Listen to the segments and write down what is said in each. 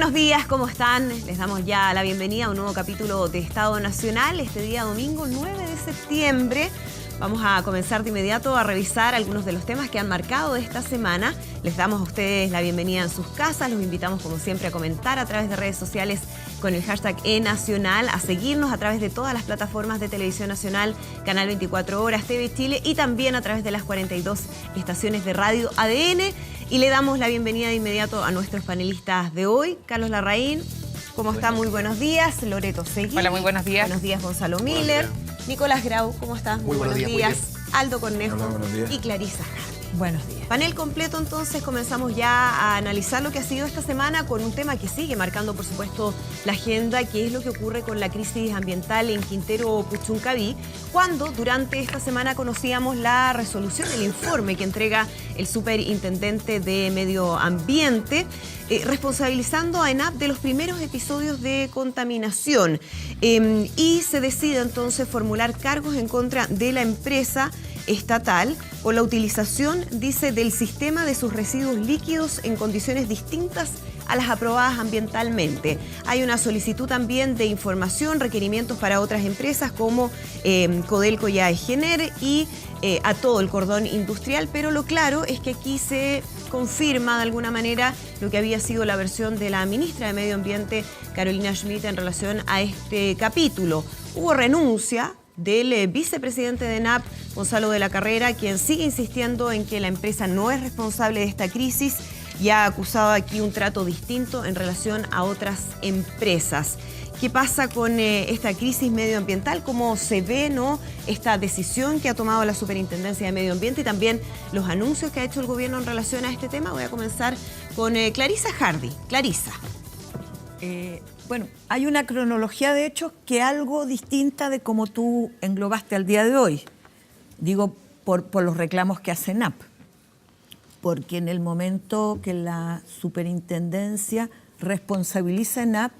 buenos días, ¿cómo están? Les damos ya la bienvenida a un nuevo capítulo de Estado Nacional, este día domingo 9 de septiembre. Vamos a comenzar de inmediato a revisar algunos de los temas que han marcado esta semana. Les damos a ustedes la bienvenida en sus casas, los invitamos como siempre a comentar a través de redes sociales con el hashtag eNacional, a seguirnos a través de todas las plataformas de Televisión Nacional, Canal 24 Horas, TV Chile y también a través de las 42 estaciones de radio ADN. Y le damos la bienvenida de inmediato a nuestros panelistas de hoy. Carlos Larraín, ¿cómo está? Muy buenos días. Loreto Seguí. Hola, muy buenos días. Buenos días, Gonzalo Miller. Nicolás Grau, ¿cómo estás? Muy buenos días. Aldo Cornejo. Hola, buenos días. Y Clarisa. Buenos días. Panel completo, entonces comenzamos ya a analizar lo que ha sido esta semana con un tema que sigue marcando, por supuesto, la agenda, que es lo que ocurre con la crisis ambiental en Quintero Puchuncaví, cuando durante esta semana conocíamos la resolución del informe que entrega el superintendente de Medio Ambiente, responsabilizando a ENAP de los primeros episodios de contaminación. Y se decide entonces formular cargos en contra de la empresa estatal por la utilización, dice, del sistema de sus residuos líquidos en condiciones distintas a las aprobadas ambientalmente. Hay una solicitud también de información, requerimientos para otras empresas como Codelco y AEGENER y a todo el cordón industrial, pero lo claro es que aquí se confirma de alguna manera lo que había sido la versión de la ministra de Medio Ambiente, Carolina Schmitt, en relación a este capítulo. Hubo renuncia del vicepresidente de ENAP, Gonzalo de la Carrera, quien sigue insistiendo en que la empresa no es responsable de esta crisis y ha acusado aquí un trato distinto en relación a otras empresas. ¿Qué pasa con esta crisis medioambiental? ¿Cómo se ve, no, esta decisión que ha tomado la Superintendencia de Medio Ambiente y también los anuncios que ha hecho el gobierno en relación a este tema? Voy a comenzar con Clarisa Hardy. Clarisa. Bueno, hay una cronología de hechos que algo distinta de cómo tú englobaste al día de hoy. Digo, por los reclamos que hace ENAP. Porque en el momento que la superintendencia responsabiliza a ENAP,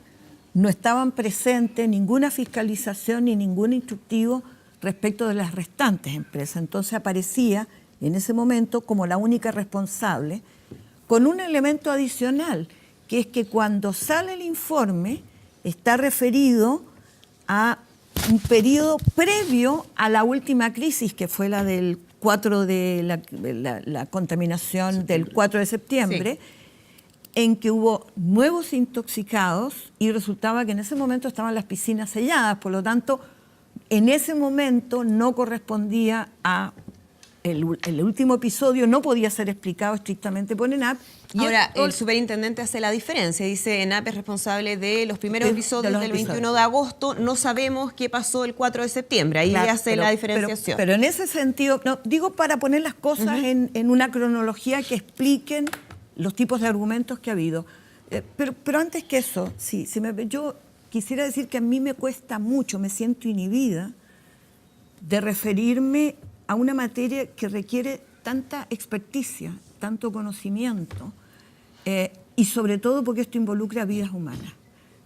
no estaban presentes ninguna fiscalización ni ningún instructivo respecto de las restantes empresas. Entonces aparecía en ese momento como la única responsable, con un elemento adicional, que es que cuando sale el informe está referido a un periodo previo a la última crisis, que fue la del 4 de la contaminación del 4 de septiembre, sí, en que hubo nuevos intoxicados y resultaba que en ese momento estaban las piscinas selladas, por lo tanto, en ese momento no correspondía a el último episodio, no podía ser explicado estrictamente por ENAP. Y ahora, el superintendente hace la diferencia, dice ENAP es responsable de los primeros episodios del 21 de agosto, no sabemos qué pasó el 4 de septiembre, ahí claro, hace la diferenciación. Pero en ese sentido, no, digo para poner las cosas en una cronología que expliquen los tipos de argumentos que ha habido. Pero antes que eso, yo quisiera decir que a mí me cuesta mucho, me siento inhibida de referirme a una materia que requiere tanta experticia, tanto conocimiento, y sobre todo porque esto involucra vidas humanas.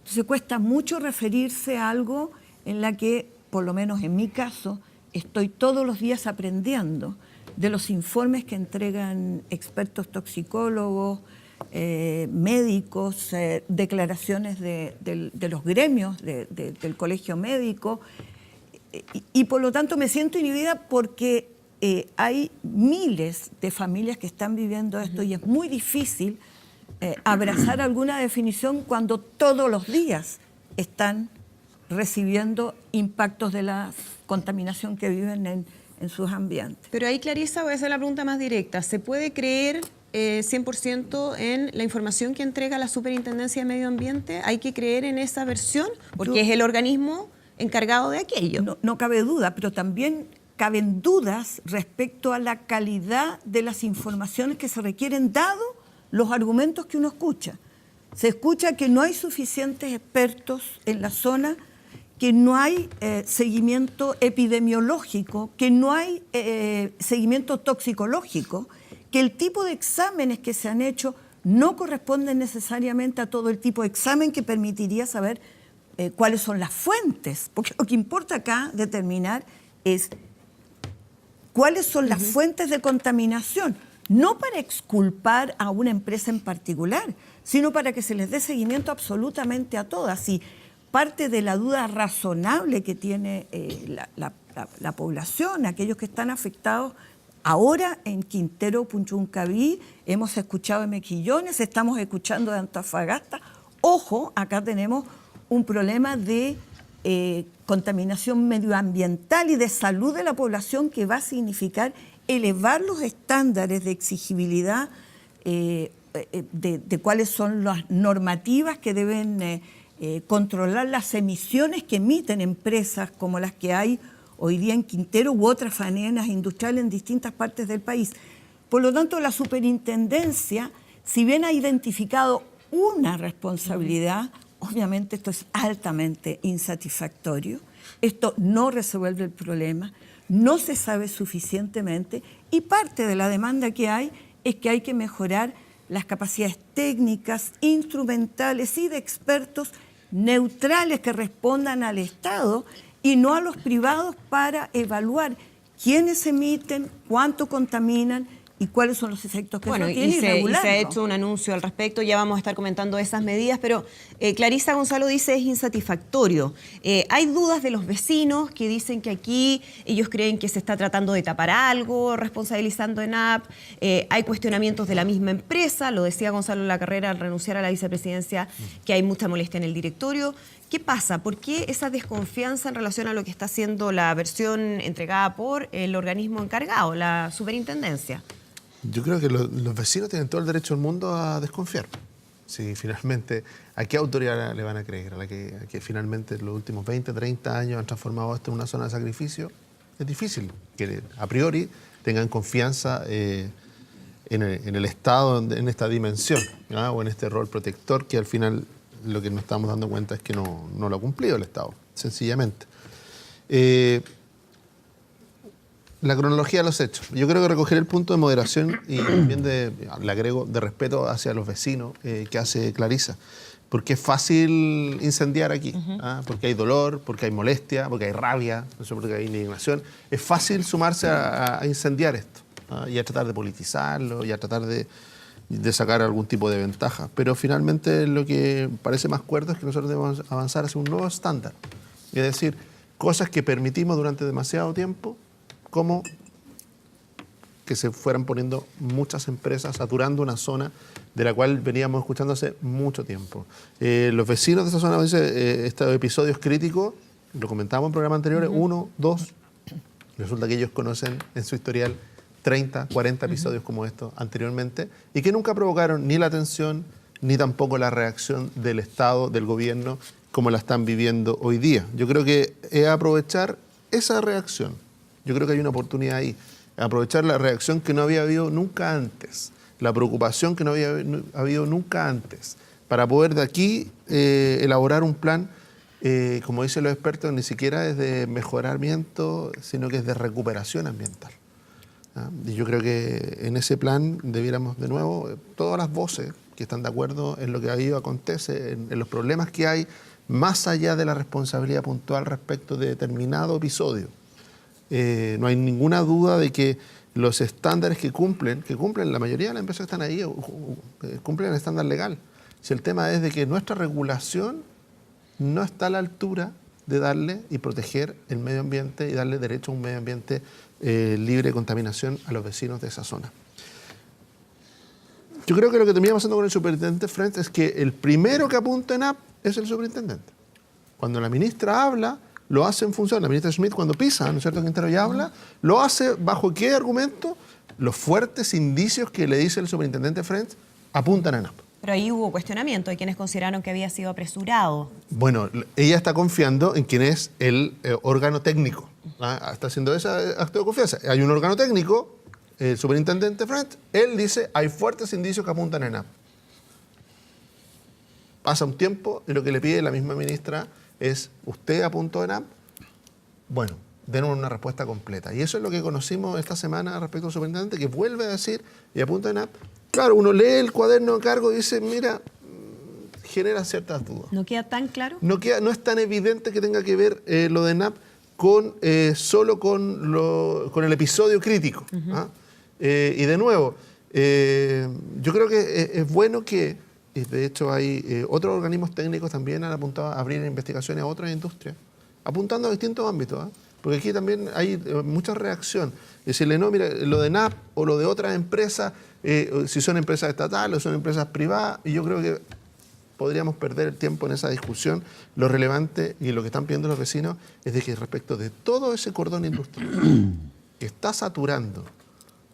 Entonces cuesta mucho referirse a algo en la que, por lo menos en mi caso, estoy todos los días aprendiendo de los informes que entregan expertos toxicólogos, médicos, declaraciones de los gremios del colegio médico, y por lo tanto me siento inhibida porque hay miles de familias que están viviendo esto y es muy difícil abrazar alguna definición cuando todos los días están recibiendo impactos de la contaminación que viven en sus ambientes. Pero ahí, Clarisa, voy a hacer la pregunta más directa. ¿Se puede creer 100% en la información que entrega la Superintendencia de Medio Ambiente? ¿Hay que creer en esa versión? Porque es el organismo encargado de aquello. No cabe duda, pero también caben dudas respecto a la calidad de las informaciones que se requieren, dado los argumentos que uno escucha. Se escucha que no hay suficientes expertos en la zona, que no hay seguimiento epidemiológico, que no hay seguimiento toxicológico, que el tipo de exámenes que se han hecho no corresponden necesariamente a todo el tipo de examen que permitiría saber cuáles son las fuentes, porque lo que importa acá determinar es cuáles son las fuentes de contaminación, no para exculpar a una empresa en particular, sino para que se les dé seguimiento absolutamente a todas. Y parte de la duda razonable que tiene la población, aquellos que están afectados ahora en Quintero Puchuncaví, hemos escuchado de Mejillones, estamos escuchando de Antofagasta. Ojo, acá tenemos un problema de contaminación medioambiental y de salud de la población que va a significar elevar los estándares de exigibilidad de cuáles son las normativas que deben controlar las emisiones que emiten empresas como las que hay hoy día en Quintero u otras faenas industriales en distintas partes del país. Por lo tanto, la superintendencia, si bien ha identificado una responsabilidad, obviamente esto es altamente insatisfactorio, esto no resuelve el problema, no se sabe suficientemente y parte de la demanda que hay es que hay que mejorar las capacidades técnicas, instrumentales y de expertos neutrales que respondan al Estado y no a los privados para evaluar quiénes emiten, cuánto contaminan y cuáles son los efectos que eso tiene y se ha hecho un anuncio al respecto, ya vamos a estar comentando esas medidas, pero Clarisa Gonzalo dice es insatisfactorio. Hay dudas de los vecinos que dicen que aquí ellos creen que se está tratando de tapar algo, responsabilizando ENAP. Hay cuestionamientos de la misma empresa, lo decía Gonzalo Lacarrera al renunciar a la vicepresidencia, que hay mucha molestia en el directorio. ¿Qué pasa? ¿Por qué esa desconfianza en relación a lo que está haciendo la versión entregada por el organismo encargado, la superintendencia? Yo creo que los vecinos tienen todo el derecho del mundo a desconfiar. Si finalmente, ¿a qué autoridad le van a creer? ¿A la que finalmente en los últimos 20, 30 años han transformado esto en una zona de sacrificio? Es difícil que a priori tengan confianza en el Estado en esta dimensión, ¿no? O en este rol protector que al final lo que nos estamos dando cuenta es que no lo ha cumplido el Estado, sencillamente. La cronología de los hechos. Yo creo que recoger el punto de moderación y también le agrego de respeto hacia los vecinos que hace Clarisa. Porque es fácil incendiar aquí, porque hay dolor, porque hay molestia, porque hay rabia, no sé, porque hay indignación. Es fácil sumarse a incendiar esto y a tratar de politizarlo y a tratar de sacar algún tipo de ventaja. Pero finalmente lo que parece más cuerdo es que nosotros debemos avanzar hacia un nuevo estándar. Es decir, cosas que permitimos durante demasiado tiempo, como que se fueran poniendo muchas empresas saturando una zona de la cual veníamos escuchando hace mucho tiempo. Los vecinos de esa zona dicen estos episodios críticos, lo comentábamos en programas anteriores, 1, 2, resulta que ellos conocen en su historial 30, 40 episodios como estos anteriormente y que nunca provocaron ni la atención ni tampoco la reacción del Estado, del gobierno, como la están viviendo hoy día. Yo creo que es aprovechar esa reacción. Yo creo que hay una oportunidad ahí, aprovechar la reacción que no había habido nunca antes, la preocupación que no había habido nunca antes, para poder de aquí elaborar un plan, como dicen los expertos, ni siquiera es de mejoramiento, sino que es de recuperación ambiental. Y yo creo que en ese plan debiéramos de nuevo, todas las voces que están de acuerdo en lo que ahí acontece, en los problemas que hay, más allá de la responsabilidad puntual respecto de determinado episodio. No hay ninguna duda de que los estándares que cumplen la mayoría de las empresas que están ahí, cumplen el estándar legal. Si el tema es de que nuestra regulación no está a la altura de darle y proteger el medio ambiente y darle derecho a un medio ambiente libre de contaminación a los vecinos de esa zona. Yo creo que lo que terminamos haciendo con el superintendente French es que el primero que apunta en ENAP es el superintendente. Cuando la ministra habla, lo hace en función, la ministra Schmidt cuando pisa, ¿no es cierto?, Quintero ya habla, lo hace bajo qué argumento, los fuertes indicios que le dice el superintendente French apuntan a ENAP. Pero ahí hubo cuestionamiento de quienes consideraron que había sido apresurado. Bueno, ella está confiando en quien es el órgano técnico. Está haciendo ese acto de confianza. Hay un órgano técnico, el superintendente French, él dice, hay fuertes indicios que apuntan a ENAP. Pasa un tiempo y lo que le pide la misma ministra es, ¿usted apuntó a ENAP? Bueno, denos una respuesta completa. Y eso es lo que conocimos esta semana respecto al superintendente, que vuelve a decir, y apunta a ENAP. Claro, uno lee el cuaderno de cargo y dice, mira, genera ciertas dudas. ¿No queda tan claro? No es tan evidente que tenga que ver lo de ENAP solo con el episodio crítico. Y de nuevo, Yo creo que es bueno que, de hecho, hay otros organismos técnicos también han apuntado a abrir investigaciones a otras industrias, apuntando a distintos ámbitos, ¿eh? Porque aquí también hay mucha reacción. Decirle, no, mira, lo de NAP o lo de otras empresas, si son empresas estatales o son empresas privadas, y yo creo que podríamos perder el tiempo en esa discusión. Lo relevante y lo que están pidiendo los vecinos es de que respecto de todo ese cordón industrial que está saturando,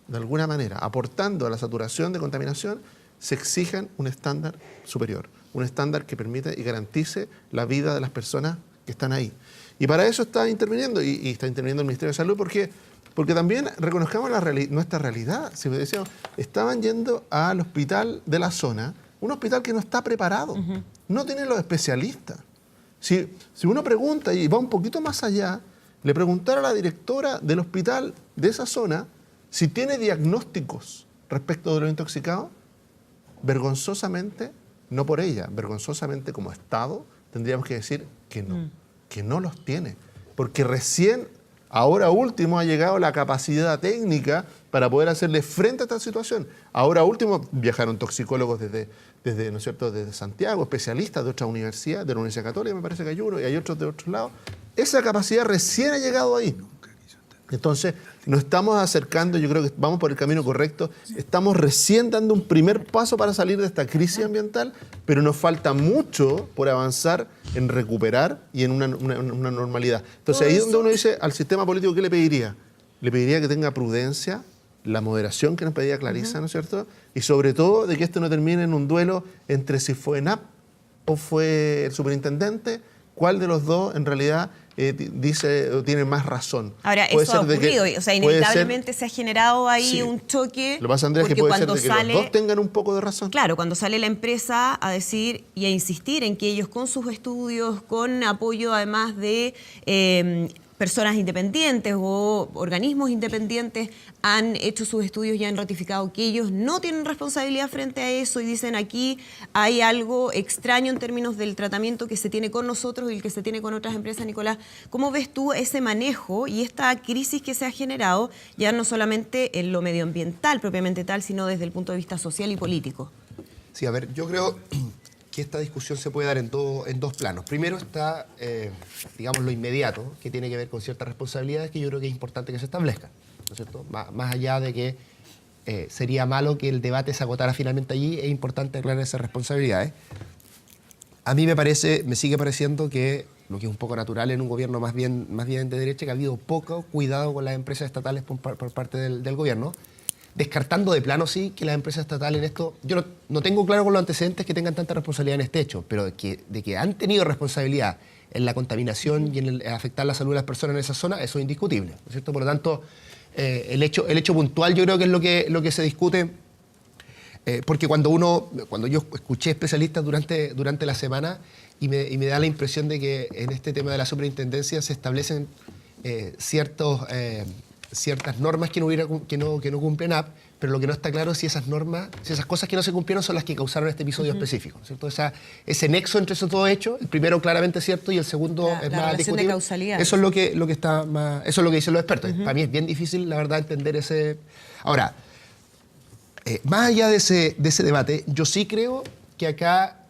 de alguna manera, aportando a la saturación de contaminación, se exijan un estándar superior, un estándar que permita y garantice la vida de las personas que están ahí. Y para eso está interviniendo, y está interviniendo el Ministerio de Salud, porque también reconozcamos nuestra realidad. Si me decíamos, estaban yendo al hospital de la zona, un hospital que no está preparado, no tiene los especialistas. Si uno pregunta y va un poquito más allá, le preguntara a la directora del hospital de esa zona si tiene diagnósticos respecto de los intoxicados, vergonzosamente, no por ella, vergonzosamente como Estado, tendríamos que decir que no los tiene. Porque recién, ahora último, ha llegado la capacidad técnica para poder hacerle frente a esta situación. Ahora último, viajaron toxicólogos desde, ¿no es cierto?, desde Santiago, especialistas de otras universidades, de la Universidad Católica, me parece que hay uno, y hay otros de otros lados. Esa capacidad recién ha llegado ahí. Entonces, nos estamos acercando, yo creo que vamos por el camino correcto, estamos recién dando un primer paso para salir de esta crisis ambiental, pero nos falta mucho por avanzar en recuperar y en una normalidad. Entonces, ahí es donde uno dice al sistema político, ¿qué le pediría? Le pediría que tenga prudencia, la moderación que nos pedía Clarisa, ¿no es cierto? Y sobre todo, de que esto no termine en un duelo entre si fue NAP o fue el superintendente, cuál de los dos en realidad dice o tiene más razón. Ahora, eso ha ocurrido, o sea, inevitablemente se ha generado ahí un choque. Lo que pasa, Andrés, que puede ser de que los dos tengan un poco de razón. Claro, cuando sale la empresa a decir y a insistir en que ellos con sus estudios, con apoyo además de personas independientes o organismos independientes, han hecho sus estudios y han ratificado que ellos no tienen responsabilidad frente a eso y dicen aquí hay algo extraño en términos del tratamiento que se tiene con nosotros y el que se tiene con otras empresas. Nicolás, ¿cómo ves tú ese manejo y esta crisis que se ha generado ya no solamente en lo medioambiental propiamente tal, sino desde el punto de vista social y político? Sí, a ver, yo creo que esta discusión se puede dar en dos planos. Primero está, digamos, lo inmediato, que tiene que ver con ciertas responsabilidades que yo creo que es importante que se establezcan, ¿no es cierto? Más allá de que sería malo que el debate se agotara finalmente allí, es importante aclarar esas responsabilidades. A mí me sigue pareciendo que, lo que es un poco natural en un gobierno más bien de derecha, que ha habido poco cuidado con las empresas estatales por parte del gobierno, descartando de plano, sí, que las empresas estatales en esto... Yo no tengo claro con los antecedentes que tengan tanta responsabilidad en este hecho, pero de que han tenido responsabilidad en la contaminación y en afectar la salud de las personas en esa zona, eso es indiscutible, ¿no es cierto? Por lo tanto, el hecho puntual yo creo que es lo que se discute, porque cuando yo escuché especialistas durante la semana y me da la impresión de que en este tema de la superintendencia se establecen ciertas normas que no cumplen AP, pero lo que no está claro es si esas normas, si esas cosas que no se cumplieron son las que causaron este episodio específico, ¿cierto? Ese nexo entre esos dos hechos, el primero claramente es cierto y el segundo es más discutible. De causalidad. Eso es lo que está más, eso es lo que dicen los expertos. Para mí es bien difícil, la verdad, entender ese. Ahora, más allá de ese debate, yo sí creo que acá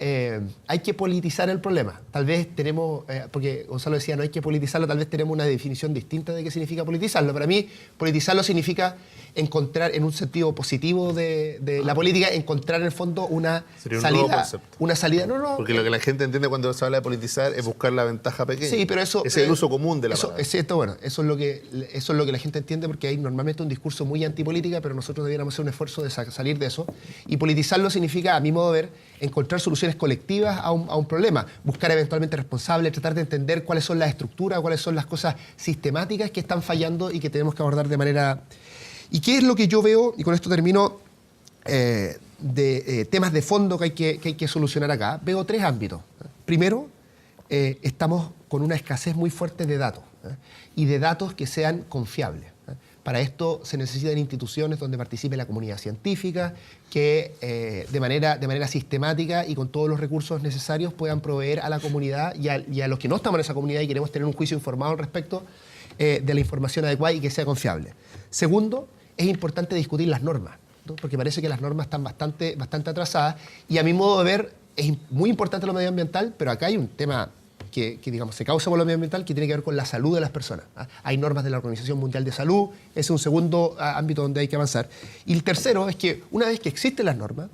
hay que politizar el problema. Tal vez tenemos, porque Gonzalo decía, no hay que politizarlo, tal vez tenemos una definición distinta de qué significa politizarlo. Para mí, politizarlo significa encontrar, en un sentido positivo de la política, encontrar en el fondo una salida. Una salida, Porque lo que la gente entiende cuando se habla de politizar es buscar la ventaja pequeña. Sí, pero eso... Es el uso común de la palabra. Es cierto, bueno, eso es lo que la gente entiende, porque hay normalmente un discurso muy antipolítica, pero nosotros debiéramos hacer un esfuerzo de salir de eso. Y politizarlo significa, a mi modo de ver, encontrar soluciones colectivas a un problema, buscar eventualmente responsables, tratar de entender cuáles son las estructuras, cuáles son las cosas sistemáticas que están fallando y que tenemos que abordar de manera... ¿Y qué es lo que yo veo, y con esto termino, de temas de fondo que hay que solucionar acá? Veo tres ámbitos. Primero, estamos con una escasez muy fuerte de datos, y de datos que sean confiables. Para esto se necesitan instituciones donde participe la comunidad científica, que de manera sistemática y con todos los recursos necesarios puedan proveer a la comunidad y a los que no estamos en esa comunidad y queremos tener un juicio informado al respecto de la información adecuada y que sea confiable. Segundo, es importante discutir las normas. ¿no? Porque parece que las normas están bastante atrasadas y a mi modo de ver es muy importante lo medioambiental, pero acá hay un tema que digamos, se causa por lo medioambiental que tiene que ver con la salud de las personas. Hay normas de la Organización Mundial de Salud, ese es un segundo ámbito donde hay que avanzar. Y el tercero es que una vez que existen las normas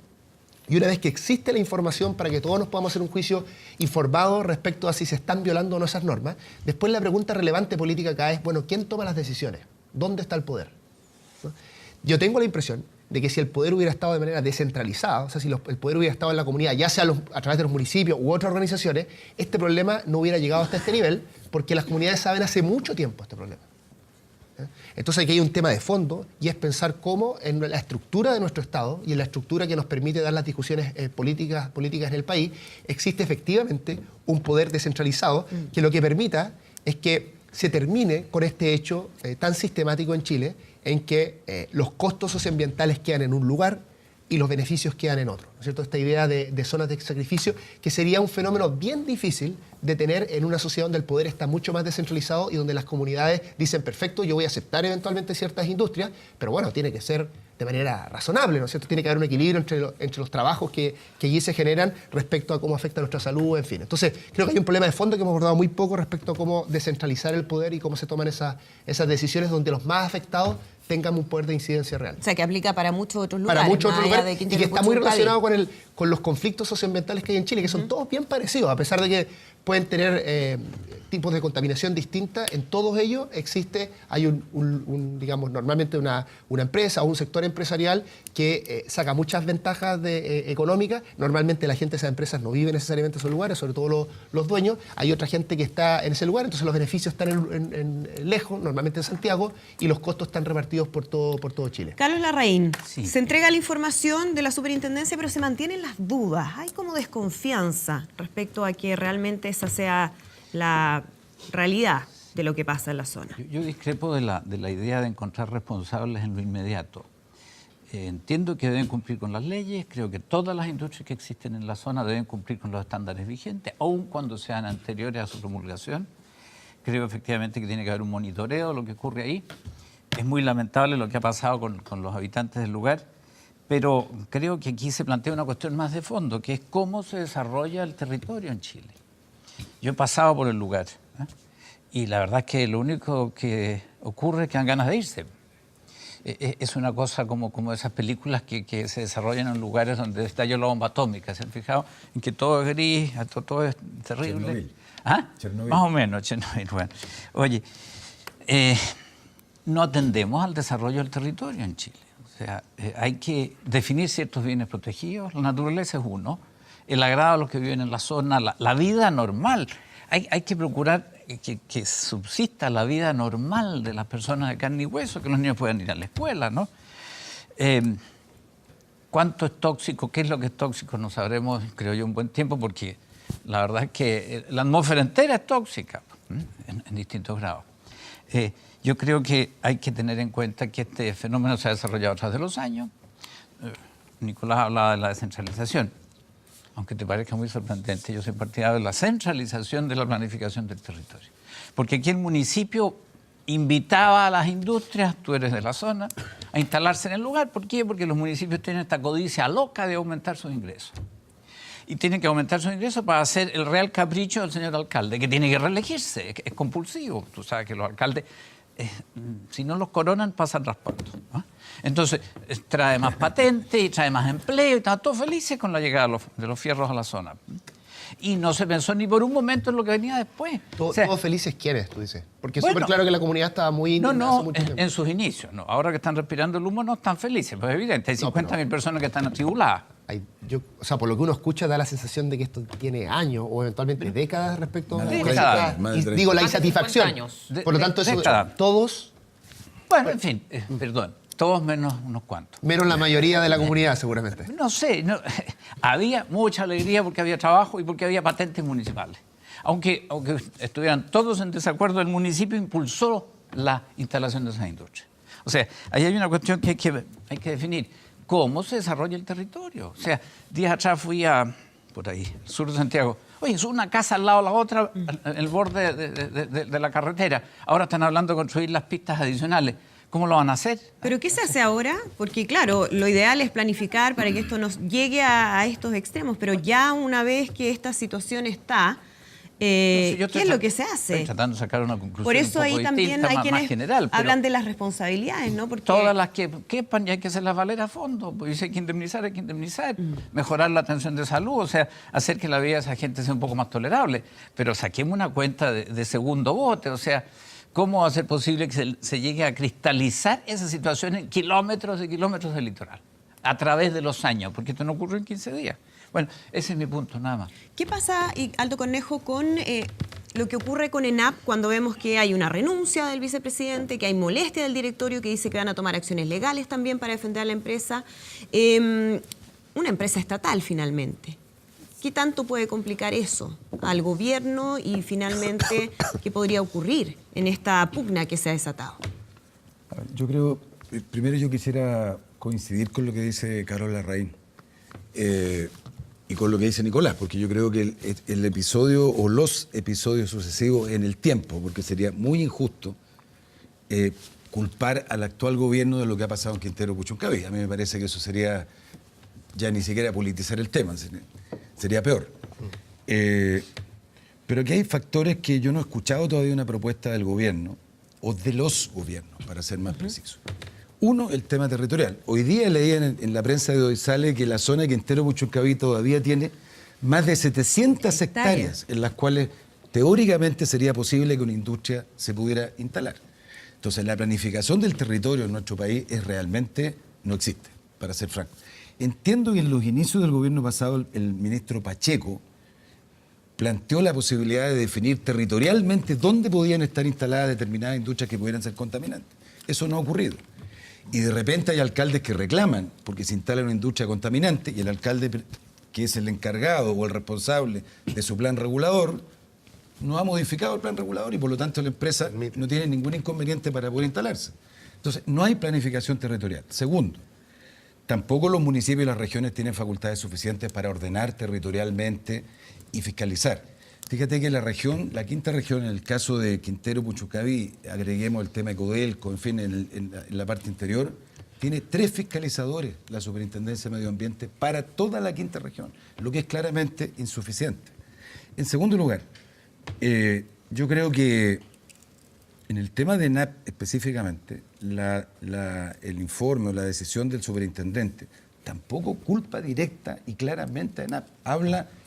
y una vez que existe la información para que todos nos podamos hacer un juicio informado respecto a si se están violando o no esas normas, después la pregunta relevante política acá es, bueno, ¿quién toma las decisiones? ¿Dónde está el poder? ¿No? Yo tengo la impresión de que si el poder hubiera estado de manera descentralizada, o sea, si el poder hubiera estado en la comunidad, ya sea a través de los municipios u otras organizaciones, este problema no hubiera llegado hasta este nivel, porque las comunidades saben hace mucho tiempo este problema. Entonces aquí hay un tema de fondo y es pensar cómo en la estructura de nuestro Estado y en la estructura que nos permite dar las discusiones políticas en el país, existe efectivamente un poder descentralizado que lo que permita es que se termine con este hecho tan sistemático en Chile en que los costos socioambientales quedan en un lugar y los beneficios quedan en otro, ¿no es cierto? Esta idea de zonas de sacrificio, que sería un fenómeno bien difícil de tener en una sociedad donde el poder está mucho más descentralizado y donde las comunidades dicen, perfecto, yo voy a aceptar eventualmente ciertas industrias, pero bueno, tiene que ser de manera razonable, ¿no es cierto? Tiene que haber un equilibrio entre los trabajos que allí se generan respecto a cómo afecta a nuestra salud, en fin. Entonces, creo que hay un problema de fondo que hemos abordado muy poco respecto a cómo descentralizar el poder y cómo se toman esas decisiones donde los más afectados tengan un poder de incidencia real. O sea, que aplica para muchos otros lugares. Para muchos otros lugares, y que está muy relacionado con con los conflictos socioambientales que hay en Chile, que son todos bien parecidos, a pesar de que pueden tener tipos de contaminación distintas. En todos ellos hay digamos, normalmente una empresa o un sector empresarial que saca muchas ventajas económicas. Normalmente la gente de esas empresas no vive necesariamente en esos lugares, sobre todo los dueños. Hay otra gente que está en ese lugar, entonces los beneficios están lejos, normalmente en Santiago, y los costos están repartidos por todo Chile. Carlos Larraín, Sí. se entrega la información de la superintendencia, pero se mantienen las dudas. Hay como desconfianza respecto a que realmente esa sea la realidad de lo que pasa en la zona. Yo discrepo de la idea de encontrar responsables en lo inmediato. Entiendo que deben cumplir con las leyes, creo que todas las industrias que existen en la zona deben cumplir con los estándares vigentes, aun cuando sean anteriores a su promulgación. Creo efectivamente que tiene que haber un monitoreo de lo que ocurre ahí. Es muy lamentable lo que ha pasado con los habitantes del lugar, pero creo que aquí se plantea una cuestión más de fondo, que es cómo se desarrolla el territorio en Chile. Yo he pasado por el lugar, y la verdad es que lo único que ocurre es que dan ganas de irse. Es una cosa como esas películas que se desarrollan en lugares donde estalló la bomba atómica. ¿Se han fijado? En que todo es gris, todo es terrible. Chernobyl. ¿Ah? Chernobyl. Más o menos, Chernobyl. Bueno. Oye, no atendemos al desarrollo del territorio en Chile. O sea, hay que definir ciertos bienes protegidos. La naturaleza es uno. El agrado a los que viven en la zona, la vida normal. Hay que procurar que subsista la vida normal de las personas de carne y hueso, que los niños puedan ir a la escuela, ¿no? ¿Cuánto es tóxico? ¿Qué es lo que es tóxico? No sabremos, creo yo, un buen tiempo, porque la verdad es que la atmósfera entera es tóxica en distintos grados. Yo creo que hay que tener en cuenta que este fenómeno se ha desarrollado a través de los años. Nicolás hablaba de la descentralización. Aunque te parezca muy sorprendente, yo soy partidario de la centralización de la planificación del territorio. Porque aquí el municipio invitaba a las industrias, tú eres de la zona, a instalarse en el lugar. ¿Por qué? Porque los municipios tienen esta codicia loca de aumentar sus ingresos. Y tienen que aumentar sus ingresos para hacer el real capricho del señor alcalde, que tiene que reelegirse, es compulsivo. Tú sabes que los alcaldes, si no los coronan, pasan raspando, ¿no? Entonces, trae más patentes y trae más empleo y están todos felices con la llegada de los fierros a la zona. Y no se pensó ni por un momento en lo que venía después. Todos felices, ¿quiénes, tú dices? Porque es Bueno, súper claro que la comunidad estaba muy indignada hace mucho tiempo. en sus inicios. No. Ahora que están respirando el humo no están felices, pues es evidente. Hay 50.000 personas que están atribuladas. O sea, por lo que uno escucha, da la sensación de que esto tiene años o eventualmente décadas respecto a... Décadas. Y digo, la Más de 50 insatisfacción. años. Por lo tanto, eso, Décadas. todos, Bueno, en fin, perdón, todos menos unos cuantos. menos la mayoría de la comunidad, seguramente. No sé, había mucha alegría porque había trabajo y porque había patentes municipales. Aunque estuvieran todos en desacuerdo, el municipio impulsó la instalación de esas industrias. O sea, ahí hay una cuestión que hay que definir. ¿Cómo se desarrolla el territorio? O sea, días atrás fui por ahí, al sur de Santiago. Oye, es una casa al lado de la otra, en el borde de la carretera. Ahora están hablando de construir las pistas adicionales. ¿Cómo lo van a hacer? ¿Pero qué se hace ahora? Porque claro, lo ideal es planificar para que esto no llegue a estos extremos, pero ya una vez que esta situación está, ¿qué es lo que se hace? Estoy tratando de sacar una conclusión Por eso un ahí poco también distinta, hay más quienes general. Pero hablan de las responsabilidades, ¿no? Porque todas las que quepan y hay que hacerlas valer a fondo. Pues si hay que indemnizar, hay que indemnizar. Mejorar la atención de salud, o sea, hacer que la vida de esa gente sea un poco más tolerable. Pero saquemos una cuenta de segundo bote, o sea, ¿cómo va a ser posible que se llegue a cristalizar esa situación en kilómetros y kilómetros del litoral? A través de los años, porque esto no ocurre en 15 días. Bueno, ese es mi punto, nada más. ¿qué pasa, Aldo Cornejo, con lo que ocurre con ENAP cuando vemos que hay una renuncia del vicepresidente, que hay molestia del directorio que dice que van a tomar acciones legales también para defender a la empresa? Una empresa estatal finalmente. ¿Qué tanto puede complicar eso al gobierno y finalmente qué podría ocurrir en esta pugna que se ha desatado? Yo creo, primero yo quisiera coincidir con lo que dice Carol Larraín y con lo que dice Nicolás, porque yo creo que el episodio o los episodios sucesivos en el tiempo, porque sería muy injusto culpar al actual gobierno de lo que ha pasado en Quintero Puchuncaví. A mí me parece que eso sería ya ni siquiera politizar el tema, sería peor. Pero aquí hay factores que yo no he escuchado todavía una propuesta del gobierno, o de los gobiernos, para ser más preciso. Uno, el tema territorial. Hoy día leí en la prensa de hoy sale que la zona de Quintero Puchuncaví todavía tiene más de 700 hectáreas en las cuales teóricamente sería posible que una industria se pudiera instalar. Entonces, la planificación del territorio en nuestro país realmente no existe, para ser franco. Entiendo que en los inicios del gobierno pasado el ministro Pacheco planteó la posibilidad de definir territorialmente dónde podían estar instaladas determinadas industrias que pudieran ser contaminantes. Eso no ha ocurrido. Y de repente hay alcaldes que reclaman porque se instala una industria contaminante y el alcalde, que es el encargado o el responsable de su plan regulador, no ha modificado el plan regulador y por lo tanto la empresa no tiene ningún inconveniente para poder instalarse. Entonces, no hay planificación territorial. Segundo, tampoco los municipios y las regiones tienen facultades suficientes para ordenar territorialmente y fiscalizar. Fíjate que la quinta región, en el caso de Quintero Puchuncaví, agreguemos el tema de Codelco, en fin, en la parte interior, tiene 3 fiscalizadores, la Superintendencia de Medio Ambiente, para toda la quinta región, lo que es claramente insuficiente. En segundo lugar, yo creo que en el tema de ENAP específicamente, el informe o la decisión del superintendente tampoco culpa directa y claramente a ENAP.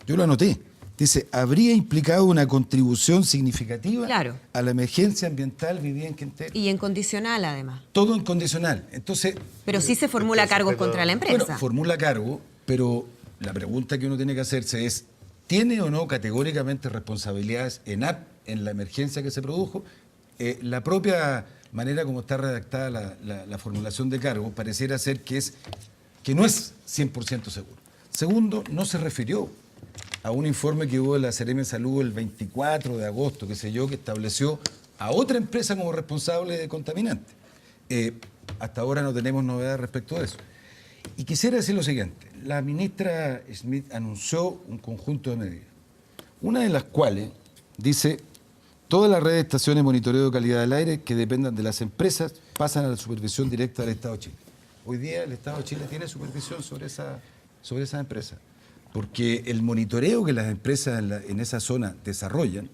Yo lo anoté, dice, habría implicado una contribución significativa a la emergencia ambiental vivida en Quintero. Y en condicional, además. Todo en condicional. Entonces, pero sí se formula cargos contra la empresa. Bueno, formula cargo, pero la pregunta que uno tiene que hacerse es, ¿tiene o no categóricamente responsabilidades ENAP en la emergencia que se produjo? La propia manera como está redactada la formulación de cargo pareciera ser que no es 100% seguro. Segundo, no se refirió a un informe que hubo de la Seremi de Salud el 24 de agosto, qué sé yo, que estableció a otra empresa como responsable de contaminante. Hasta ahora no tenemos novedades respecto de eso. Y quisiera decir lo siguiente, la ministra Smith anunció un conjunto de medidas, una de las cuales dice, toda la red de estaciones de monitoreo de calidad del aire que dependan de las empresas pasan a la supervisión directa del Estado de Chile. Hoy día el Estado de Chile tiene supervisión sobre esas empresas, porque el monitoreo que las empresas en esa zona desarrollan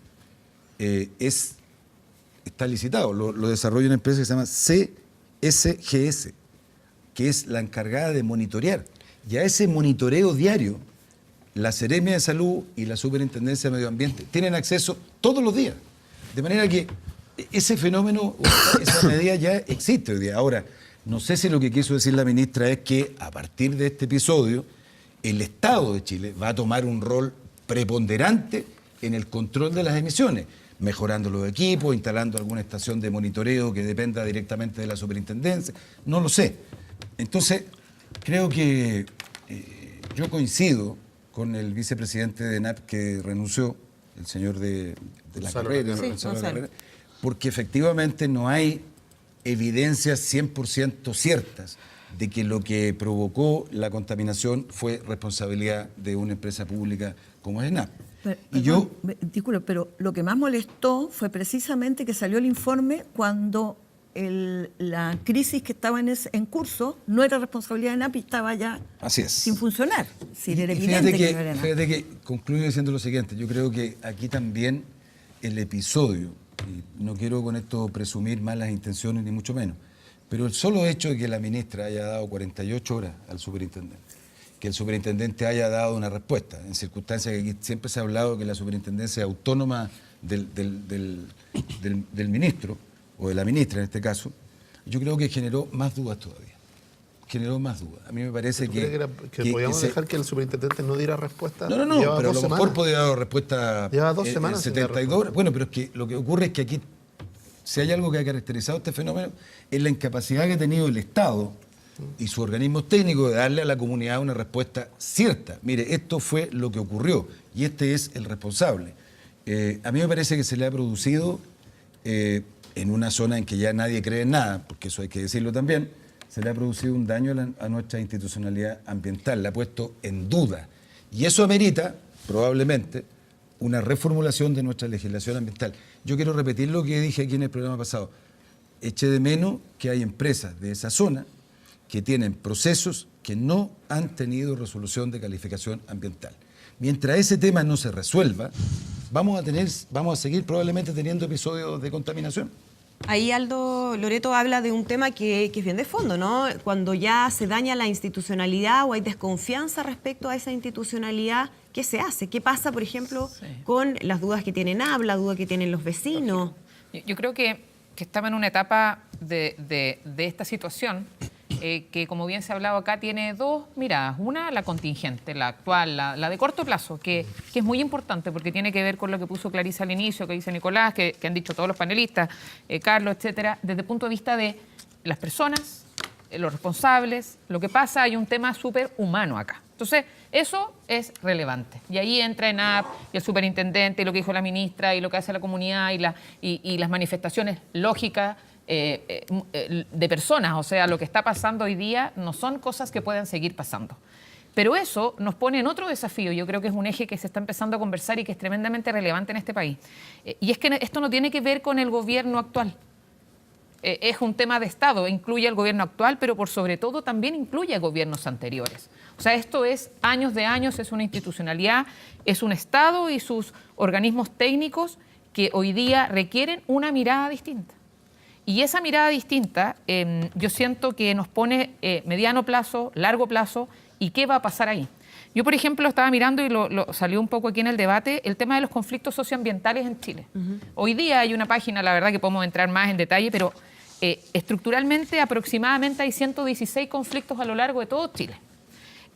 está licitado. Lo desarrolla una empresa que se llama CSGS, que es la encargada de monitorear. Y a ese monitoreo diario, la Seremi de Salud y la Superintendencia de Medio Ambiente tienen acceso todos los días. De manera que ese fenómeno, esa medida ya existe hoy día. Ahora, no sé si lo que quiso decir la ministra es que a partir de este episodio, el Estado de Chile va a tomar un rol preponderante en el control de las emisiones, mejorando los equipos, instalando alguna estación de monitoreo que dependa directamente de la superintendencia, no lo sé. Entonces, creo que yo coincido con el vicepresidente de ENAP que renunció, el señor de la Carrera, porque efectivamente no hay evidencias 100% ciertas de que lo que provocó la contaminación fue responsabilidad de una empresa pública como es ENAP. Disculpe, pero lo que más molestó fue precisamente que salió el informe cuando la crisis que estaba en curso no era responsabilidad de NAP y estaba ya Así es. sin funcionar. Sí, era Y evidente que no era NAP. fíjate que concluyo diciendo lo siguiente. Yo creo que aquí también el episodio, y no quiero con esto presumir malas intenciones ni mucho menos, pero el solo hecho de que la ministra haya dado 48 horas al superintendente, que el superintendente haya dado una respuesta, en circunstancias que aquí siempre se ha hablado que la superintendencia es autónoma del ministro, o de la ministra en este caso, yo creo que generó más dudas todavía. Generó más dudas. A mí me parece ¿Tú crees que podíamos dejar que el superintendente no diera respuesta? No, Lleva pero a 2 lo mejor semanas. podría dar respuesta Lleva 2 semanas sin dar 72 horas. Bueno, pero es que lo que ocurre es que aquí, si hay algo que ha caracterizado este fenómeno, es la incapacidad que ha tenido el Estado y sus organismos técnicos de darle a la comunidad una respuesta cierta. Mire, esto fue lo que ocurrió y este es el responsable. A mí me parece que se le ha producido, en una zona en que ya nadie cree en nada, porque eso hay que decirlo también, se le ha producido un daño a nuestra institucionalidad ambiental, la ha puesto en duda. Y eso amerita, probablemente, una reformulación de nuestra legislación ambiental. Yo quiero repetir lo que dije aquí en el programa pasado. Eché de menos que hay empresas de esa zona que tienen procesos que no han tenido resolución de calificación ambiental. Mientras ese tema no se resuelva, vamos a seguir probablemente teniendo episodios de contaminación. Ahí Aldo Loreto habla de un tema que es bien de fondo, ¿no? Cuando ya se daña la institucionalidad o hay desconfianza respecto a esa institucionalidad, ¿qué se hace? ¿Qué pasa, por ejemplo, con las dudas que tienen NAP, la duda que tienen los vecinos? Yo creo que estamos en una etapa de esta situación que, como bien se ha hablado acá, tiene dos miradas. Una, la contingente, la actual, la de corto plazo, que es muy importante porque tiene que ver con lo que puso Clarisa al inicio, que dice Nicolás, que han dicho todos los panelistas, Carlos, etcétera. Desde el punto de vista de las personas, los responsables, lo que pasa, hay un tema súper humano acá. Entonces, eso es relevante. Y ahí entra ENAP y el superintendente y lo que dijo la ministra y lo que hace la comunidad y las manifestaciones lógicas de personas. O sea, lo que está pasando hoy día no son cosas que puedan seguir pasando. Pero eso nos pone en otro desafío. Yo creo que es un eje que se está empezando a conversar y que es tremendamente relevante en este país. Y es que esto no tiene que ver con el gobierno actual. Es un tema de Estado, incluye al gobierno actual, pero por sobre todo también incluye a gobiernos anteriores. O sea, esto es años de años, es una institucionalidad, es un Estado y sus organismos técnicos que hoy día requieren una mirada distinta. Y esa mirada distinta yo siento que nos pone mediano plazo, largo plazo, y qué va a pasar ahí. Yo, por ejemplo, estaba mirando y lo salió un poco aquí en el debate, el tema de los conflictos socioambientales en Chile. Hoy día hay una página, la verdad que podemos entrar más en detalle, pero estructuralmente aproximadamente hay 116 conflictos a lo largo de todo Chile.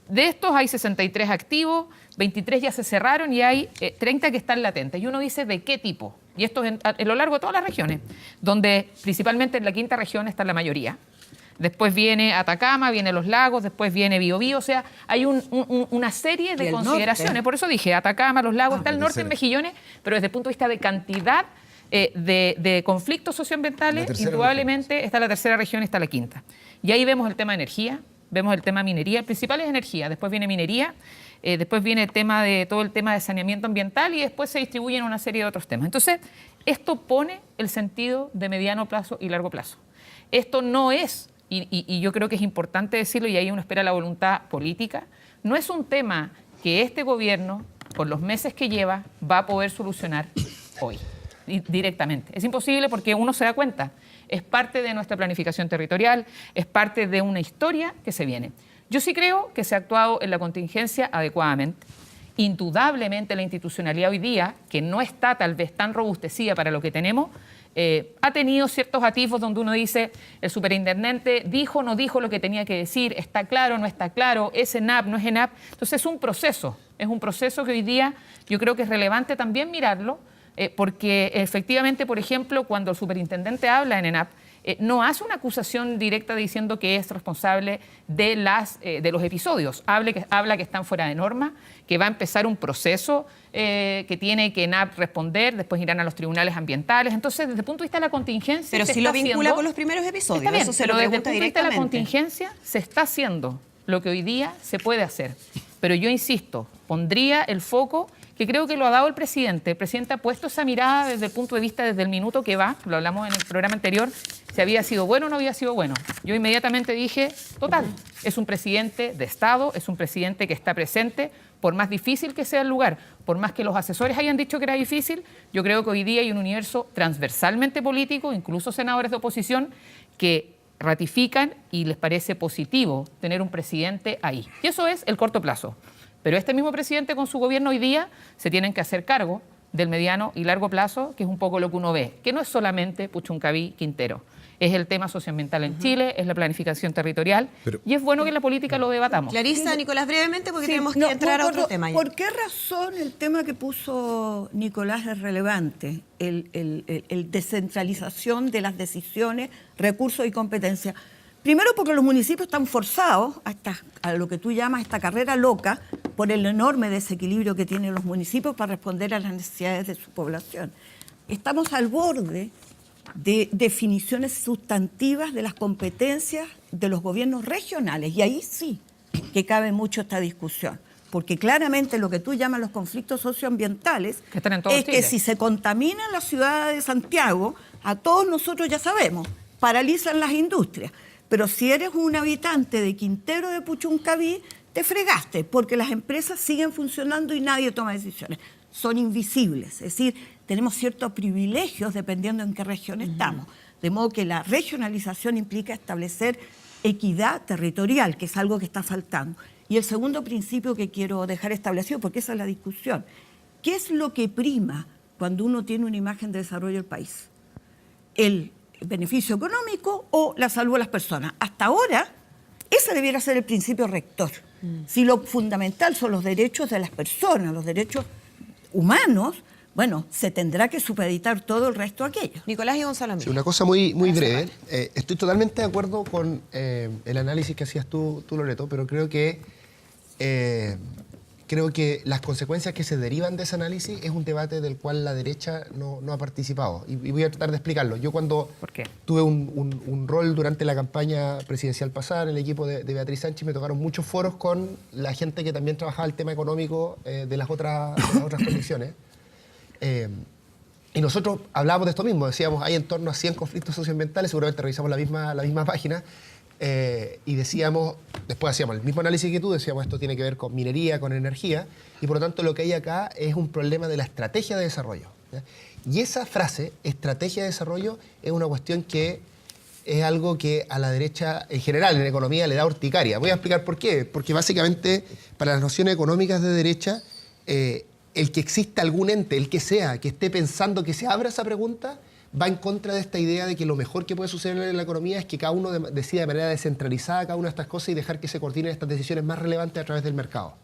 De estos hay 63 activos, 23 ya se cerraron y hay 30 que están latentes. Y uno dice, ¿de qué tipo? Y esto es en lo largo de todas las regiones, donde principalmente en la quinta región está la mayoría. Después viene Atacama, viene Los Lagos, después viene Biobío. O sea, hay una serie de consideraciones. Norte. Por eso dije, Atacama, Los Lagos, está el norte en Mejillones, pero desde el punto de vista de cantidad de conflictos socioambientales, indudablemente está la tercera región, está la quinta. Y ahí vemos el tema de energía, vemos el tema de minería. El principal es energía, después viene minería, después viene todo el tema de saneamiento ambiental y después se distribuyen una serie de otros temas. Entonces, esto pone el sentido de mediano plazo y largo plazo. Esto no es, y yo creo que es importante decirlo, y ahí uno espera la voluntad política, no es un tema que este gobierno, por los meses que lleva, va a poder solucionar hoy, directamente. Es imposible porque uno se da cuenta. Es parte de nuestra planificación territorial, es parte de una historia que se viene. Yo sí creo que se ha actuado en la contingencia adecuadamente. Indudablemente la institucionalidad hoy día, que no está tal vez tan robustecida para lo que tenemos, ha tenido ciertos atisbos donde uno dice, el superintendente dijo, no dijo lo que tenía que decir, está claro, no está claro, es ENAP, no es ENAP. Entonces es un proceso que hoy día yo creo que es relevante también mirarlo, porque efectivamente, por ejemplo, cuando el superintendente habla en ENAP, no hace una acusación directa diciendo que es responsable de los episodios. Habla que están fuera de norma, que va a empezar un proceso que tiene que ENAP responder, después irán a los tribunales ambientales. Entonces, desde el punto de vista de la contingencia... Pero sí lo vincula con los primeros episodios. Está bien, eso se pero lo desde el pregunta punto de vista de la directamente. contingencia se está haciendo lo que hoy día se puede hacer. Pero yo insisto, pondría el foco que creo que lo ha dado el presidente. El presidente ha puesto esa mirada desde el punto de vista, desde el minuto que va, lo hablamos en el programa anterior, si había sido bueno o no había sido bueno. Yo inmediatamente dije, total, es un presidente de Estado, es un presidente que está presente, por más difícil que sea el lugar, por más que los asesores hayan dicho que era difícil, yo creo que hoy día hay un universo transversalmente político, incluso senadores de oposición, que ratifican y les parece positivo tener un presidente ahí. Y eso es el corto plazo. Pero este mismo presidente con su gobierno hoy día se tienen que hacer cargo del mediano y largo plazo, que es un poco lo que uno ve, que no es solamente Puchuncaví, Quintero. Es el tema socioambiental en Chile, es la planificación territorial, y es bueno que en la política lo debatamos. Clarisa, Nicolás, brevemente, porque Sí, tenemos no, que entrar a otro tema. Ya. ¿Por qué razón el tema que puso Nicolás es relevante? El descentralización de las decisiones, recursos y competencias. Primero porque los municipios están forzados a lo que tú llamas esta carrera loca por el enorme desequilibrio que tienen los municipios para responder a las necesidades de su población. Estamos al borde de definiciones sustantivas de las competencias de los gobiernos regionales, y ahí sí que cabe mucho esta discusión, porque claramente lo que tú llamas los conflictos socioambientales Que están en todo es Chile. que si se contamina la ciudad de Santiago, a todos nosotros ya sabemos, paralizan las industrias, pero si eres un habitante de Quintero de Puchuncaví, te fregaste, porque las empresas siguen funcionando y nadie toma decisiones. Son invisibles, es decir, tenemos ciertos privilegios dependiendo en qué región estamos. De modo que la regionalización implica establecer equidad territorial, que es algo que está faltando. Y el segundo principio que quiero dejar establecido, porque esa es la discusión, ¿qué es lo que prima cuando uno tiene una imagen de desarrollo del país? ¿El beneficio económico o la salud de las personas? Hasta ahora, ese debiera ser el principio rector. Si lo fundamental son los derechos de las personas, los derechos humanos, bueno, se tendrá que supeditar todo el resto a aquello. Nicolás y Gonzalo. Sí, una cosa muy breve. Estoy totalmente de acuerdo con el análisis que hacías tú, Loreto, pero creo que las consecuencias que se derivan de ese análisis es un debate del cual la derecha no ha participado. Y voy a tratar de explicarlo. Yo cuando ¿Por qué? tuve un rol durante la campaña presidencial pasada en el equipo de Beatriz Sánchez, me tocaron muchos foros con la gente que también trabajaba el tema económico de las otras condiciones. Y nosotros hablábamos de esto mismo, decíamos, hay en torno a 100 conflictos socioambientales, seguramente revisamos la misma página, y decíamos, después hacíamos el mismo análisis que tú, decíamos, esto tiene que ver con minería, con energía, y por lo tanto lo que hay acá es un problema de la estrategia de desarrollo, ¿ya? Y esa frase, estrategia de desarrollo, es una cuestión que es algo que a la derecha, en general, en economía, le da urticaria. Voy a explicar por qué. Porque básicamente, para las nociones económicas de derecha, el que exista algún ente, el que sea, que esté pensando que se abra esa pregunta, va en contra de esta idea de que lo mejor que puede suceder en la economía es que cada uno decida de manera descentralizada cada una de estas cosas y dejar que se coordinen estas decisiones más relevantes a través del mercado.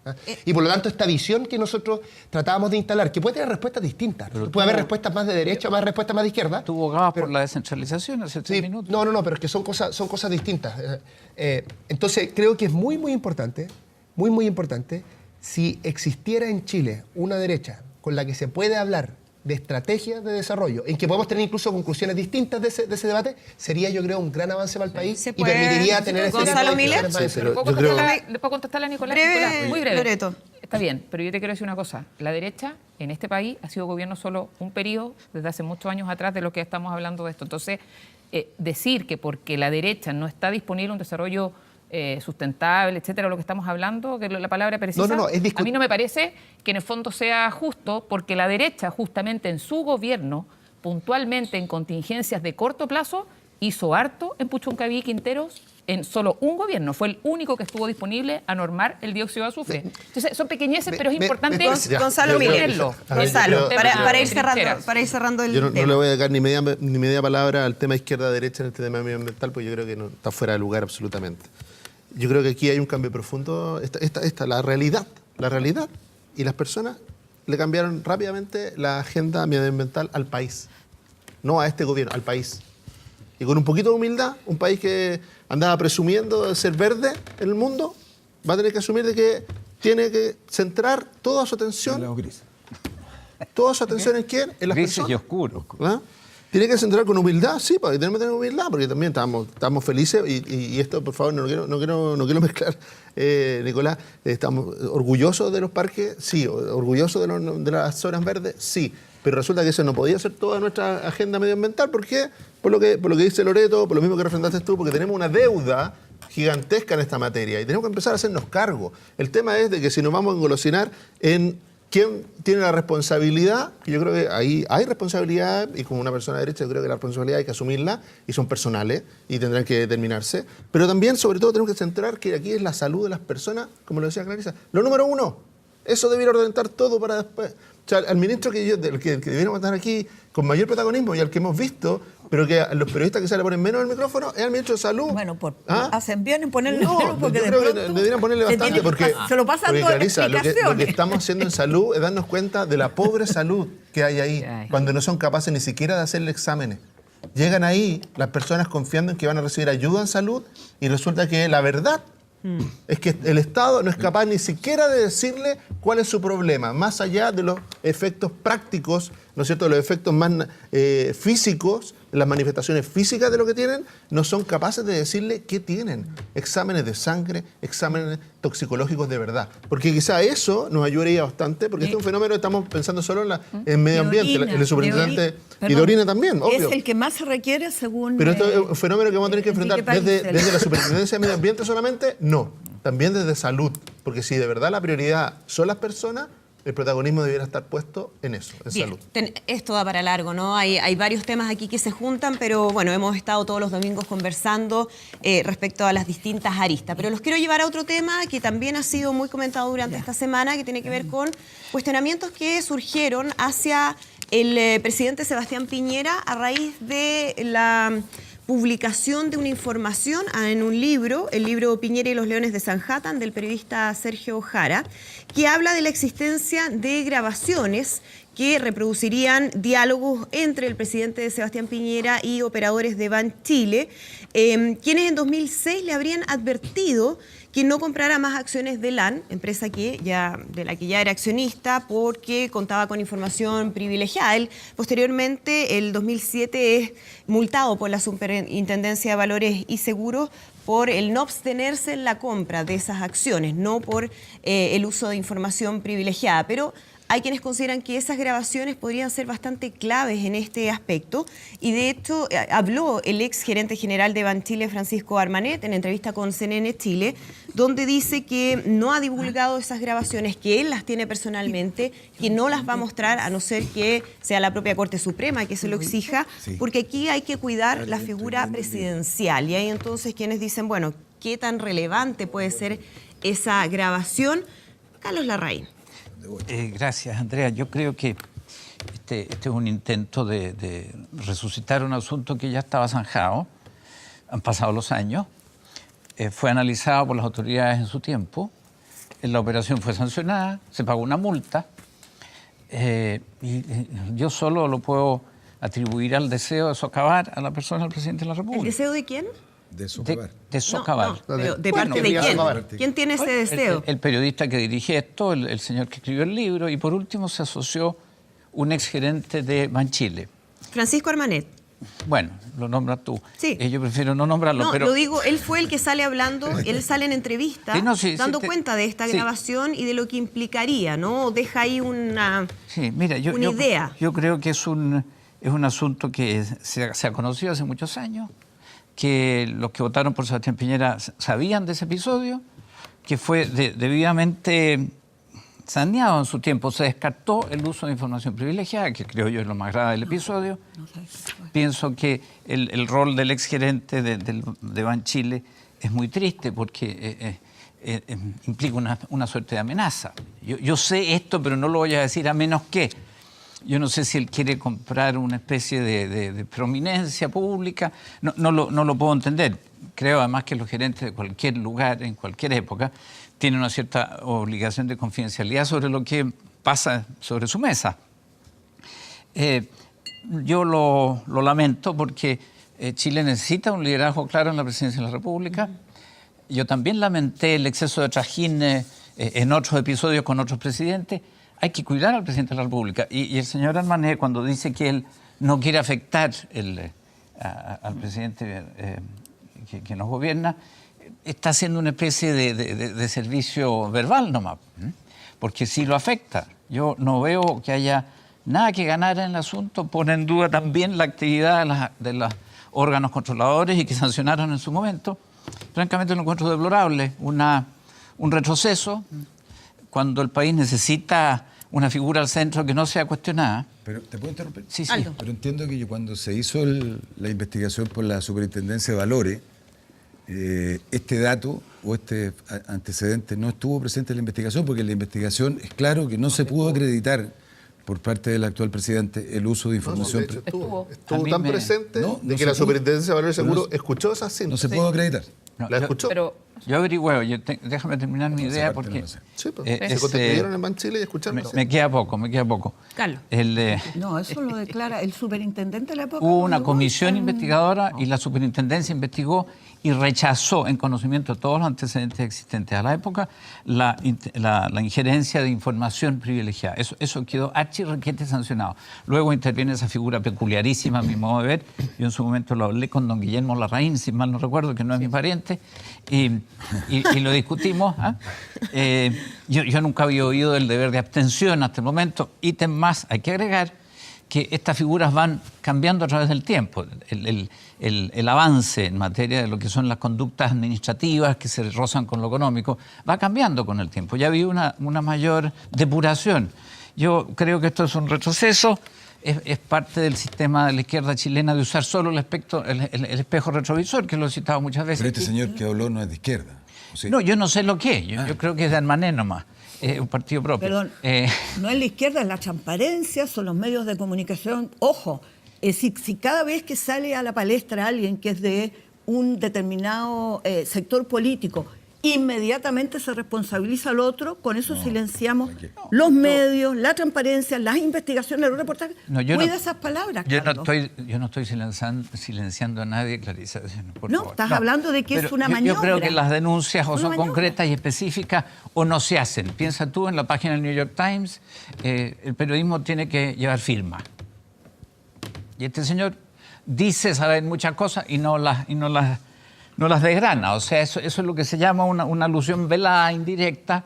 Y por lo tanto, esta visión que nosotros tratábamos de instalar, que puede tener respuestas distintas, puede haber respuestas más de derecha o más respuestas más de izquierda. Tú abogabas por la descentralización hace 3 minutos. No, pero es que son cosas distintas. Entonces, creo que es muy importante, muy importante, si existiera en Chile una derecha con la que se puede hablar de estrategias de desarrollo, en que podemos tener incluso conclusiones distintas de ese debate, sería, yo creo, un gran avance para el país y permitiría tener este tipo de Gonzalo Miller. discusiones más en serio. ¿Le puedo contestarle a Nicolás? Breve, Nicolás, muy breve. Loreto. Está bien, pero yo te quiero decir una cosa. La derecha en este país ha sido gobierno solo un periodo, desde hace muchos años atrás, de lo que estamos hablando de esto. Entonces, decir que porque la derecha no está disponible un desarrollo sustentable, etcétera, lo que estamos hablando, que la palabra precisa, a mí no me parece que en el fondo sea justo, porque la derecha, justamente en su gobierno, puntualmente en contingencias de corto plazo, hizo harto en Puchuncaví y Quinteros en solo un gobierno. Fue el único que estuvo disponible a normar el dióxido de azufre. Entonces, son pequeñeces, pero es importante Gonzalo Miller. Gonzalo, Para ir cerrando el Yo no tema. le voy a dar ni media palabra al tema izquierda-derecha en este tema medioambiental, porque yo creo que no está fuera de lugar absolutamente. Yo creo que aquí hay un cambio profundo. La realidad y las personas le cambiaron rápidamente la agenda medioambiental al país. No a este gobierno, al país. Y con un poquito de humildad, un país que andaba presumiendo de ser verde en el mundo, va a tener que asumir de que tiene que centrar toda su atención. ¿Toda su atención en quién? En las Grises personas. y oscuro. ¿Ah? Tiene que centrar con humildad, sí, porque tenemos que tener humildad, porque también estamos felices y esto, por favor, no quiero mezclar, Nicolás. Estamos orgullosos de los parques, sí, orgullosos de las zonas verdes, sí, pero resulta que eso no podía ser toda nuestra agenda medioambiental. ¿Por qué? Por lo que dice Loreto, por lo mismo que representaste tú, porque tenemos una deuda gigantesca en esta materia y tenemos que empezar a hacernos cargo. El tema es de que si nos vamos a engolosinar en quién tiene la responsabilidad, yo creo que ahí hay responsabilidad, y como una persona de derecha yo creo que la responsabilidad hay que asumirla, y son personales y tendrán que determinarse, pero también, sobre todo, tenemos que centrar que aquí es la salud de las personas, como lo decía Clarisa, lo número uno. Eso debiera orientar todo para después. O sea, al ministro que debiéramos estar aquí con mayor protagonismo y al que hemos visto, pero que a los periodistas que se le ponen menos el micrófono, es al ministro de Salud. Bueno, hacen bien en ponerle No, menos, porque yo de creo que pronto deberían ponerle bastante, porque se lo pasan todas las Clarisa, lo que explicaciones. estamos haciendo en salud es darnos cuenta de la pobre salud que hay ahí, cuando no son capaces ni siquiera de hacerle exámenes. Llegan ahí las personas confiando en que van a recibir ayuda en salud y resulta que la verdad es que el Estado no es capaz ni siquiera de decirle cuál es su problema, más allá de los efectos prácticos, ¿no es cierto?, de los efectos más físicos, las manifestaciones físicas de lo que tienen, no son capaces de decirle qué tienen. Exámenes de sangre, exámenes toxicológicos de verdad. Porque quizá eso nos ayudaría bastante, porque este es un fenómeno que estamos pensando solo en medio ambiente, el superintendente, y de orina también, obvio. Es el que más se requiere según... Pero esto es un fenómeno que vamos a tener que enfrentar desde la superintendencia de medio ambiente solamente, no. También desde salud. Porque si de verdad la prioridad son las personas, el protagonismo debiera estar puesto en eso, en Bien, salud. esto da para largo, ¿no? Hay varios temas aquí que se juntan, pero bueno, hemos estado todos los domingos conversando respecto a las distintas aristas. Pero los quiero llevar a otro tema que también ha sido muy comentado durante esta semana, que tiene que ver con cuestionamientos que surgieron hacia el presidente Sebastián Piñera a raíz de la publicación de una información en un libro, el libro Piñera y los Leones de Sanhattan, del periodista Sergio Jara, que habla de la existencia de grabaciones que reproducirían diálogos entre el presidente Sebastián Piñera y operadores de Banchile, quienes en 2006 le habrían advertido que no comprara más acciones de LAN, empresa de la que ya era accionista, porque contaba con información privilegiada. Él, posteriormente, el 2007, es multado por la Superintendencia de Valores y Seguros por el no abstenerse en la compra de esas acciones, no por el uso de información privilegiada. Pero hay quienes consideran que esas grabaciones podrían ser bastante claves en este aspecto, y de hecho habló el ex gerente general de Banchile, Francisco Armanet, en entrevista con CNN Chile, donde dice que no ha divulgado esas grabaciones, que él las tiene personalmente, que no las va a mostrar a no ser que sea la propia Corte Suprema que se lo exija, porque aquí hay que cuidar la figura presidencial. Y hay entonces quienes dicen, bueno, ¿qué tan relevante puede ser esa grabación? Carlos Larraín. Gracias, Andrea. Yo creo que este es un intento de resucitar un asunto que ya estaba zanjado. Han pasado los años. Fue analizado por las autoridades en su tiempo. La operación fue sancionada, se pagó una multa. Y yo solo lo puedo atribuir al deseo de socavar a la persona del presidente de la República. ¿El deseo de quién? De socavar. De socavar. No, pero ¿de Bueno, parte de quién? socavar. ¿Quién tiene ese deseo? El periodista que dirige esto, el señor que escribió el libro, y por último se asoció un exgerente de Banchile. Francisco Armanet. Bueno, lo nombras tú. Sí. Yo prefiero no nombrarlo, No, pero... lo digo, él fue el que sale hablando, él sale en entrevista, Sí, no, sí, dando sí, cuenta de esta sí. grabación y de lo que implicaría, ¿no? Deja ahí una idea. Yo creo que es un asunto que se ha conocido hace muchos años, que los que votaron por Sebastián Piñera sabían de ese episodio, que fue debidamente saneado en su tiempo. Se descartó el uso de información privilegiada, que creo yo es lo más grave del episodio. Pienso que el rol del exgerente de Banchile es muy triste porque implica una suerte de amenaza. Yo sé esto, pero no lo voy a decir a menos que... Yo no sé si él quiere comprar una especie de prominencia pública, no lo puedo entender. Creo además que los gerentes de cualquier lugar, en cualquier época, tienen una cierta obligación de confidencialidad sobre lo que pasa sobre su mesa. Yo lo lamento porque Chile necesita un liderazgo claro en la presidencia de la República. Yo también lamenté el exceso de trajín en otros episodios con otros presidentes. hay que cuidar al presidente de la República. Y el señor Almané, cuando dice que él no quiere afectar al presidente que nos gobierna, está haciendo una especie de servicio verbal nomás, porque sí lo afecta. Yo no veo que haya nada que ganar en el asunto, pone en duda también la actividad de los órganos controladores y que sancionaron en su momento. Francamente lo encuentro deplorable, un retroceso cuando el país necesita una figura al centro que no sea cuestionada. Pero, ¿te puedo interrumpir? Sí, sí. Aldo. Pero entiendo que cuando se hizo la investigación por la Superintendencia de Valores, este dato o este antecedente no estuvo presente en la investigación, porque en la investigación es claro que no se pudo acreditar por parte del actual presidente el uso de información. De hecho, estuvo A mí tan me- presente No, de no que se la pudo. Superintendencia de Valores Pero no Seguros se- escuchó esas No cintas. se pudo acreditar. No, ¿La escuchó? Pero Yo averigüeo, déjame terminar mi Esa idea parte no porque la sé. Sí, pues, eh, se es, constituyeron en Banchile y escucharon. me queda poco. Carlos. No, eso lo declara el superintendente de la época. Hubo una cuando comisión vos, investigadora y la superintendencia investigó y rechazó, en conocimiento de todos los antecedentes existentes a la época, la injerencia de información privilegiada. Eso quedó archirrequete sancionado. Luego interviene esa figura peculiarísima, a mi modo de ver. Yo en su momento lo hablé con don Guillermo Larraín, si mal no recuerdo, que no es mi pariente, y lo discutimos. Yo nunca había oído del deber de abstención hasta el momento. Ítem más, hay que agregar que estas figuras van cambiando a través del tiempo. El avance en materia de lo que son las conductas administrativas que se rozan con lo económico va cambiando con el tiempo. Ya había una mayor depuración. Yo creo que esto es un retroceso, es parte del sistema de la izquierda chilena de usar solo el espejo retrovisor, que lo he citado muchas veces. Pero este aquí. señor que habló no es de izquierda. ¿o sí? No, yo no sé lo que es. Yo creo que es de Almané nomás. Un partido propio. Perdón, no es la izquierda, es la transparencia, son los medios de comunicación. Ojo, si cada vez que sale a la palestra alguien que es de un determinado sector político, inmediatamente se responsabiliza al otro, con eso silenciamos los medios, la transparencia, las investigaciones, los reportajes. Cuida esas palabras, Carlos. Yo no estoy silenciando a nadie, Clarisa. Por No, favor. estás hablando de que es Pero una yo maniobra. creo que las denuncias o Una son maniobra. concretas y específicas o no se hacen. Piensa tú en la página del New York Times, el periodismo tiene que llevar firma. Y este señor dice saber muchas cosas y no las desgrana. O sea, eso es lo que se llama una alusión velada, indirecta,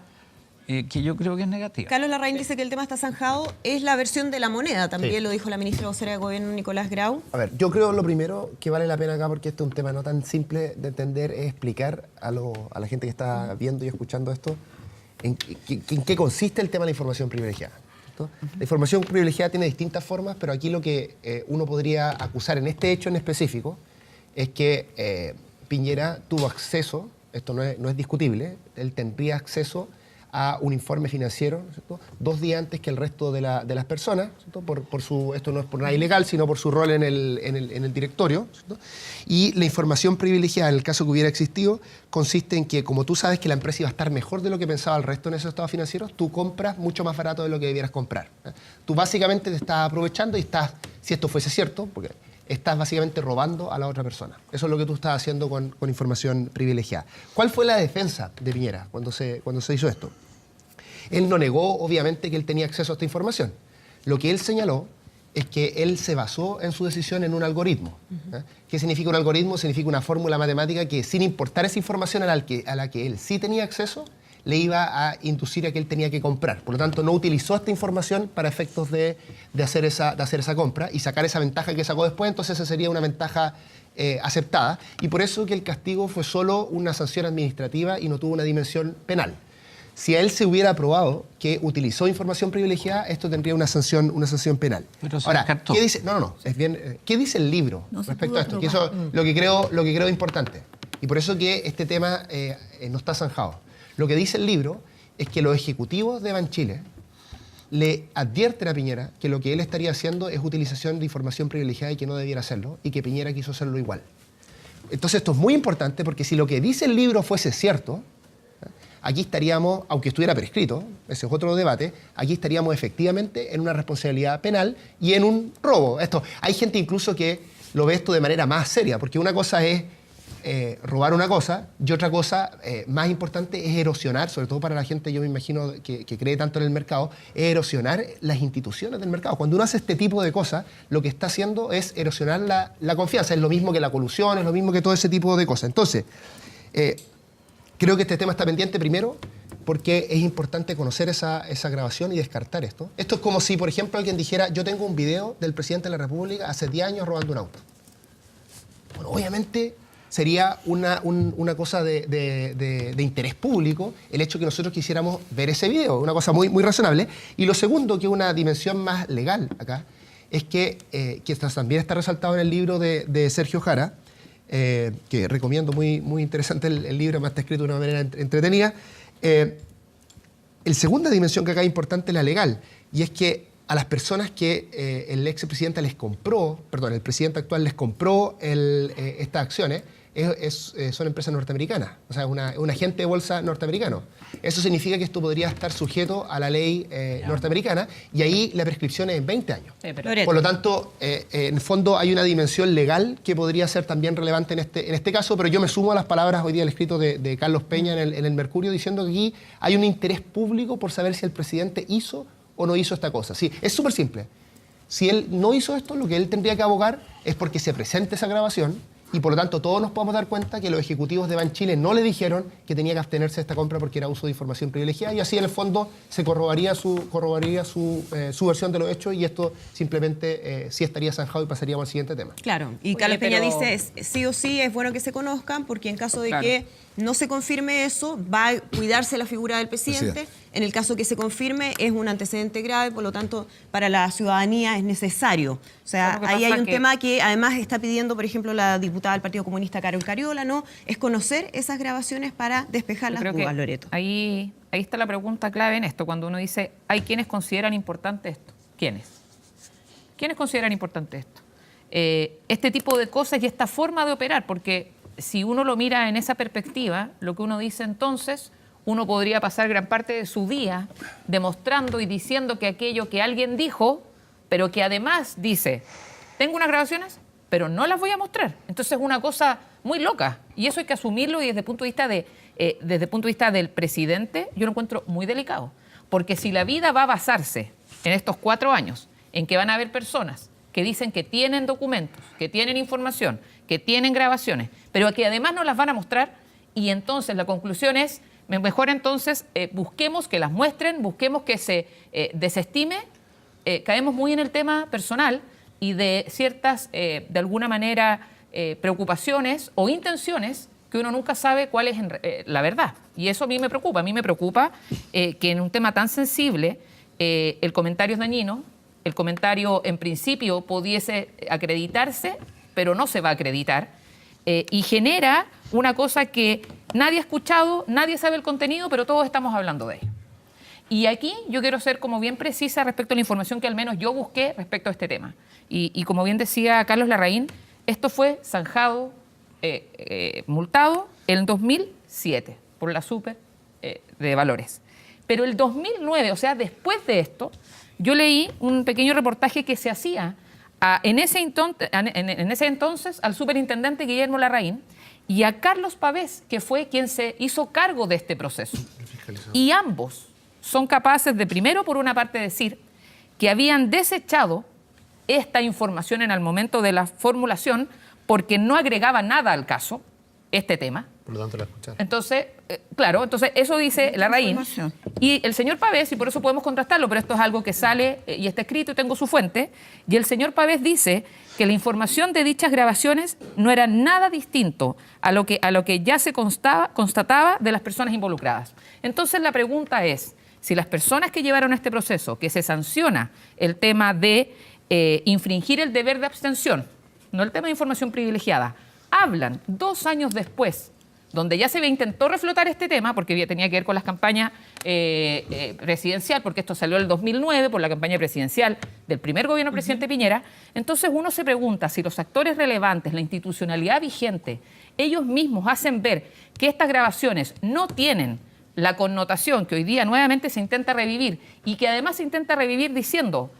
que yo creo que es negativa. Carlos Larraín dice que el tema está zanjado. Es la versión de la moneda, también Sí. lo dijo la ministra vocera de Gobierno, Nicolás Grau. A ver, yo creo lo primero que vale la pena acá, porque este es un tema no tan simple de entender, es explicar a la gente que está viendo y escuchando esto en qué consiste el tema de la información privilegiada. ¿Cierto? La información privilegiada tiene distintas formas, pero aquí lo que uno podría acusar en este hecho en específico es que Piñera tuvo acceso, esto no es discutible, él tendría acceso a un informe financiero, ¿cierto? 2 días antes que el resto de las personas, ¿cierto? Esto no es por nada ilegal, sino por su rol en el directorio, ¿cierto? Y la información privilegiada, en el caso que hubiera existido, consiste en que, como tú sabes que la empresa iba a estar mejor de lo que pensaba el resto en esos estados financieros, tú compras mucho más barato de lo que debieras comprar. Tú básicamente te estás aprovechando y estás, si esto fuese cierto, porque estás básicamente robando a la otra persona. Eso es lo que tú estás haciendo con información privilegiada. ¿Cuál fue la defensa de Piñera cuando se hizo esto? Él no negó, obviamente, que él tenía acceso a esta información. Lo que él señaló es que él se basó en su decisión en un algoritmo. ¿Qué significa un algoritmo? Significa una fórmula matemática que, sin importar esa información a la que él sí tenía acceso, le iba a inducir a que él tenía que comprar. Por lo tanto, no utilizó esta información para efectos de hacer esa compra y sacar esa ventaja que sacó después. Entonces, esa sería una ventaja aceptada. Y por eso que el castigo fue solo una sanción administrativa y no tuvo una dimensión penal. Si a él se hubiera aprobado que utilizó información privilegiada, esto tendría una sanción penal. Pero se Ahora, descartó. ¿qué dice? No, es bien. ¿Qué dice el libro No se respecto pudo a esto? Que aprobar. eso lo que creo importante. Y por eso que este tema no está zanjado. Lo que dice el libro es que los ejecutivos de Banchile le advierten a Piñera que lo que él estaría haciendo es utilización de información privilegiada y que no debiera hacerlo, y que Piñera quiso hacerlo igual. Entonces esto es muy importante, porque si lo que dice el libro fuese cierto, aquí estaríamos, aunque estuviera prescrito, ese es otro debate, aquí estaríamos efectivamente en una responsabilidad penal y en un robo. Hay gente incluso que lo ve esto de manera más seria, porque una cosa es robar una cosa, y otra cosa más importante es erosionar, sobre todo para la gente, yo me imagino, que cree tanto en el mercado, es erosionar las instituciones del mercado. Cuando uno hace este tipo de cosas, lo que está haciendo es erosionar la confianza. Es lo mismo que la colusión, es lo mismo que todo ese tipo de cosas. Entonces, creo que este tema está pendiente primero porque es importante conocer esa grabación y descartar esto. Esto es como si, por ejemplo, alguien dijera, yo tengo un video del presidente de la República hace 10 años robando un auto. Bueno, obviamente sería una cosa de interés público el hecho que nosotros quisiéramos ver ese video, una cosa muy, muy razonable. Y lo segundo, que es una dimensión más legal acá, es que también está resaltado en el libro de Sergio Jara, que recomiendo, muy, muy interesante el libro, además está escrito de una manera entretenida. La segunda dimensión que acá es importante es la legal, y es que a las personas que el expresidente el presidente actual les compró estas acciones, son empresas norteamericanas, o sea, un agente de bolsa norteamericano. Eso significa que esto podría estar sujeto a la ley norteamericana, y ahí la prescripción es en 20 años. Por lo tanto, en el fondo hay una dimensión legal que podría ser también relevante en este caso, pero yo me sumo a las palabras hoy día del escrito de Carlos Peña en el Mercurio, diciendo que aquí hay un interés público por saber si el presidente hizo o no hizo esta cosa. Sí, es súper simple. Si él no hizo esto, lo que él tendría que abogar es porque se presente esa grabación, y por lo tanto todos nos podemos dar cuenta que los ejecutivos de Banchile no le dijeron que tenía que abstenerse de esta compra porque era uso de información privilegiada, y así en el fondo se corroboraría su versión de los hechos, y esto simplemente sí estaría zanjado y pasaríamos al siguiente tema. Claro, y Carlos Peña dice, sí o sí es bueno que se conozcan, porque en caso de que no se confirme eso, va a cuidarse la figura del presidente. En el caso que se confirme, es un antecedente grave, por lo tanto, para la ciudadanía es necesario. O sea, ahí hay un tema que además está pidiendo, por ejemplo, la diputada del Partido Comunista, Carol Cariola, ¿no? Es conocer esas grabaciones para despejar las dudas, Loreto. Ahí está la pregunta clave en esto, cuando uno dice, hay quienes consideran importante esto. ¿Quiénes? ¿Quiénes consideran importante esto? Este tipo de cosas y esta forma de operar, porque si uno lo mira en esa perspectiva, lo que uno dice entonces, uno podría pasar gran parte de su día demostrando y diciendo que aquello que alguien dijo, pero que además dice, tengo unas grabaciones, pero no las voy a mostrar. Entonces es una cosa muy loca, y eso hay que asumirlo, y desde el punto de vista del presidente, yo lo encuentro muy delicado, porque si la vida va a basarse en estos 4 años, en que van a haber personas que dicen que tienen documentos, que tienen información, que tienen grabaciones, pero que además no las van a mostrar, y entonces la conclusión es, mejor entonces busquemos que las muestren, busquemos que se desestime, caemos muy en el tema personal y de ciertas, de alguna manera, preocupaciones o intenciones que uno nunca sabe cuál es la verdad. Y eso a mí me preocupa. A mí me preocupa que en un tema tan sensible el comentario es dañino, el comentario en principio pudiese acreditarse, pero no se va a acreditar, y genera una cosa que nadie ha escuchado, nadie sabe el contenido, pero todos estamos hablando de ello. Y aquí yo quiero ser como bien precisa respecto a la información que al menos yo busqué respecto a este tema. Y como bien decía Carlos Larraín, esto fue zanjado, multado en 2007 por la Super de Valores. Pero el 2009, o sea, después de esto, yo leí un pequeño reportaje que se hacía en ese entonces al superintendente Guillermo Larraín y a Carlos Pavés, que fue quien se hizo cargo de este proceso. Y ambos son capaces de, primero, por una parte, decir que habían desechado esta información en el momento de la formulación porque no agregaba nada al caso, este tema. Por lo tanto, la escucharon. Entonces, claro, entonces eso dice Larraín. Y el señor Pavés, y por eso podemos contrastarlo, pero esto es algo que sale y está escrito y tengo su fuente, y el señor Pavés dice que la información de dichas grabaciones no era nada distinto a lo que ya se constataba de las personas involucradas. Entonces la pregunta es, si las personas que llevaron este proceso, que se sanciona el tema de infringir el deber de abstención, no el tema de información privilegiada, hablan 2 años después, donde ya se intentó reflotar este tema, porque tenía que ver con las campañas presidencial, porque esto salió en el 2009 por la campaña presidencial del primer gobierno del presidente Piñera. Entonces uno se pregunta si los actores relevantes, la institucionalidad vigente, ellos mismos hacen ver que estas grabaciones no tienen la connotación que hoy día nuevamente se intenta revivir, y que además se intenta revivir diciendo,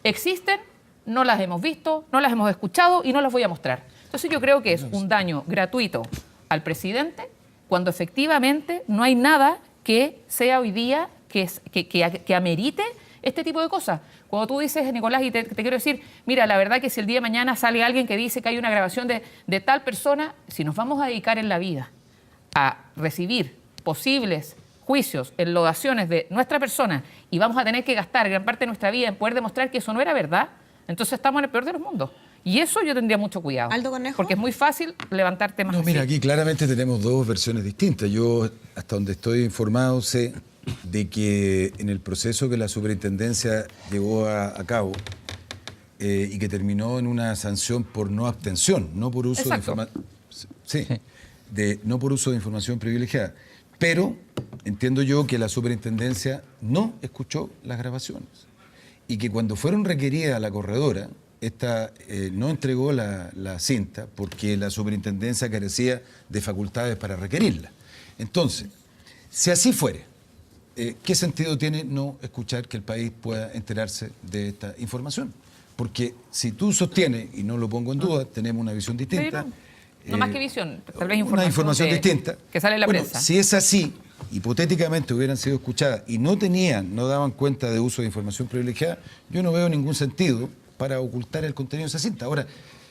existen, no las hemos visto, no las hemos escuchado y no las voy a mostrar. Entonces yo creo que es un daño gratuito al presidente cuando efectivamente no hay nada que sea hoy día que amerite este tipo de cosas. Cuando tú dices, Nicolás, y te quiero decir, mira, la verdad que si el día de mañana sale alguien que dice que hay una grabación de tal persona, si nos vamos a dedicar en la vida a recibir posibles juicios, enlodaciones de nuestra persona y vamos a tener que gastar gran parte de nuestra vida en poder demostrar que eso no era verdad, entonces estamos en el peor de los mundos. Y eso yo tendría mucho cuidado. Aldo Cornejo. Porque es muy fácil levantar temas No, así. mira, aquí claramente tenemos dos versiones distintas. Yo, hasta donde estoy informado, sé de que en el proceso que la superintendencia llevó a cabo y que terminó en una sanción por no abstención, no por uso Exacto. de información. Sí, no por uso de información privilegiada. Pero entiendo yo que la superintendencia no escuchó las grabaciones y que cuando fueron requeridas a la corredora, esta no entregó la cinta porque la superintendencia carecía de facultades para requerirla. Entonces, si así fuere, ¿qué sentido tiene no escuchar que el país pueda enterarse de esta información? Porque si tú sostienes, y no lo pongo en duda, tenemos una visión distinta. Sí, no más que visión, tal vez Una información distinta. Que sale en la Bueno, prensa. Si es así, hipotéticamente hubieran sido escuchadas y no daban cuenta de uso de información privilegiada, yo no veo ningún sentido para ocultar el contenido de esa cinta. Ahora,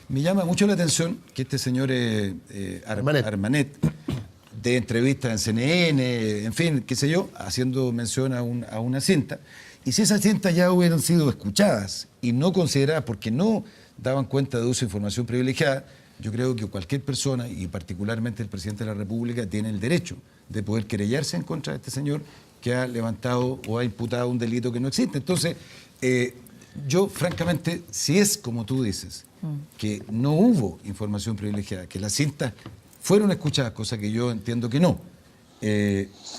me llama mucho la atención que este señor Armanet de entrevistas en CNN, en fin, qué sé yo, haciendo mención a una cinta. Y si esas cintas ya hubieran sido escuchadas y no consideradas porque no daban cuenta de uso de información privilegiada, yo creo que cualquier persona, y particularmente el presidente de la República, tiene el derecho de poder querellarse en contra de este señor que ha levantado o ha imputado un delito que no existe. Entonces, yo, francamente, si es como tú dices, que no hubo información privilegiada, que las cintas fueron escuchadas, cosa que yo entiendo que no,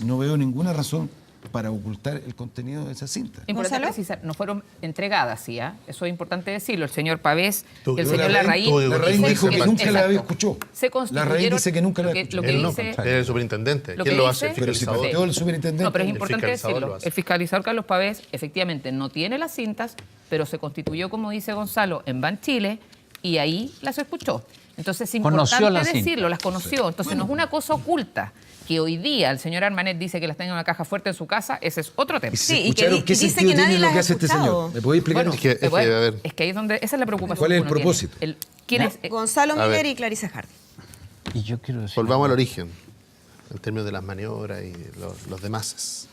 no veo ninguna razón para ocultar el contenido de esa cinta. Importante ¿Gonzalo? precisar, no fueron entregadas, ¿sí? Eso es importante decirlo. El señor Pavés y el Tú- señor Larraín, Larraín. Larraín dijo que nunca la Exacto. escuchó. Se constituyeron. Larraín dice que nunca la lo que- escuchó. Lo que Él no, dice, es el superintendente. lo ¿Quién que lo dice- hace? Pero si Fiscalizador. pateó el superintendente. No, pero es El importante fiscalizador decirlo. lo hace. El fiscalizador Carlos Pavés efectivamente no tiene las cintas, pero se constituyó, como dice Gonzalo, en Ban Chile y ahí las escuchó. Entonces es Conoció importante las cintas. decirlo, las conoció. Entonces no es una cosa oculta. Que hoy día el señor Armanet dice que las tenga en una caja fuerte en su casa, ese es otro tema. Y si Sí, se y que escucharon, di- ¿qué y dice sentido que nadie tiene lo las que ha hace este escuchado. señor? ¿Me puede explicar? Bueno, Es que, a ver. es que ahí es donde esa es la preocupación. ¿Cuál es que el uno tiene. propósito? ¿Quién es? Gonzalo A Miller ver. y Clarisa Hardy. Y yo quiero decir... Volvamos al origen, en términos de las maniobras y los demás.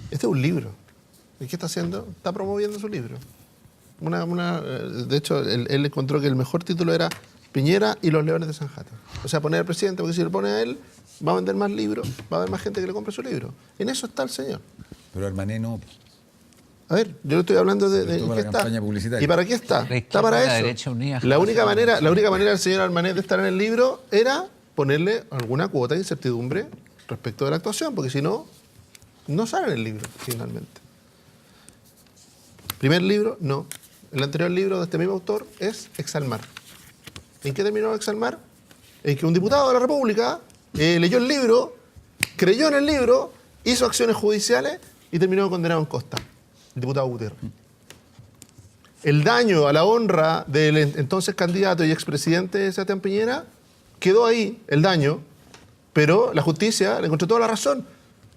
Este es un libro. ¿Y qué está haciendo? Está promoviendo su libro. De hecho, él encontró que el mejor título era Piñera y los Leones de Sanjata. O sea, poner al presidente, porque si le pone a él, va a vender más libros, va a haber más gente que le compre su libro. En eso está el señor. Pero Armané no. A ver, yo le estoy hablando de Sobre todo para qué la está. campaña publicitaria. ¿Y para qué está? La Está para izquierda y la eso. derecha unidas. La única manera del señor Armanet de estar en el libro era ponerle alguna cuota de incertidumbre respecto de la actuación, porque si no, no sale en el libro, finalmente. Primer libro, no. El anterior libro de este mismo autor es Exalmar. ¿En qué terminó Exalmar? En que un diputado de la República leyó el libro, creyó en el libro, hizo acciones judiciales y terminó condenado en costa. El diputado Gutiérrez. El daño a la honra del entonces candidato y expresidente Sebastián Piñera quedó ahí, el daño, pero la justicia le encontró toda la razón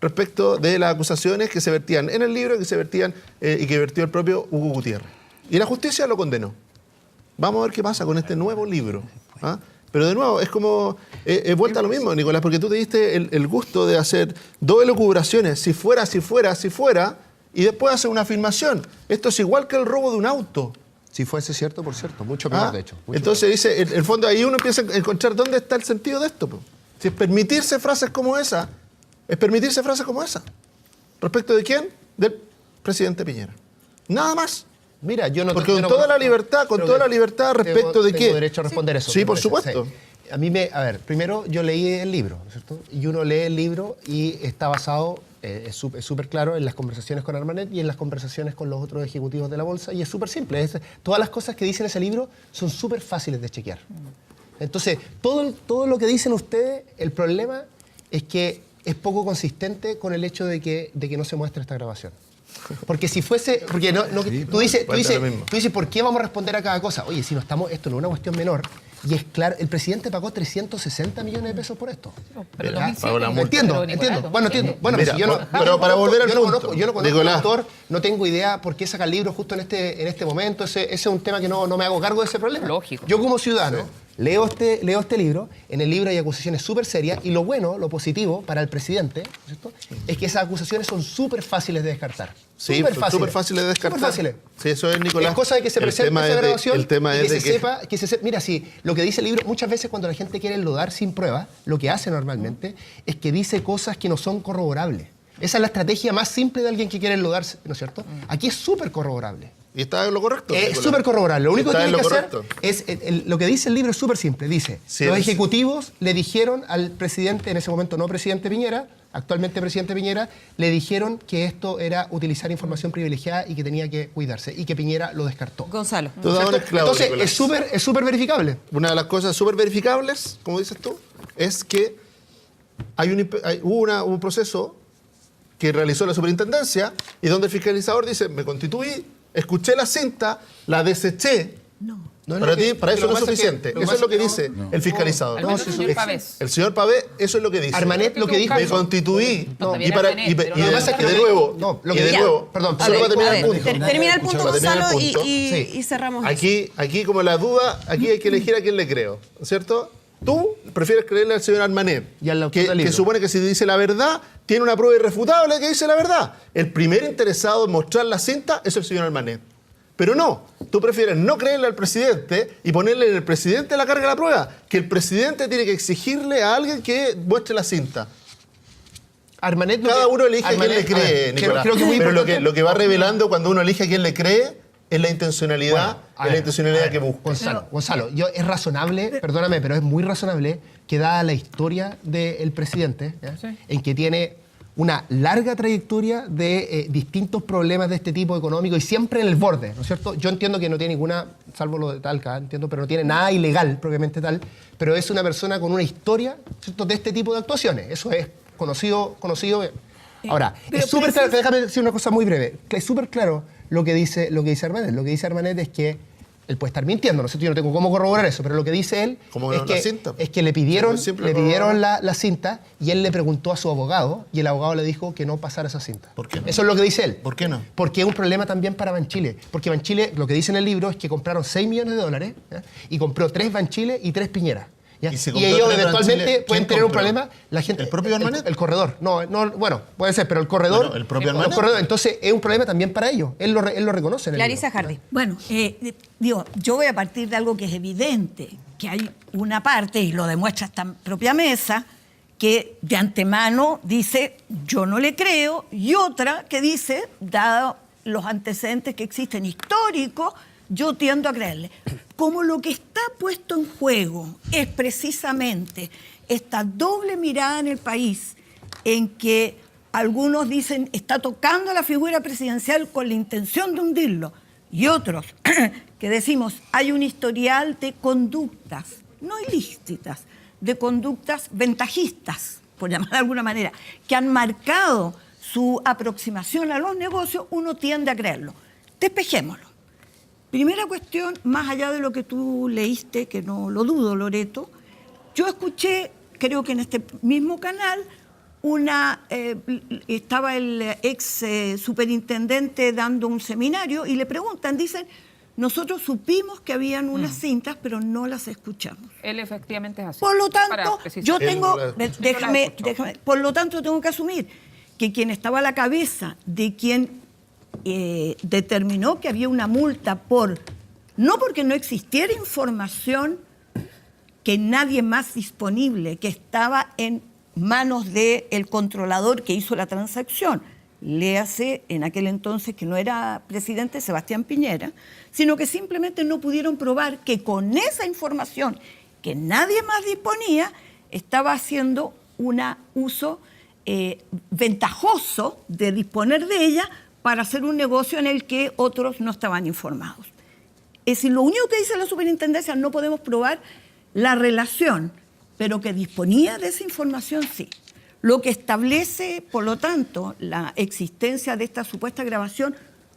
respecto de las acusaciones que se vertían en el libro y que vertió el propio Hugo Gutiérrez. Y la justicia lo condenó. Vamos a ver qué pasa con este nuevo libro. ¿Ah? Pero de nuevo, es como, vuelta a lo mismo, Nicolás, porque tú te diste el gusto de hacer dos elucubraciones, si fuera, y después hacer una afirmación. Esto es igual que el robo de un auto. Si fuese cierto, por cierto, mucho peor, ¿Ah? de hecho. Mucho Entonces dice, en el fondo ahí uno empieza a encontrar dónde está el sentido de esto. Po. Si es permitirse frases como esa, ¿Respecto de quién? Del presidente Piñera. Nada más. Mira, yo no Porque yo con no toda la conozco. libertad, con Creo toda que la libertad respecto de qué. Tengo derecho a responder eso. Sí, me por parece. supuesto. Sí. A mí a ver, primero yo leí el libro, ¿no es cierto? Y uno lee el libro y está basado, es súper claro, en las conversaciones con Armanet y en las conversaciones con los otros ejecutivos de la bolsa. Y es súper simple. Todas las cosas que dice en ese libro son súper fáciles de chequear. Entonces, todo lo que dicen ustedes, el problema es que es poco consistente con el hecho de que no se muestre esta grabación. Porque si fuese, porque tú dices, vuelta a lo mismo. ¿por qué vamos a responder a cada cosa? Oye, si no estamos, esto no es una cuestión menor. Y es claro, el presidente pagó 360 millones de pesos por esto. Pero ¿Ya? 2007, Pagó la multa. Entiendo. Bueno, entiendo. Bueno, Mira, si yo no, pero para volver al punto, yo no conozco Nicolás. al autor, no tengo idea por qué saca el libro justo en este momento. Ese es un tema que no me hago cargo de ese problema. Lógico. Yo como ciudadano leo este libro, en el libro hay acusaciones súper serias y lo bueno, lo positivo para el presidente, ¿cierto? Es que esas acusaciones son súper fáciles de descartar. Sí, súper fáciles de descartar. Súper fáciles. Sí, eso es, Nicolás. Es cosa de que se presente esa grabación el tema y es que de se sepa, mira, si lo que dice el libro, muchas veces cuando la gente quiere enlodar sin pruebas, lo que hace normalmente es que dice cosas que no son corroborables. Esa es la estrategia más simple de alguien que quiere enlodarse, ¿no es cierto? Aquí es súper corroborable. Y está en lo correcto. Es Nicolás. súper corroborable. Lo único que Está en tiene que lo hacer correcto. es... lo que dice el libro es súper simple. Dice, Sí, los es- ejecutivos le dijeron al presidente, en ese momento no presidente Piñera, actualmente presidente Piñera, le dijeron que esto era utilizar información privilegiada y que tenía que cuidarse, y que Piñera lo descartó. Gonzalo. Tú das un ¿Cierto? esclavo, Entonces, Nicolás. es súper verificable. Una de las cosas súper verificables, como dices tú, es que hubo un proceso que realizó la superintendencia y donde el fiscalizador dice, me constituí, escuché la cinta, la deseché. No, Para lo que- ti, para eso lo no es que pasa es que- suficiente. lo que Eso es pasa lo que es que dice el fiscalizador. Al menos el señor Pavés. El señor Pavé, eso es lo que dice. Armanet lo que dijo... Me constituí. No, y para, y, pero y lo de, que pasa es y que de lo que nuevo, dijo- no, lo y que de dijo- nuevo, perdón, solo para terminar a el ver, punto. termina el punto, Para terminar el Gonzalo, punto. y Sí. cerramos eso. Aquí como la duda, aquí hay que elegir a quién le creo, ¿cierto? Tú prefieres creerle al señor Armanet, Y al autor del que libro. supone que si dice la verdad, tiene una prueba irrefutable que dice la verdad. El primer interesado en mostrar la cinta es el señor Armanet. Pero no, tú prefieres no creerle al presidente y ponerle en el presidente la carga de la prueba, que el presidente tiene que exigirle a alguien que muestre la cinta. Armanet lo Cada que- uno elige a quién Armanet- le a cree, ver, Nicolás. creo que muy Pero importante- lo que va revelando cuando uno elige a quién le cree es la intencionalidad, Bueno, a es la ver, intencionalidad que busca. Gonzalo, es razonable, perdóname, pero es muy razonable que dada la historia del presidente, ¿ya? Sí. En que tiene una larga trayectoria de distintos problemas de este tipo económico y siempre en el borde, ¿no es cierto? Yo entiendo que no tiene ninguna, salvo lo de Talca, entiendo, pero no tiene nada ilegal propiamente tal, pero es una persona con una historia, ¿cierto?, de este tipo de actuaciones. Eso es conocido. Ahora, pero es súper claro, precisa- déjame decir una cosa muy breve, que es súper claro lo que dice Armanet. Lo que dice Armanet es que él puede estar mintiendo, no sé, yo no tengo cómo corroborar eso, pero lo que dice él ¿Cómo es no? La que, cinta. es que le pidieron, Siempre la cinta y él le preguntó a su abogado y el abogado le dijo que no pasara esa cinta. ¿Por qué no? Eso es lo que dice él. ¿Por qué no? Porque es un problema también para Banchile. Porque Banchile, lo que dice en el libro es que compraron $6 millones, ¿ya? Y compró 3 Banchile y 3 Piñera. ¿ya? Y si Y compró ellos 3 eventualmente Banchile, pueden ¿quién tener un compró? problema. La gente, ¿El propio Armanet? El corredor. No, bueno, puede ser, pero el corredor. Bueno, ¿el propio los Armanet? corredores. Entonces es un problema también para ellos. Él lo reconoce en el Clarisa libro. Hardy. Bueno, yo voy a partir de algo que es evidente, que hay una parte, y lo demuestra esta propia mesa, que de antemano dice, yo no le creo, y otra que dice, dado los antecedentes que existen históricos, yo tiendo a creerle. Como lo que está puesto en juego es precisamente esta doble mirada en el país, en que algunos dicen está tocando la figura presidencial con la intención de hundirlo, y otros que decimos hay un historial de conductas no ilícitas, de conductas ventajistas, por llamar de alguna manera, que han marcado su aproximación a los negocios, uno tiende a creerlo. Despejémoslo. Primera cuestión, más allá de lo que tú leíste, que no lo dudo, Loreto, yo escuché, creo que en este mismo canal, estaba el ex superintendente dando un seminario y le preguntan, dicen, nosotros supimos que habían unas cintas, pero no las escuchamos. Él efectivamente es así. Por lo Para tanto, precisar. yo Él tengo, no la- déjame, por lo tanto tengo que asumir que quien estaba a la cabeza de quien determinó que había una multa no porque no existiera información que nadie más disponible, que estaba en manos del controlador que hizo la transacción, léase en aquel entonces que no era presidente Sebastián Piñera, sino que simplemente no pudieron probar que con esa información que nadie más disponía, estaba haciendo un uso ventajoso de disponer de ella para hacer un negocio en el que otros no estaban informados. Es decir, lo único que dice la superintendencia, no podemos probar la relación, pero que disponía de esa información, sí. Lo que establece, por lo tanto, la existencia de esta supuesta grabación,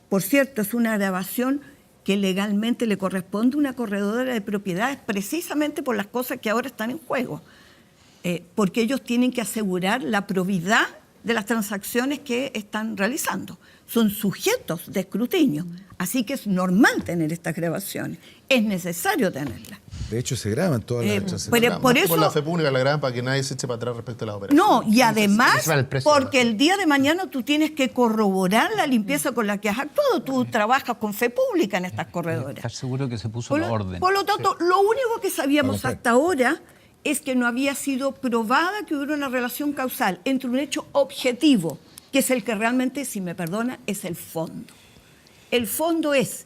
por cierto, es una grabación que legalmente le corresponde a una corredora de propiedades precisamente por las cosas que ahora están en juego. Porque ellos tienen que asegurar la probidad de las transacciones que están realizando. Son sujetos de escrutinio, así que es normal tener estas grabaciones, es necesario tenerlas. De hecho, se graban todas las transacciones. Por eso, la fe pública la graban para que nadie se eche para atrás respecto a la operación. no, y además, Ese va el precio, porque el día de mañana tú tienes que corroborar la limpieza con la que has actuado. Tú trabajas con fe pública en estas corredoras. Estar seguro que se puso la orden. Por lo tanto, lo único que sabíamos hasta ahora es que no había sido probada que hubiera una relación causal entre un hecho objetivo, que es el que realmente, si me perdona, es el fondo. El fondo es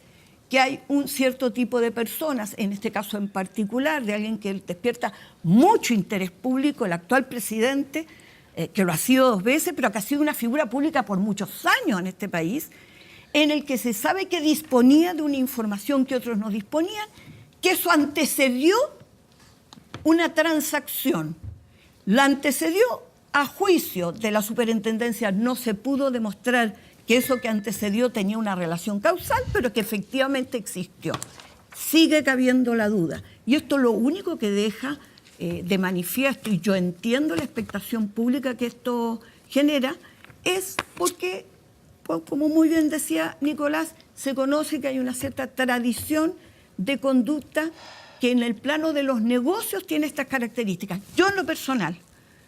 que hay un cierto tipo de personas, en este caso en particular, de alguien que despierta mucho interés público, el actual presidente, que lo ha sido 2 veces, pero que ha sido una figura pública por muchos años en este país, en el que se sabe que disponía de una información que otros no disponían, que eso antecedió una transacción. La antecedió a juicio de la superintendencia, no se pudo demostrar que eso que antecedió tenía una relación causal, pero que efectivamente existió. Sigue cabiendo la duda. Y esto lo único que deja de manifiesto, y yo entiendo la expectación pública que esto genera, es porque, como muy bien decía Nicolás, se conoce que hay una cierta tradición de conducta que en el plano de los negocios tiene estas características. Yo en lo personal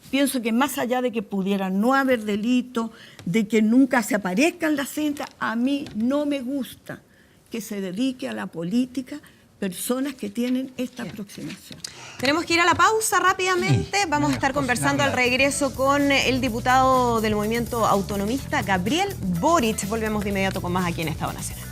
pienso que más allá de que pudiera no haber delito, de que nunca se aparezcan las cintas, a mí no me gusta que se dedique a la política personas que tienen esta aproximación. Tenemos que ir a la pausa rápidamente. Vamos a estar conversando al regreso con el diputado del movimiento autonomista, Gabriel Boric. Volvemos de inmediato con más aquí en Estado Nacional.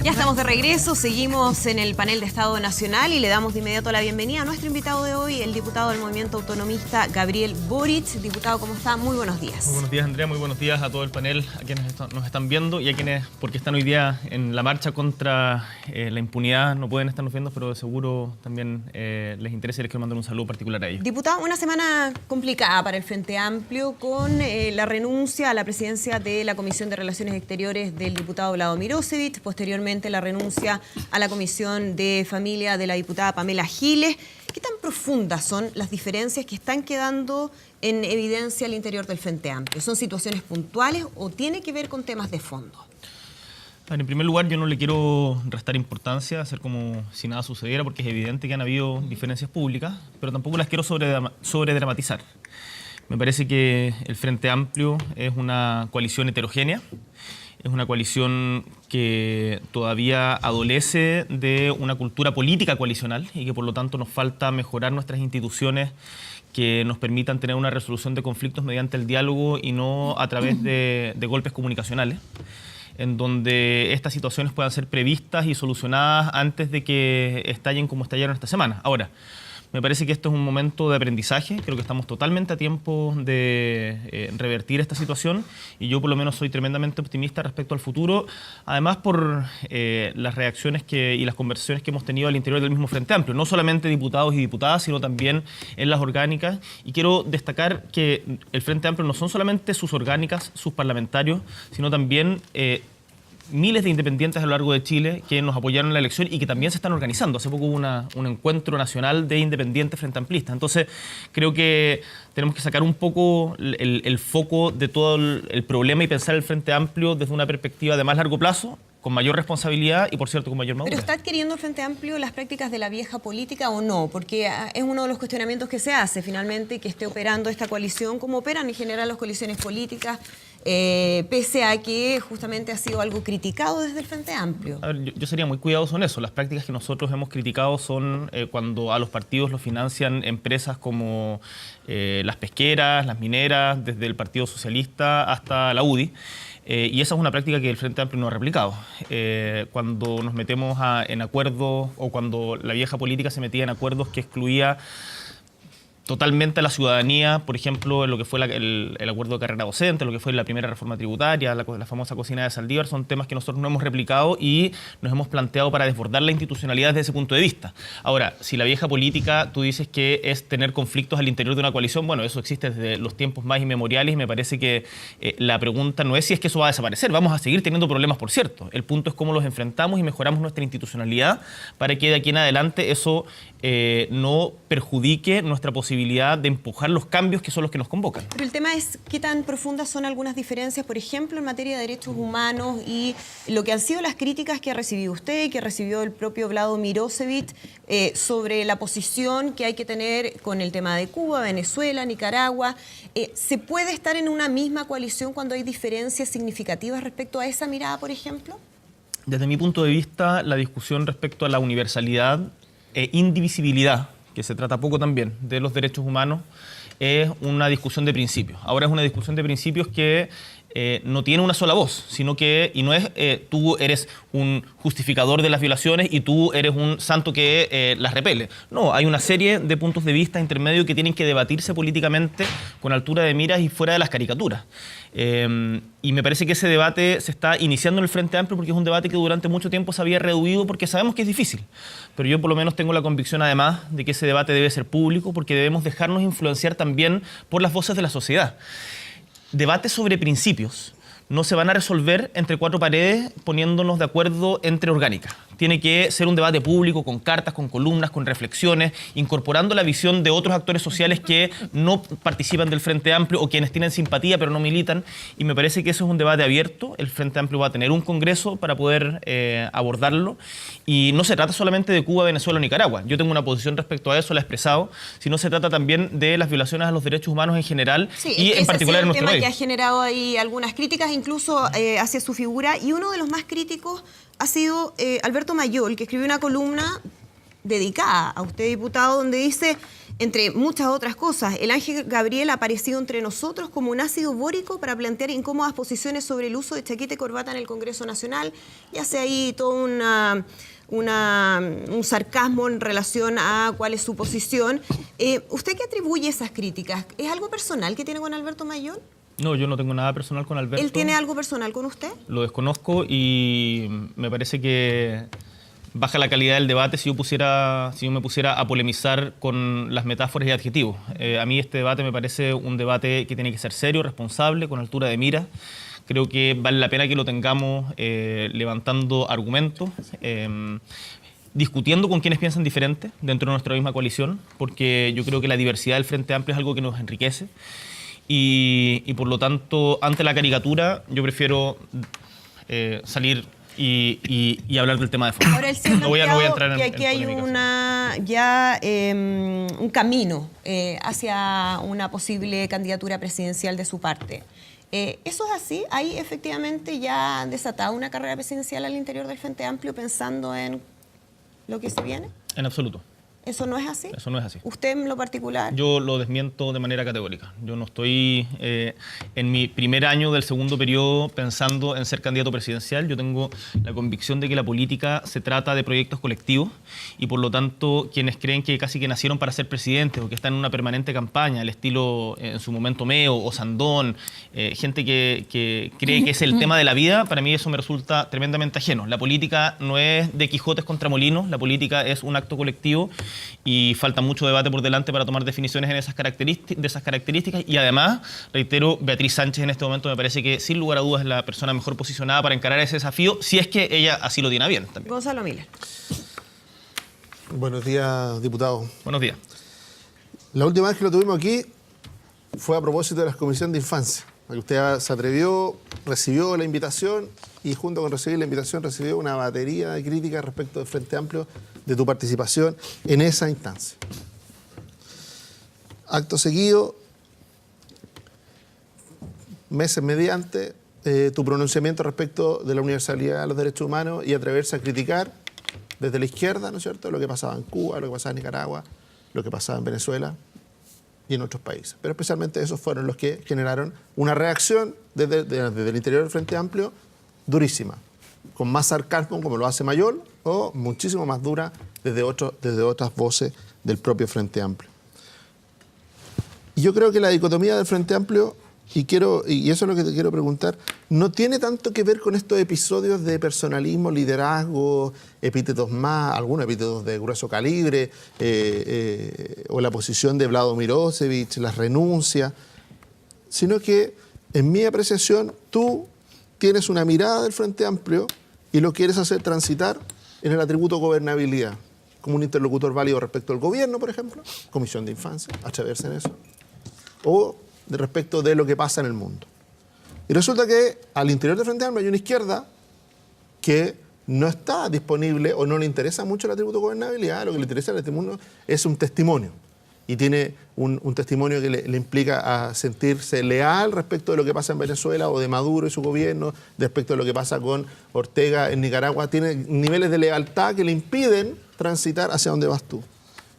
Ya estamos de regreso, seguimos en el panel de Estado Nacional y le damos de inmediato la bienvenida a nuestro invitado de hoy, el diputado del movimiento autonomista, Gabriel Boric. Diputado, ¿cómo está? Muy buenos días. Muy buenos días, Andrea. Muy buenos días a todo el panel, a quienes nos están viendo y a quienes, porque están hoy día en la marcha contra la impunidad, no pueden estarnos viendo, pero de seguro también les interesa y les quiero mandar un saludo particular a ellos. Diputado, una semana complicada para el Frente Amplio con la renuncia a la presidencia de la Comisión de Relaciones Exteriores del diputado Vlado Mirosevic, posteriormente la renuncia a la Comisión de Familia de la diputada Pamela Giles. ¿Qué tan profundas son las diferencias que están quedando en evidencia al interior del Frente Amplio? ¿Son situaciones puntuales o tiene que ver con temas de fondo? En primer lugar, yo no le quiero restar importancia, hacer como si nada sucediera, porque es evidente que han habido diferencias públicas, pero tampoco las quiero sobredramatizar. Me parece que el Frente Amplio es una coalición heterogénea. Es una coalición que todavía adolece de una cultura política coalicional y que por lo tanto nos falta mejorar nuestras instituciones que nos permitan tener una resolución de conflictos mediante el diálogo y no a través de golpes comunicacionales, en donde estas situaciones puedan ser previstas y solucionadas antes de que estallen como estallaron esta semana. Ahora, me parece que esto es un momento de aprendizaje, creo que estamos totalmente a tiempo de revertir esta situación y yo por lo menos soy tremendamente optimista respecto al futuro, además por las reacciones y las conversaciones que hemos tenido al interior del mismo Frente Amplio, no solamente diputados y diputadas, sino también en las orgánicas, y quiero destacar que el Frente Amplio no son solamente sus orgánicas, sus parlamentarios, sino también miles de independientes a lo largo de Chile que nos apoyaron en la elección y que también se están organizando. Hace poco hubo un encuentro nacional de independientes frente amplistas. Entonces, creo que tenemos que sacar un poco el foco de todo el problema y pensar el Frente Amplio desde una perspectiva de más largo plazo, con mayor responsabilidad y, por cierto, con mayor madurez. ¿Pero está adquiriendo el Frente Amplio las prácticas de la vieja política o no? Porque es uno de los cuestionamientos que se hace, finalmente, que esté operando esta coalición, como operan en general las coaliciones políticas, pese a que justamente ha sido algo criticado desde el Frente Amplio. A ver, yo sería muy cuidadoso en eso. Las prácticas que nosotros hemos criticado son cuando a los partidos los financian empresas como las pesqueras, las mineras, desde el Partido Socialista hasta la UDI. Y esa es una práctica que el Frente Amplio no ha replicado. Cuando nos metemos en acuerdos o cuando la vieja política se metía en acuerdos que excluía totalmente a la ciudadanía, por ejemplo, en lo que fue el acuerdo de carrera docente, lo que fue la primera reforma tributaria, la famosa cocina de Saldívar, son temas que nosotros no hemos replicado y nos hemos planteado para desbordar la institucionalidad desde ese punto de vista. Ahora, si la vieja política, tú dices que es tener conflictos al interior de una coalición, bueno, eso existe desde los tiempos más inmemoriales y me parece que la pregunta no es si es que eso va a desaparecer, vamos a seguir teniendo problemas, por cierto. El punto es cómo los enfrentamos y mejoramos nuestra institucionalidad para que de aquí en adelante eso no perjudique nuestra posibilidad de empujar los cambios que son los que nos convocan. Pero el tema es qué tan profundas son algunas diferencias, por ejemplo, en materia de derechos humanos y lo que han sido las críticas que ha recibido usted, que recibió el propio Vlado Mirosevic, sobre la posición que hay que tener con el tema de Cuba, Venezuela, Nicaragua. ¿Se puede estar en una misma coalición cuando hay diferencias significativas respecto a esa mirada, por ejemplo? Desde mi punto de vista, la discusión respecto a la universalidad e indivisibilidad, que se trata poco también, de los derechos humanos, es una discusión de principios. Ahora es una discusión de principios que no tiene una sola voz, sino que, y no es tú eres un justificador de las violaciones y tú eres un santo que las repele. No, hay una serie de puntos de vista intermedios que tienen que debatirse políticamente con altura de miras y fuera de las caricaturas. Y me parece que ese debate se está iniciando en el Frente Amplio porque es un debate que durante mucho tiempo se había rehuido porque sabemos que es difícil. Pero yo por lo menos tengo la convicción además de que ese debate debe ser público porque debemos dejarnos influenciar también por las voces de la sociedad. Debates sobre principios no se van a resolver entre cuatro paredes poniéndonos de acuerdo entre orgánicas. Tiene que ser un debate público, con cartas, con columnas, con reflexiones, incorporando la visión de otros actores sociales que no participan del Frente Amplio o quienes tienen simpatía pero no militan. Y me parece que eso es un debate abierto. El Frente Amplio va a tener un congreso para poder abordarlo. Y no se trata solamente de Cuba, Venezuela o Nicaragua. Yo tengo una posición respecto a eso, la he expresado, sino se trata también de las violaciones a los derechos humanos en general y en particular en nuestro país. Es un tema que ha generado ahí algunas críticas, incluso hacia su figura. Y uno de los más críticos ha sido Alberto Mayol, que escribió una columna dedicada a usted, diputado, donde dice, entre muchas otras cosas, el Ángel Gabriel ha aparecido entre nosotros como un ácido bórico para plantear incómodas posiciones sobre el uso de chaqueta y corbata en el Congreso Nacional, y hace ahí todo un sarcasmo en relación a cuál es su posición. ¿Usted qué atribuye esas críticas? ¿Es algo personal que tiene con Alberto Mayol? No, yo no tengo nada personal con Alberto. ¿Él tiene algo personal con usted? Lo desconozco y me parece que baja la calidad del debate si yo me pusiera a polemizar con las metáforas y adjetivos. A mí este debate me parece un debate que tiene que ser serio, responsable, con altura de mira. Creo que vale la pena que lo tengamos levantando argumentos, discutiendo con quienes piensan diferente dentro de nuestra misma coalición, porque yo creo que la diversidad del Frente Amplio es algo que nos enriquece. Y por lo tanto, ante la caricatura, yo prefiero salir y hablar del tema de fondo. Ahora, no voy a entrar en que aquí hay un camino hacia una posible candidatura presidencial de su parte. ¿Eso es así? ¿Hay efectivamente ya desatado una carrera presidencial al interior del Frente Amplio pensando en lo que se viene? En absoluto. ¿Eso no es así? Eso no es así. ¿Usted en lo particular? Yo lo desmiento de manera categórica. Yo no estoy en mi primer año del segundo periodo pensando en ser candidato presidencial. Yo tengo la convicción de que la política se trata de proyectos colectivos y por lo tanto quienes creen que casi que nacieron para ser presidentes o que están en una permanente campaña, al estilo en su momento Meo o Sandón, gente que cree que es el tema de la vida, para mí eso me resulta tremendamente ajeno. La política no es de Quijotes contra molinos, la política es un acto colectivo y falta mucho debate por delante para tomar definiciones de esas características y además, reitero, Beatriz Sánchez en este momento me parece que sin lugar a dudas es la persona mejor posicionada para encarar ese desafío, si es que ella así lo tiene bien también. Gonzalo Miller. Buenos días, diputado. Buenos días. La última vez que lo tuvimos aquí fue a propósito de la Comisión de Infancia. Usted se atrevió, recibió la invitación y junto con recibir la invitación recibió una batería de críticas respecto del Frente Amplio de tu participación en esa instancia. Acto seguido, meses mediante, tu pronunciamiento respecto de la universalidad de los derechos humanos y atreverse a criticar desde la izquierda, ¿no es cierto?, lo que pasaba en Cuba, lo que pasaba en Nicaragua, lo que pasaba en Venezuela y en otros países. Pero especialmente esos fueron los que generaron una reacción desde el interior del Frente Amplio durísima, con más sarcasmo como lo hace Mayol o muchísimo más dura desde otras voces del propio Frente Amplio. Y yo creo que la dicotomía del Frente Amplio, y eso es lo que te quiero preguntar, no tiene tanto que ver con estos episodios de personalismo, liderazgo, epítetos más, algunos epítetos de grueso calibre, o la posición de Vlado Mirosevic, las renuncias, sino que, en mi apreciación, tú tienes una mirada del Frente Amplio y lo quieres hacer transitar en el atributo gobernabilidad, como un interlocutor válido respecto al gobierno, por ejemplo, Comisión de Infancia, atreverse en eso, o respecto de lo que pasa en el mundo. Y resulta que al interior del Frente Amplio hay una izquierda que no está disponible o no le interesa mucho el atributo de gobernabilidad, lo que le interesa al mundo es un testimonio. Y tiene un testimonio que le implica a sentirse leal respecto de lo que pasa en Venezuela o de Maduro y su gobierno, respecto de lo que pasa con Ortega en Nicaragua. Tiene niveles de lealtad que le impiden transitar hacia donde vas tú.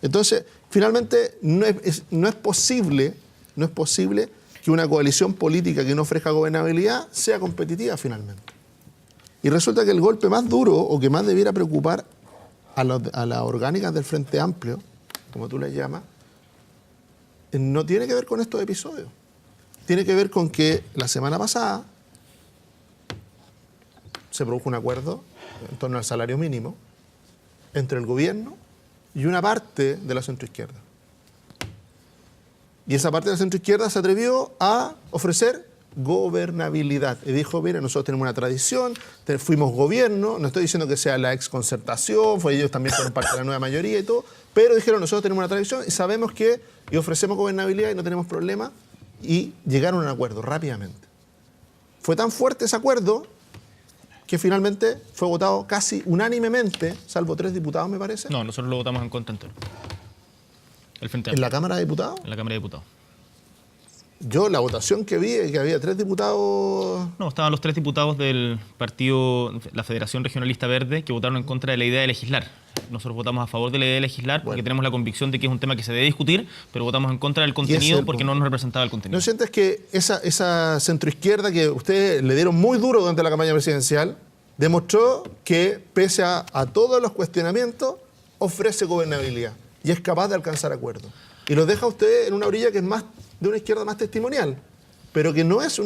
Entonces, finalmente, no es posible que una coalición política que no ofrezca gobernabilidad sea competitiva finalmente. Y resulta que el golpe más duro o que más debiera preocupar a las orgánicas del Frente Amplio, como tú les llamas, no tiene que ver con estos episodios. Tiene que ver con que la semana pasada se produjo un acuerdo en torno al salario mínimo entre el gobierno y una parte de la centroizquierda. Y esa parte de la centroizquierda se atrevió a ofrecer gobernabilidad. Y dijo, mire, nosotros tenemos una tradición, fuimos gobierno, no estoy diciendo que sea la exconcertación, ellos también fueron parte de la nueva mayoría y todo, pero dijeron, nosotros tenemos una tradición y sabemos que, y ofrecemos gobernabilidad y no tenemos problema, y llegaron a un acuerdo rápidamente. Fue tan fuerte ese acuerdo que finalmente fue votado casi unánimemente, salvo 3 diputados, me parece. No, nosotros lo votamos en contra entero. El Frente ¿En Amplio. la Cámara de Diputados? En la Cámara de Diputados. Yo la votación que vi es que había 3 diputados... No, estaban los 3 diputados del partido, la Federación Regionalista Verde, que votaron en contra de la idea de legislar. Nosotros votamos a favor de la idea de legislar porque tenemos la convicción de que es un tema que se debe discutir, pero votamos en contra del contenido porque no nos representaba el contenido. ¿No sientes que esa centroizquierda que ustedes le dieron muy duro durante la campaña presidencial demostró que, pese a todos los cuestionamientos, ofrece gobernabilidad y es capaz de alcanzar acuerdos? Y los deja a usted en una orilla que es más de una izquierda más testimonial, pero que no es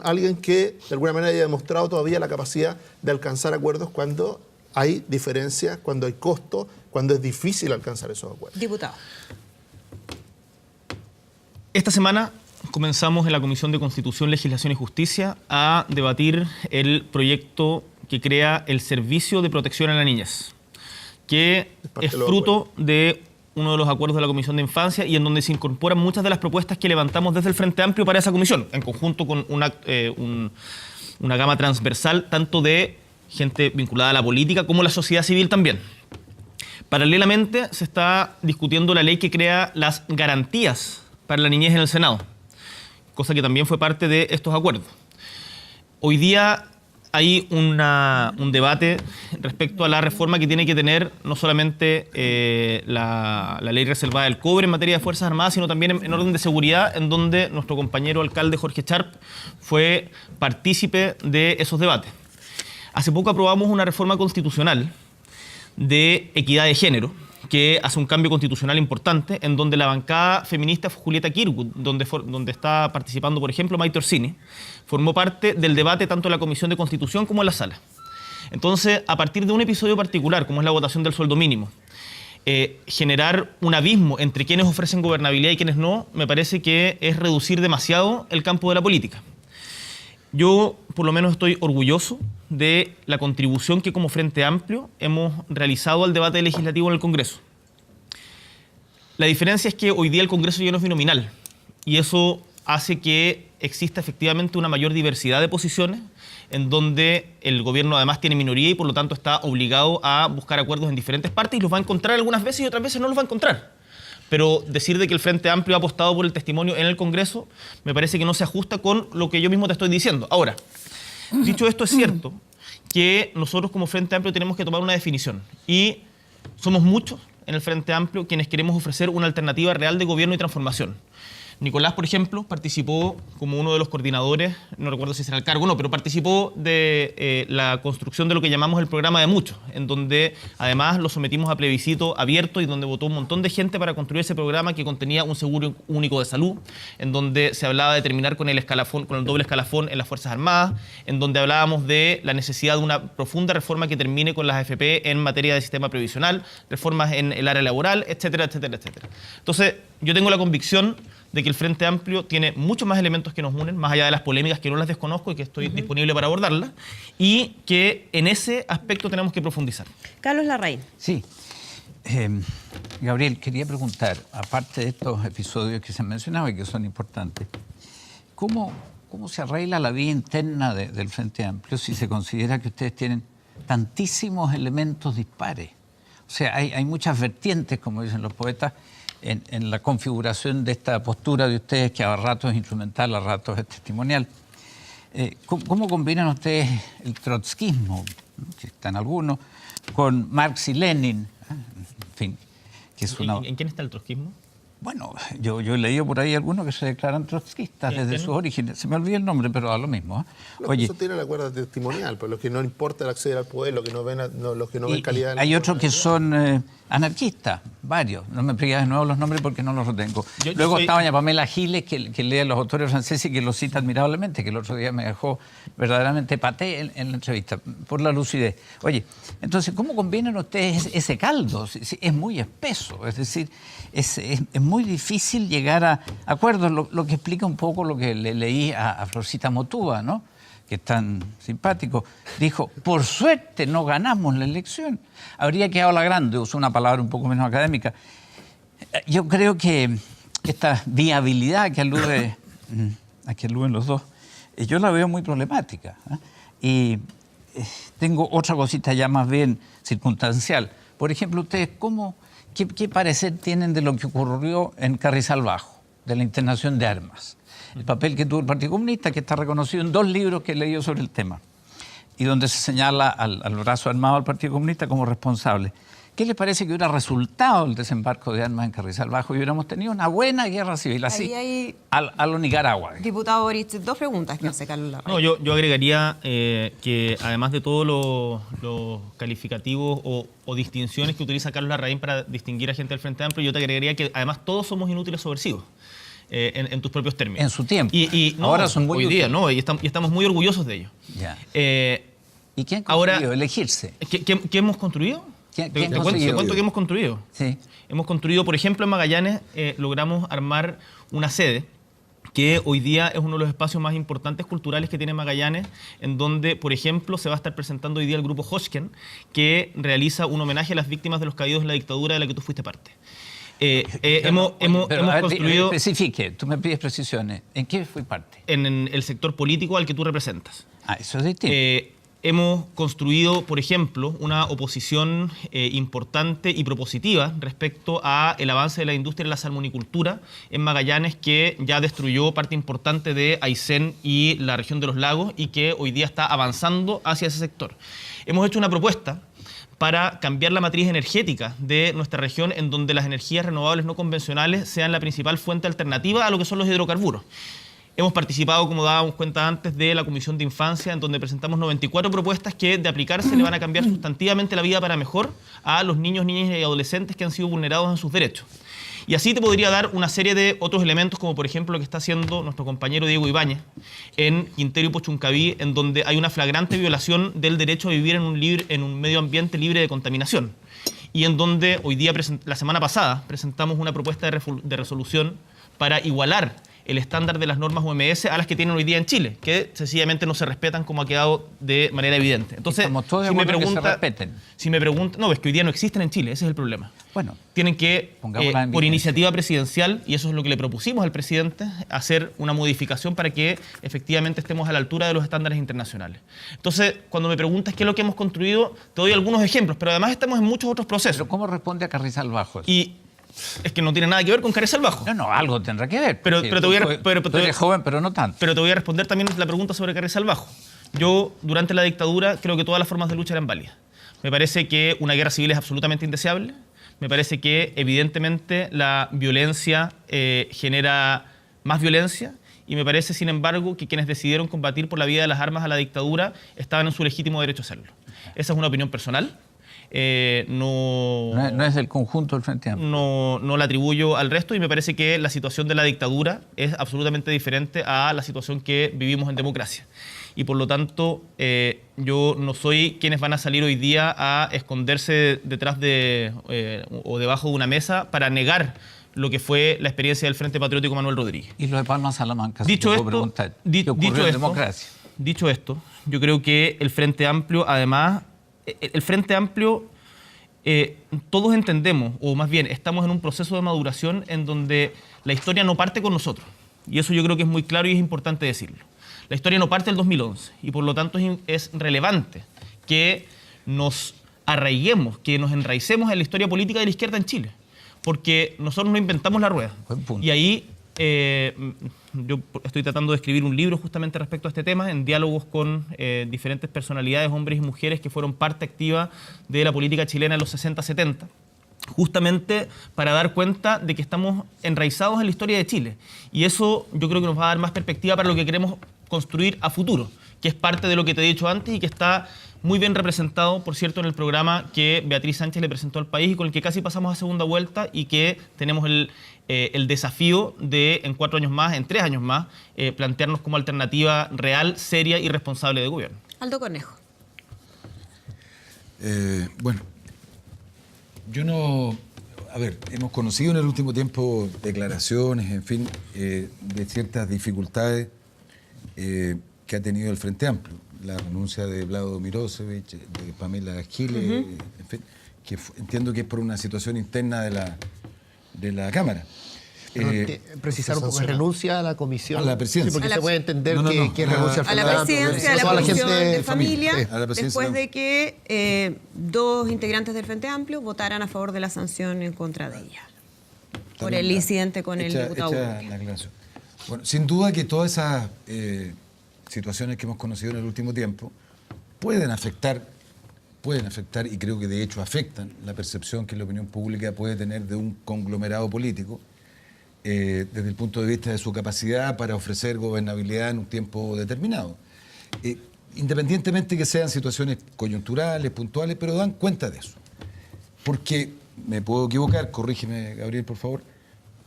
alguien que de alguna manera haya demostrado todavía la capacidad de alcanzar acuerdos cuando hay diferencias, cuando hay costos, cuando es difícil alcanzar esos acuerdos. Diputado. Esta semana comenzamos en la Comisión de Constitución, Legislación y Justicia a debatir el proyecto que crea el Servicio de Protección a la Niñez, que es fruto de uno de los acuerdos de la Comisión de Infancia y en donde se incorporan muchas de las propuestas que levantamos desde el Frente Amplio para esa comisión, en conjunto con una gama transversal, tanto de gente vinculada a la política como la sociedad civil también. Paralelamente, se está discutiendo la ley que crea las garantías para la niñez en el Senado, cosa que también fue parte de estos acuerdos. Hoy día hay un debate respecto a la reforma que tiene que tener no solamente la ley reservada del cobre en materia de Fuerzas Armadas, sino también en orden de seguridad, en donde nuestro compañero alcalde Jorge Charp fue partícipe de esos debates. Hace poco aprobamos una reforma constitucional de equidad de género, que hace un cambio constitucional importante, en donde la bancada feminista Julieta Kirkwood, donde está participando, por ejemplo, Maite Orsini, formó parte del debate tanto en la Comisión de Constitución como en la sala. Entonces, a partir de un episodio particular, como es la votación del sueldo mínimo, generar un abismo entre quienes ofrecen gobernabilidad y quienes no, me parece que es reducir demasiado el campo de la política. Yo, por lo menos, estoy orgulloso de la contribución que como Frente Amplio hemos realizado al debate legislativo en el Congreso. La diferencia es que hoy día el Congreso ya no es binominal y eso hace que exista efectivamente una mayor diversidad de posiciones en donde el gobierno además tiene minoría y por lo tanto está obligado a buscar acuerdos en diferentes partes y los va a encontrar algunas veces y otras veces no los va a encontrar. Pero decir de que el Frente Amplio ha apostado por el testimonio en el Congreso me parece que no se ajusta con lo que yo mismo te estoy diciendo. Ahora, dicho esto, es cierto que nosotros como Frente Amplio tenemos que tomar una definición y somos muchos en el Frente Amplio quienes queremos ofrecer una alternativa real de gobierno y transformación. Nicolás, por ejemplo, participó como uno de los coordinadores, no recuerdo si será el cargo o no, pero participó de la construcción de lo que llamamos el programa de muchos, en donde además lo sometimos a plebiscito abierto y donde votó un montón de gente para construir ese programa que contenía un seguro único de salud, en donde se hablaba de terminar con el escalafón, con el doble escalafón en las Fuerzas Armadas, en donde hablábamos de la necesidad de una profunda reforma que termine con las AFP en materia de sistema previsional, reformas en el área laboral, etcétera, etcétera, etcétera. Entonces, yo tengo la convicción de que el Frente Amplio tiene muchos más elementos que nos unen, más allá de las polémicas que no las desconozco y que estoy disponible para abordarlas, y que en ese aspecto tenemos que profundizar. Carlos Larraín. Sí. Gabriel, quería preguntar, aparte de estos episodios que se han mencionado y que son importantes, ¿cómo se arregla la vida interna del Frente Amplio si se considera que ustedes tienen tantísimos elementos dispares? O sea, hay muchas vertientes, como dicen los poetas, en la configuración de esta postura de ustedes, que a ratos es instrumental, a ratos es testimonial. ¿Cómo combinan ustedes el trotskismo, que están algunos, con Marx y Lenin? En fin, que es una... ¿En quién está el trotskismo? Bueno, yo he leído por ahí algunos que se declaran trotskistas desde sus orígenes. Se me olvidó el nombre, pero da lo mismo. Oye, eso tiene la cuerda testimonial, pero los que no importa el acceder al poder, los que no ven, los que no ven calidad... Hay otros que son anarquistas, varios. No me pidas de nuevo los nombres porque no los retengo. Luego está doña Pamela Giles, que lee a los autores franceses y que los cita admirablemente, que el otro día me dejó verdaderamente paté en la entrevista, por la lucidez. Oye, entonces, ¿cómo combinan ustedes ese caldo? Es muy espeso, es decir, es muy difícil llegar a acuerdos, lo que explica un poco lo que le leí a Florcita Motúa, ¿no?, que es tan simpático. Dijo, por suerte no ganamos la elección. Habría quedado la grande, usó una palabra un poco menos académica. Yo creo que esta viabilidad que aluden los dos, yo la veo muy problemática. Y tengo otra cosita ya más bien circunstancial. Por ejemplo, ustedes, ¿qué parecer tienen de lo que ocurrió en Carrizal Bajo, de la internación de armas? El papel que tuvo el Partido Comunista, que está reconocido en 2 libros que he leído sobre el tema, y donde se señala al brazo armado del Partido Comunista como responsable. ¿Qué les parece que hubiera resultado el desembarco de armas en Carrizal Bajo y hubiéramos tenido una buena guerra civil, así, a lo Nicaragua? Diputado Boric, 2 preguntas que hace Carlos Larraín. No, yo agregaría que además de todos los calificativos o distinciones que utiliza Carlos Larraín para distinguir a gente del Frente Amplio, yo te agregaría que además todos somos inútiles subversivos. En tus propios términos. En su tiempo. No, ahora son muy hoy día, ¿no? Y estamos muy orgullosos de ello. Ya. ¿Y quién ha conseguido elegirse? ¿Qué hemos construido? ¿Te cuento qué hemos construido? Sí. Hemos construido, por ejemplo, en Magallanes, logramos armar una sede que hoy día es uno de los espacios más importantes culturales que tiene Magallanes, en donde, por ejemplo, se va a estar presentando hoy día el grupo Hoshken, que realiza un homenaje a las víctimas de los caídos de la dictadura de la que tú fuiste parte. Hemos construido... Especifique, tú me pides precisiones. ¿En qué fui parte? En el sector político al que tú representas. Eso es distinto. Hemos construido, por ejemplo, una oposición importante y propositiva respecto a el avance de la industria de la salmonicultura en Magallanes, que ya destruyó parte importante de Aysén y la región de los lagos y que hoy día está avanzando hacia ese sector. Hemos hecho una propuesta para cambiar la matriz energética de nuestra región, en donde las energías renovables no convencionales sean la principal fuente alternativa a lo que son los hidrocarburos. Hemos participado, como dábamos cuenta antes, de la Comisión de Infancia, en donde presentamos 94 propuestas que, de aplicarse, le van a cambiar sustantivamente la vida para mejor a los niños, niñas y adolescentes que han sido vulnerados en sus derechos. Y así te podría dar una serie de otros elementos, como por ejemplo lo que está haciendo nuestro compañero Diego Ibáñez en Quintero y Puchuncaví, en donde hay una flagrante violación del derecho a vivir en un medio ambiente libre de contaminación. Y en donde hoy día, la semana pasada, presentamos una propuesta de resolución para igualar el estándar de las normas OMS a las que tienen hoy día en Chile, que sencillamente no se respetan, como ha quedado de manera evidente. Entonces, estamos todos de acuerdo que se respeten. Si me preguntan, no, es que hoy día no existen en Chile, ese es el problema. Bueno, tienen que, por iniciativa presidencial, y eso es lo que le propusimos al presidente, hacer una modificación para que efectivamente estemos a la altura de los estándares internacionales. Entonces, cuando me preguntas qué es lo que hemos construido, te doy algunos ejemplos, pero además estamos en muchos otros procesos. ¿Pero cómo responde a Carrizal Bajo eso? Y es que no tiene nada que ver con Carrizal Bajo. No, algo tendrá que ver. Pero te voy a... Tú eres joven, pero no tanto. Pero te voy a responder también la pregunta sobre Carrizal Bajo. Yo, durante la dictadura, creo que todas las formas de lucha eran válidas. Me parece que una guerra civil es absolutamente indeseable. Me parece que, evidentemente, la violencia genera más violencia, y me parece, sin embargo, que quienes decidieron combatir por la vía de las armas a la dictadura estaban en su legítimo derecho a hacerlo. Esa es una opinión personal. No es del conjunto del Frente Amplio. No la atribuyo al resto, y me parece que la situación de la dictadura es absolutamente diferente a la situación que vivimos en democracia. Y por lo tanto, yo no soy quienes van a salir hoy día a esconderse detrás de o debajo de una mesa para negar lo que fue la experiencia del Frente Patriótico Manuel Rodríguez. Y lo de Palma Salamanca, Dicho si te esto, puedo preguntar, ¿qué ocurrió en democracia? Dicho esto, yo creo que el Frente Amplio, además, el Frente Amplio, todos entendemos, o más bien estamos en un proceso de maduración en donde la historia no parte con nosotros. Y eso yo creo que es muy claro y es importante decirlo. La historia no parte del 2011 y por lo tanto es relevante que nos arraiguemos, que nos enraicemos en la historia política de la izquierda en Chile. Porque nosotros no inventamos la rueda. Buen punto. Y ahí yo estoy tratando de escribir un libro justamente respecto a este tema, en diálogos con diferentes personalidades, hombres y mujeres que fueron parte activa de la política chilena en los 60-70, justamente para dar cuenta de que estamos enraizados en la historia de Chile. Y eso yo creo que nos va a dar más perspectiva para lo que queremos construir a futuro, que es parte de lo que te he dicho antes y que está muy bien representado, por cierto, en el programa que Beatriz Sánchez le presentó al país y con el que casi pasamos a segunda vuelta y que tenemos el desafío de, en 4 años más, en 3 años más, plantearnos como alternativa real, seria y responsable de gobierno. Aldo Cornejo. Bueno, yo no... A ver, hemos conocido en el último tiempo declaraciones, en fin, de ciertas dificultades que ha tenido el Frente Amplio. La renuncia de Vlado Mirosevic, de Pamela Giles, en fin, que entiendo que es por una situación interna de la Cámara. Precisar un poco, renuncia a la comisión. A la presidencia. Sí, porque A la- se puede entender No, que renuncia al A la Frente Amplio, presidencia, a la toda comisión gente de familia, A la presidencia después de- de que 2 integrantes del Frente Amplio votaran a favor de la sanción en contra de ella, por el incidente con el diputado Hecha Urrutia. la aclaración. Bueno, sin duda que todas esas situaciones que hemos conocido en el último tiempo pueden afectar, y creo que de hecho afectan la percepción que la opinión pública puede tener de un conglomerado político desde el punto de vista de su capacidad para ofrecer gobernabilidad en un tiempo determinado. Independientemente que sean situaciones coyunturales, puntuales, pero dan cuenta de eso. Porque, me puedo equivocar, corrígeme Gabriel por favor,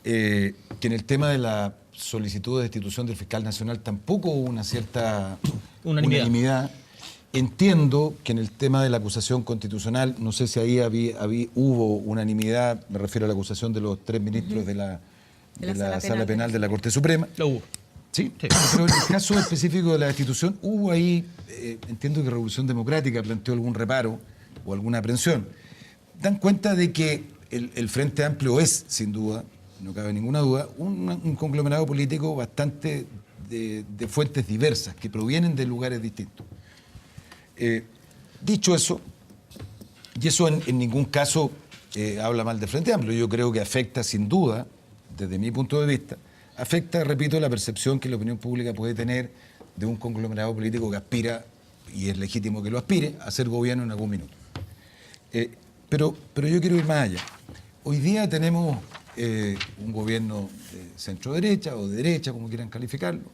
que en el tema de la solicitud de destitución del fiscal nacional tampoco hubo una cierta unanimidad. Entiendo que en el tema de la acusación constitucional, no sé si ahí hubo unanimidad, me refiero a la acusación de los 3 ministros de la Sala Penal de la Corte Suprema. Lo hubo. Sí, pero en el caso específico de la destitución hubo ahí, entiendo que Revolución Democrática planteó algún reparo o alguna aprensión. Dan cuenta de que el Frente Amplio es, sin duda, no cabe ninguna duda, un conglomerado político bastante de fuentes diversas, que provienen de lugares distintos. Dicho eso, y eso en ningún caso habla mal del Frente Amplio, yo creo que afecta sin duda, desde mi punto de vista, afecta, repito, la percepción que la opinión pública puede tener de un conglomerado político que aspira, y es legítimo que lo aspire, a ser gobierno en algún minuto. Pero yo quiero ir más allá. Hoy día tenemos un gobierno de centro-derecha o de derecha, como quieran calificarlo,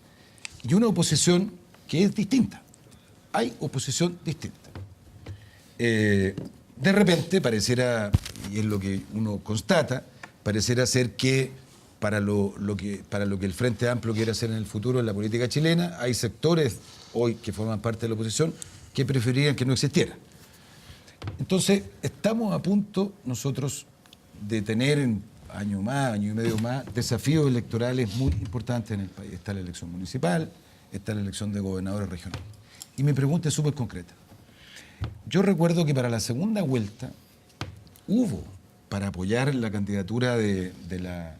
y una oposición que es distinta. Hay oposición distinta. De repente pareciera, y es lo que uno constata, pareciera ser que para lo que el Frente Amplio quiere hacer en el futuro en la política chilena, hay sectores hoy que forman parte de la oposición que preferirían que no existiera. Entonces, estamos a punto nosotros de tener en año y medio más, desafíos electorales muy importantes en el país. Está la elección municipal, está la elección de gobernadores regionales. Y mi pregunta es súper concreta. Yo recuerdo que para la segunda vuelta hubo, para apoyar la candidatura de la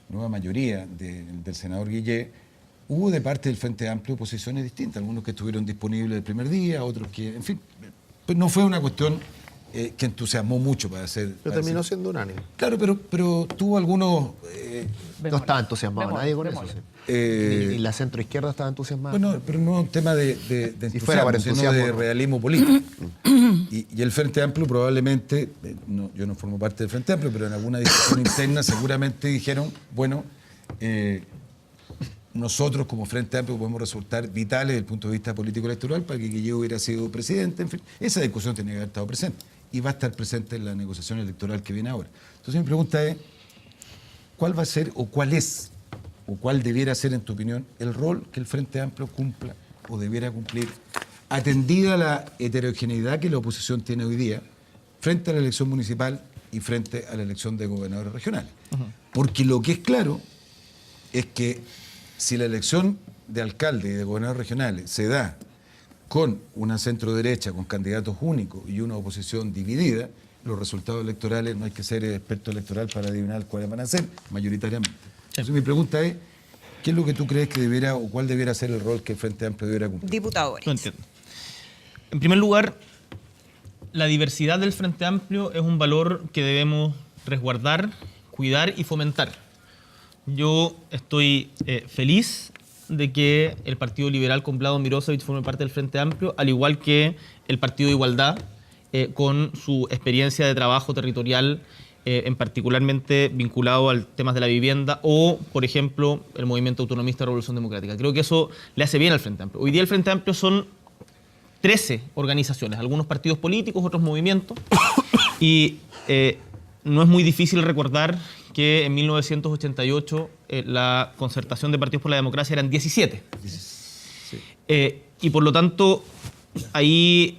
nueva mayoría del senador Guillé, hubo de parte del Frente Amplio posiciones distintas, algunos que estuvieron disponibles el primer día, otros que, en fin, pues no fue una cuestión que entusiasmó mucho para hacer... Pero terminó siendo unánime. Claro, pero tuvo algunos... No estaba entusiasmado nadie con eso. Sí. Ni la centroizquierda estaba entusiasmada. Bueno, pero no es un tema de fuera para entusiasmo, sino de entusiasmo, ¿no? realismo político. Y el Frente Amplio probablemente, yo no formo parte del Frente Amplio, pero en alguna discusión interna seguramente dijeron, bueno, nosotros como Frente Amplio podemos resultar vitales desde el punto de vista político electoral para que yo hubiera sido presidente. En fin, esa discusión tenía que haber estado presente y va a estar presente en la negociación electoral que viene ahora. Entonces mi pregunta es, ¿cuál va a ser o cuál es o cuál debiera ser, en tu opinión, el rol que el Frente Amplio cumpla o debiera cumplir, atendida la heterogeneidad que la oposición tiene hoy día frente a la elección municipal y frente a la elección de gobernadores regionales? Porque lo que es claro es que si la elección de alcalde y de gobernadores regionales se da con una centro derecha, con candidatos únicos y una oposición dividida, los resultados electorales, no hay que ser experto electoral para adivinar cuáles van a ser, mayoritariamente. Entonces mi pregunta es, ¿qué es lo que tú crees que debiera o cuál debiera ser el rol que el Frente Amplio debiera cumplir? Diputado Boric. No entiendo. En primer lugar, la diversidad del Frente Amplio es un valor que debemos resguardar, cuidar y fomentar. Yo estoy feliz de que el Partido Liberal con Vlado Mirosevic forme parte del Frente Amplio, al igual que el Partido de Igualdad, con su experiencia de trabajo territorial, en particularmente vinculado al tema de la vivienda o, por ejemplo, el Movimiento Autonomista de Revolución Democrática. Creo que eso le hace bien al Frente Amplio. Hoy día el Frente Amplio son 13 organizaciones, algunos partidos políticos, otros movimientos, y no es muy difícil recordar que en 1988 la concertación de partidos por la democracia eran 17. Y por lo tanto, ahí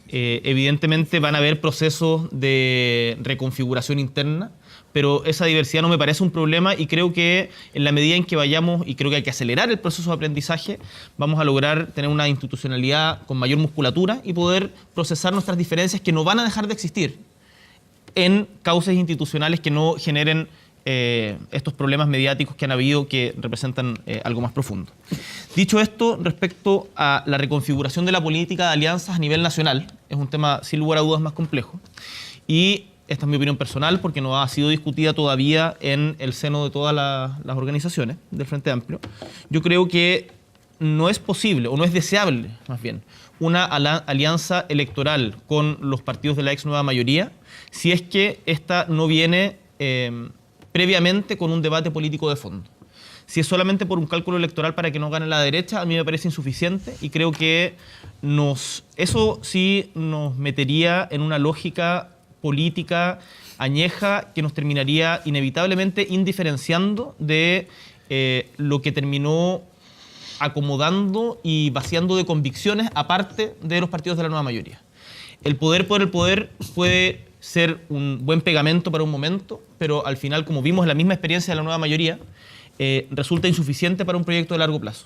evidentemente van a haber procesos de reconfiguración interna, pero esa diversidad no me parece un problema y creo que en la medida en que vayamos, y creo que hay que acelerar el proceso de aprendizaje, vamos a lograr tener una institucionalidad con mayor musculatura y poder procesar nuestras diferencias que no van a dejar de existir en causas institucionales que no generen estos problemas mediáticos que han habido que representan algo más profundo. Dicho esto, respecto a la reconfiguración de la política de alianzas a nivel nacional, es un tema sin lugar a dudas más complejo y esta es mi opinión personal porque no ha sido discutida todavía en el seno de todas las organizaciones del Frente Amplio. Yo creo que no es posible, o no es deseable más bien, una alianza electoral con los partidos de la ex nueva mayoría si es que esta no viene previamente con un debate político de fondo. Si es solamente por un cálculo electoral para que no gane la derecha, a mí me parece insuficiente y creo que eso sí nos metería en una lógica política añeja que nos terminaría inevitablemente indiferenciando de lo que terminó acomodando y vaciando de convicciones aparte de los partidos de la nueva mayoría. El poder por el poder puede ser un buen pegamento para un momento, pero al final, como vimos en la misma experiencia de la nueva mayoría, resulta insuficiente para un proyecto de largo plazo.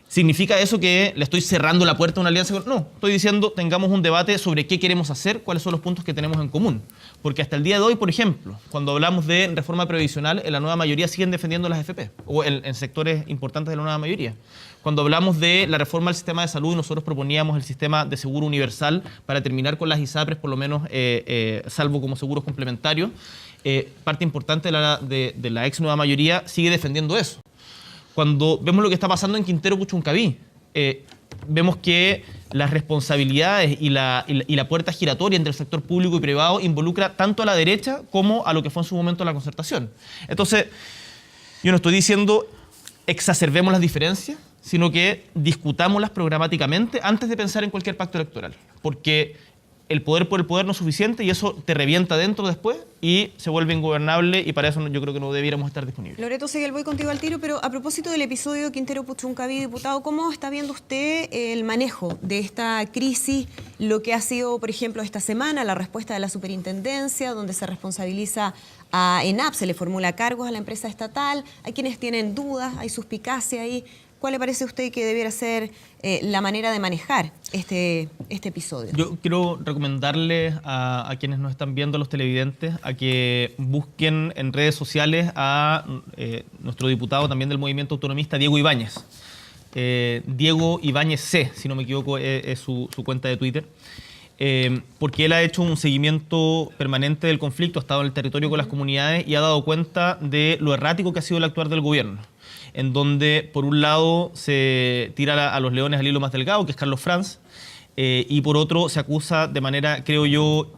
¿Significa eso que le estoy cerrando la puerta a una alianza? No, estoy diciendo tengamos un debate sobre qué queremos hacer, cuáles son los puntos que tenemos en común. Porque hasta el día de hoy, por ejemplo, cuando hablamos de reforma previsional, en la nueva mayoría siguen defendiendo las AFP, o en sectores importantes de la nueva mayoría. Cuando hablamos de la reforma del sistema de salud, nosotros proponíamos el sistema de seguro universal para terminar con las ISAPRES, por lo menos salvo como seguros complementarios. Parte importante de la ex nueva mayoría sigue defendiendo eso. Cuando vemos lo que está pasando en Quintero Puchuncaví, vemos que las responsabilidades y la puerta giratoria entre el sector público y privado involucra tanto a la derecha como a lo que fue en su momento la concertación. Entonces, yo no estoy diciendo exacerbemos las diferencias, sino que discutámoslas programáticamente antes de pensar en cualquier pacto electoral. Porque el poder por el poder no es suficiente y eso te revienta dentro después y se vuelve ingobernable y para eso yo creo que no debiéramos estar disponibles. Loreto Seguel, voy contigo al tiro, pero a propósito del episodio Quintero Puchuncaví, diputado, ¿cómo está viendo usted el manejo de esta crisis? Lo que ha sido, por ejemplo, esta semana, la respuesta de la superintendencia, donde se responsabiliza a ENAP, se le formula cargos a la empresa estatal, hay quienes tienen dudas, hay suspicacia ahí. ¿Cuál le parece a usted que debiera ser la manera de manejar este episodio? Yo quiero recomendarles a quienes nos están viendo, a los televidentes, a que busquen en redes sociales a nuestro diputado también del Movimiento Autonomista, Diego Ibáñez. Diego Ibáñez C, si no me equivoco, es su cuenta de Twitter. Porque él ha hecho un seguimiento permanente del conflicto, ha estado en el territorio con las comunidades y ha dado cuenta de lo errático que ha sido el actuar del gobierno, en donde por un lado se tira a los leones al hilo más delgado, que es Carlos Franz, y por otro se acusa de manera, creo yo,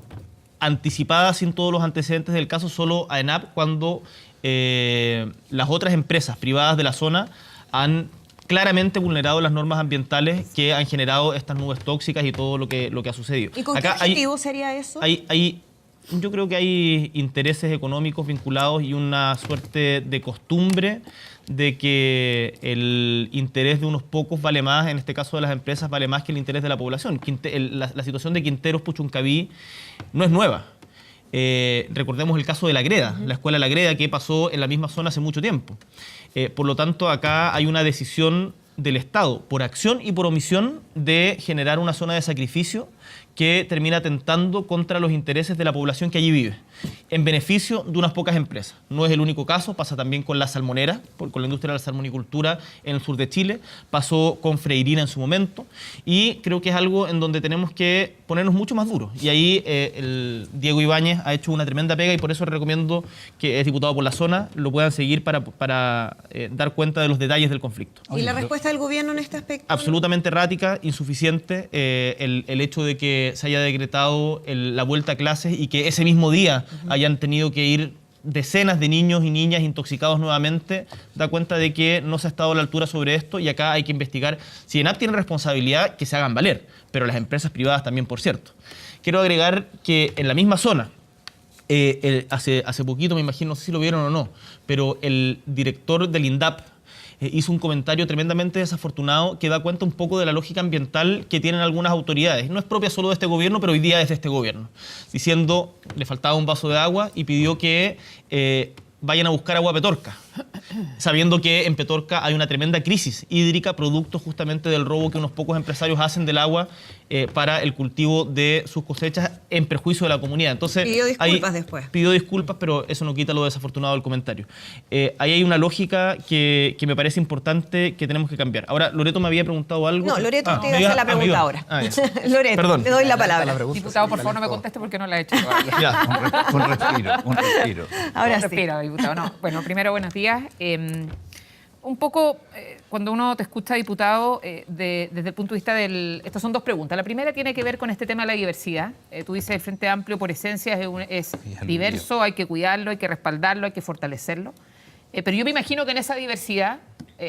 anticipada, sin todos los antecedentes del caso, solo a ENAP, cuando las otras empresas privadas de la zona han claramente vulnerado las normas ambientales que han generado estas nubes tóxicas y todo lo que ha sucedido. ¿Y con qué objetivo sería eso? Yo creo que hay intereses económicos vinculados y una suerte de costumbre de que el interés de unos pocos vale más, en este caso de las empresas, vale más que el interés de la población. La situación de Quinteros Puchuncaví no es nueva. Recordemos el caso de La Greda, la escuela La Greda, que pasó en la misma zona hace mucho tiempo. Por lo tanto, acá hay una decisión del Estado, por acción y por omisión, de generar una zona de sacrificio que termina atentando contra los intereses de la población que allí vive, en beneficio de unas pocas empresas. No es el único caso, pasa también con la salmonera, con la industria de la salmonicultura en el sur de Chile, pasó con Freirina en su momento, y creo que es algo en donde tenemos que ponernos mucho más duros. Y ahí el Diego Ibáñez ha hecho una tremenda pega, y por eso recomiendo que es diputado por la zona, lo puedan seguir para dar cuenta de los detalles del conflicto. ¿Y la respuesta del gobierno en este aspecto? Absolutamente errática, insuficiente. El hecho de que se haya decretado la vuelta a clases y que ese mismo día hayan tenido que ir decenas de niños y niñas intoxicados nuevamente, da cuenta de que no se ha estado a la altura sobre esto, y acá hay que investigar. Si ENAP tiene responsabilidad, que se hagan valer, pero las empresas privadas también, por cierto. Quiero agregar que en la misma zona, hace poquito, me imagino, no sé si lo vieron o no, pero el director del INDAP hizo un comentario tremendamente desafortunado que da cuenta un poco de la lógica ambiental que tienen algunas autoridades. No es propia solo de este gobierno, pero hoy día es de este gobierno. Diciendo, le faltaba un vaso de agua y pidió que vayan a buscar agua a Petorca, sabiendo que en Petorca hay una tremenda crisis hídrica, producto justamente del robo que unos pocos empresarios hacen del agua para el cultivo de sus cosechas en perjuicio de la comunidad. Entonces, pidió disculpas después. Pidió disculpas, pero eso no quita lo desafortunado del comentario. Ahí hay una lógica que me parece importante que tenemos que cambiar. Ahora, Loreto me había preguntado algo. No, Loreto te iba a hacer la pregunta ahora. Loreto, Perdón. te doy la palabra. Diputado, por favor, no me conteste porque no la he hecho todavía. Ya. Un respiro. Ahora Un sí. respiro, diputado. No. Bueno, primero, buenos días. Un poco, cuando uno te escucha, diputado, desde el punto de vista del... Estas son dos preguntas. La primera tiene que ver con este tema de la diversidad. Tú dices, el Frente Amplio, por esencia, es diverso, hay que cuidarlo, hay que respaldarlo, hay que fortalecerlo. Pero yo me imagino que en esa diversidad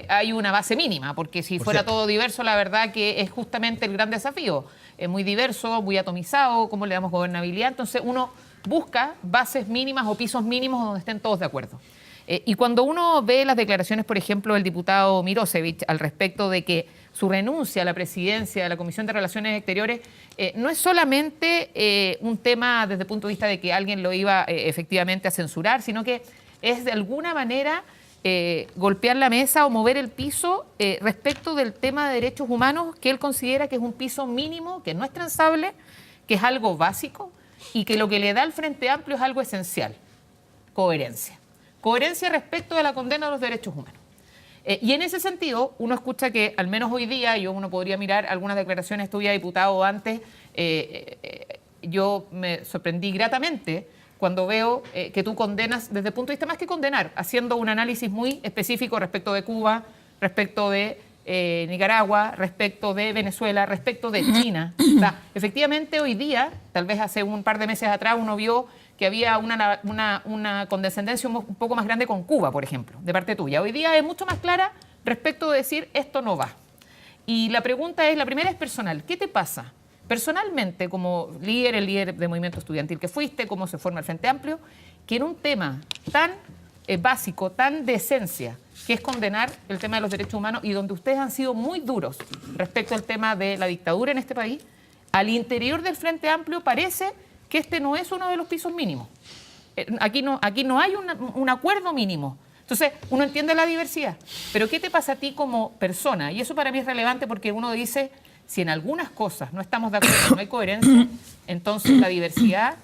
hay una base mínima, porque si fuera todo diverso, la verdad que es justamente el gran desafío. Es muy diverso, muy atomizado, ¿cómo le damos gobernabilidad? Entonces uno busca bases mínimas o pisos mínimos donde estén todos de acuerdo. Y cuando uno ve las declaraciones, por ejemplo, del diputado Mirosevich al respecto de que su renuncia a la presidencia de la Comisión de Relaciones Exteriores no es solamente un tema desde el punto de vista de que alguien lo iba efectivamente a censurar, sino que es de alguna manera golpear la mesa o mover el piso respecto del tema de derechos humanos, que él considera que es un piso mínimo, que no es transable, que es algo básico y que lo que le da al Frente Amplio es algo esencial: coherencia. Coherencia respecto de la condena de los derechos humanos. Y en ese sentido, uno escucha que, al menos hoy día, uno podría mirar algunas declaraciones tuyas, diputado, antes, yo me sorprendí gratamente cuando veo que tú condenas, desde el punto de vista más que condenar, haciendo un análisis muy específico respecto de Cuba, respecto de Nicaragua, respecto de Venezuela, respecto de China. O sea, efectivamente, hoy día, tal vez hace un par de meses atrás, uno vio que había una condescendencia un poco más grande con Cuba, por ejemplo, de parte tuya. Hoy día es mucho más clara respecto de decir esto no va. Y la pregunta es, la primera es personal. ¿Qué te pasa personalmente como líder, el líder de movimiento estudiantil que fuiste, cómo se forma el Frente Amplio, que en un tema tan básico, tan de esencia, que es condenar el tema de los derechos humanos y donde ustedes han sido muy duros respecto al tema de la dictadura en este país, al interior del Frente Amplio parece que este no es uno de los pisos mínimos? Aquí no hay un acuerdo mínimo. Entonces, uno entiende la diversidad, pero ¿qué te pasa a ti como persona? Y eso para mí es relevante porque uno dice, si en algunas cosas no estamos de acuerdo, no hay coherencia, entonces la diversidad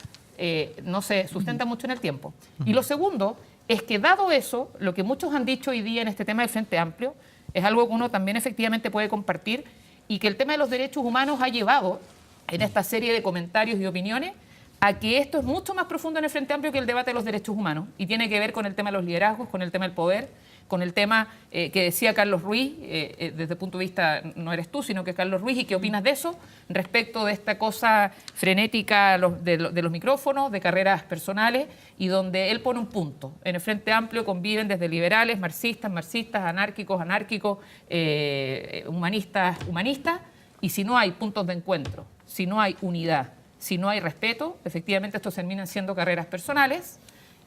no se sustenta mucho en el tiempo. Y lo segundo es que, dado eso, lo que muchos han dicho hoy día en este tema del Frente Amplio es algo que uno también efectivamente puede compartir, y que el tema de los derechos humanos ha llevado en esta serie de comentarios y opiniones a que esto es mucho más profundo en el Frente Amplio que el debate de los derechos humanos, y tiene que ver con el tema de los liderazgos, con el tema del poder, con el tema que decía Carlos Ruiz, desde el punto de vista, no eres tú, sino que Carlos Ruiz, ¿y qué opinas de eso respecto de esta cosa frenética de los micrófonos, de carreras personales, y donde él pone un punto? En el Frente Amplio conviven desde liberales, marxistas, anárquicos, humanistas, y si no hay puntos de encuentro, si no hay unidad, si no hay respeto, efectivamente estos terminan siendo carreras personales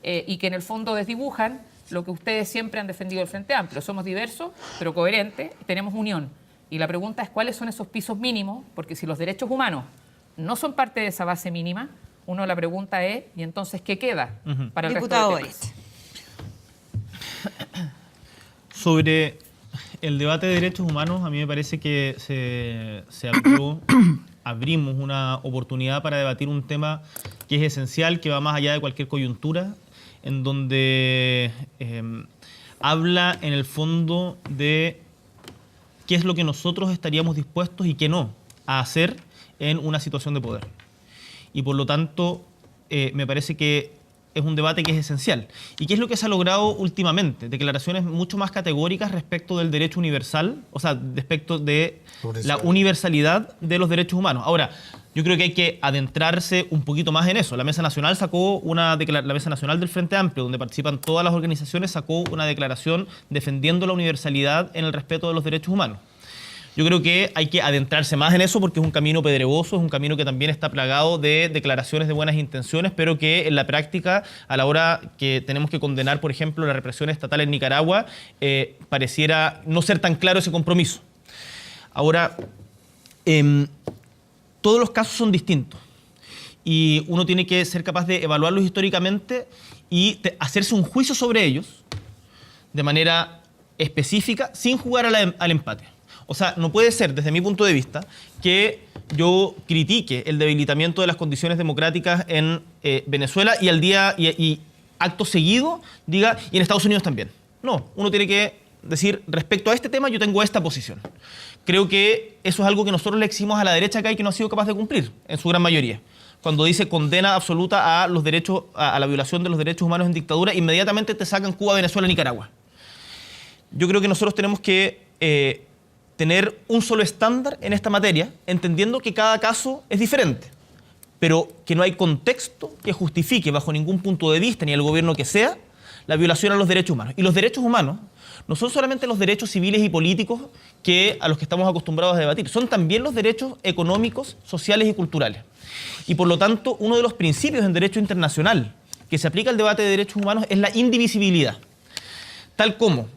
y que en el fondo desdibujan lo que ustedes siempre han defendido el Frente Amplio. Somos diversos, pero coherentes, tenemos unión. Y la pregunta es cuáles son esos pisos mínimos, porque si los derechos humanos no son parte de esa base mínima, la pregunta es, ¿y entonces qué queda para el Diputado resto de temas? Sobre el debate de derechos humanos, a mí me parece que se abrimos una oportunidad para debatir un tema que es esencial, que va más allá de cualquier coyuntura, en donde habla en el fondo de qué es lo que nosotros estaríamos dispuestos y qué no a hacer en una situación de poder. Y por lo tanto, me parece que es un debate que es esencial. ¿Y qué es lo que se ha logrado últimamente? Declaraciones mucho más categóricas respecto del derecho universal, o sea, respecto de la universalidad de los derechos humanos. Ahora, yo creo que hay que adentrarse un poquito más en eso. La Mesa Nacional la Mesa Nacional del Frente Amplio, donde participan todas las organizaciones, sacó una declaración defendiendo la universalidad en el respeto de los derechos humanos. Yo creo que hay que adentrarse más en eso porque es un camino pedregoso, es un camino que también está plagado de declaraciones de buenas intenciones, pero que en la práctica, a la hora que tenemos que condenar, por ejemplo, la represión estatal en Nicaragua, pareciera no ser tan claro ese compromiso. Ahora, todos los casos son distintos y uno tiene que ser capaz de evaluarlos históricamente y hacerse un juicio sobre ellos de manera específica sin jugar al empate. O sea, no puede ser, desde mi punto de vista, que yo critique el debilitamiento de las condiciones democráticas en Venezuela y acto seguido diga, y en Estados Unidos también. No, uno tiene que decir, respecto a este tema yo tengo esta posición. Creo que eso es algo que nosotros le exigimos a la derecha acá y que no ha sido capaz de cumplir, en su gran mayoría. Cuando dice condena absoluta a los derechos, a la violación de los derechos humanos en dictadura, inmediatamente te sacan Cuba, Venezuela, Nicaragua. Yo creo que nosotros tenemos que tener un solo estándar en esta materia, entendiendo que cada caso es diferente, pero que no hay contexto que justifique bajo ningún punto de vista, ni el gobierno que sea, la violación a los derechos humanos. Y los derechos humanos no son solamente los derechos civiles y políticos a los que estamos acostumbrados a debatir, son también los derechos económicos, sociales y culturales. Y por lo tanto, uno de los principios en derecho internacional que se aplica al debate de derechos humanos es la indivisibilidad. Tal como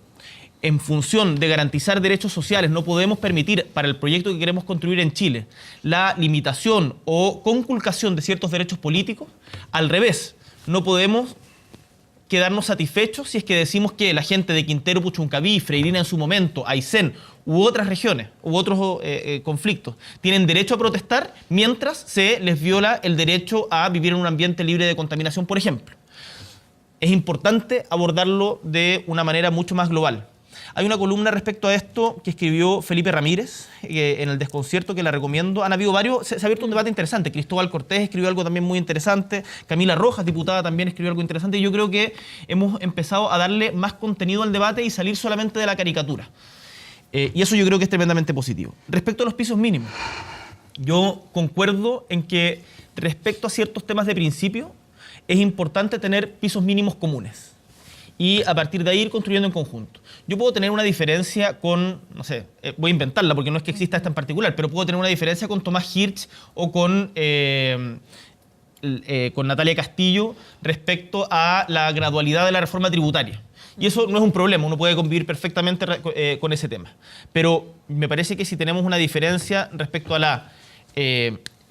en función de garantizar derechos sociales, no podemos permitir para el proyecto que queremos construir en Chile la limitación o conculcación de ciertos derechos políticos. Al revés, no podemos quedarnos satisfechos si es que decimos que la gente de Quintero, Puchuncaví, Freirina en su momento, Aysén u otras regiones, u otros conflictos, tienen derecho a protestar mientras se les viola el derecho a vivir en un ambiente libre de contaminación, por ejemplo. Es importante abordarlo de una manera mucho más global. Hay una columna respecto a esto que escribió Felipe Ramírez en El Desconcierto, que la recomiendo. Han habido varios, se ha abierto un debate interesante. Cristóbal Cortés escribió algo también muy interesante. Camila Rojas, diputada, también escribió algo interesante. Y yo creo que hemos empezado a darle más contenido al debate y salir solamente de la caricatura. Y eso yo creo que es tremendamente positivo. Respecto a los pisos mínimos, yo concuerdo en que respecto a ciertos temas de principio es importante tener pisos mínimos comunes y a partir de ahí ir construyendo en conjunto. Yo puedo tener una diferencia con, no sé, voy a inventarla porque no es que exista esta en particular, pero puedo tener una diferencia con Tomás Hirsch o con Natalia Castillo respecto a la gradualidad de la reforma tributaria. Y eso no es un problema, uno puede convivir perfectamente con ese tema. Pero me parece que si tenemos una diferencia respecto a la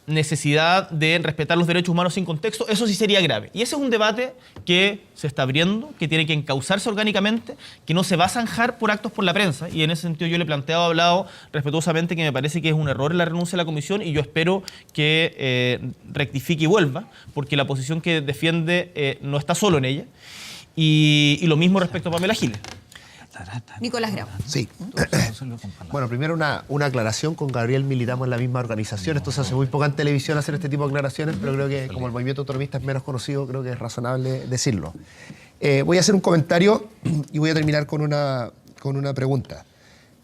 necesidad de respetar los derechos humanos sin contexto, eso sí sería grave. Y ese es un debate que se está abriendo, que tiene que encauzarse orgánicamente, que no se va a zanjar por actos por la prensa. Y en ese sentido yo le he hablado respetuosamente que me parece que es un error la renuncia a la comisión y yo espero que rectifique y vuelva, porque la posición que defiende no está solo en ella. Y lo mismo respecto a Pamela Giles. Nicolás Grau. Sí. Bueno, primero una aclaración. Con Gabriel militamos en la misma organización. Esto se hace muy poco en televisión hacer este tipo de aclaraciones, pero creo que como el movimiento autonomista es menos conocido, creo que es razonable decirlo. Voy a hacer un comentario y voy a terminar con una pregunta,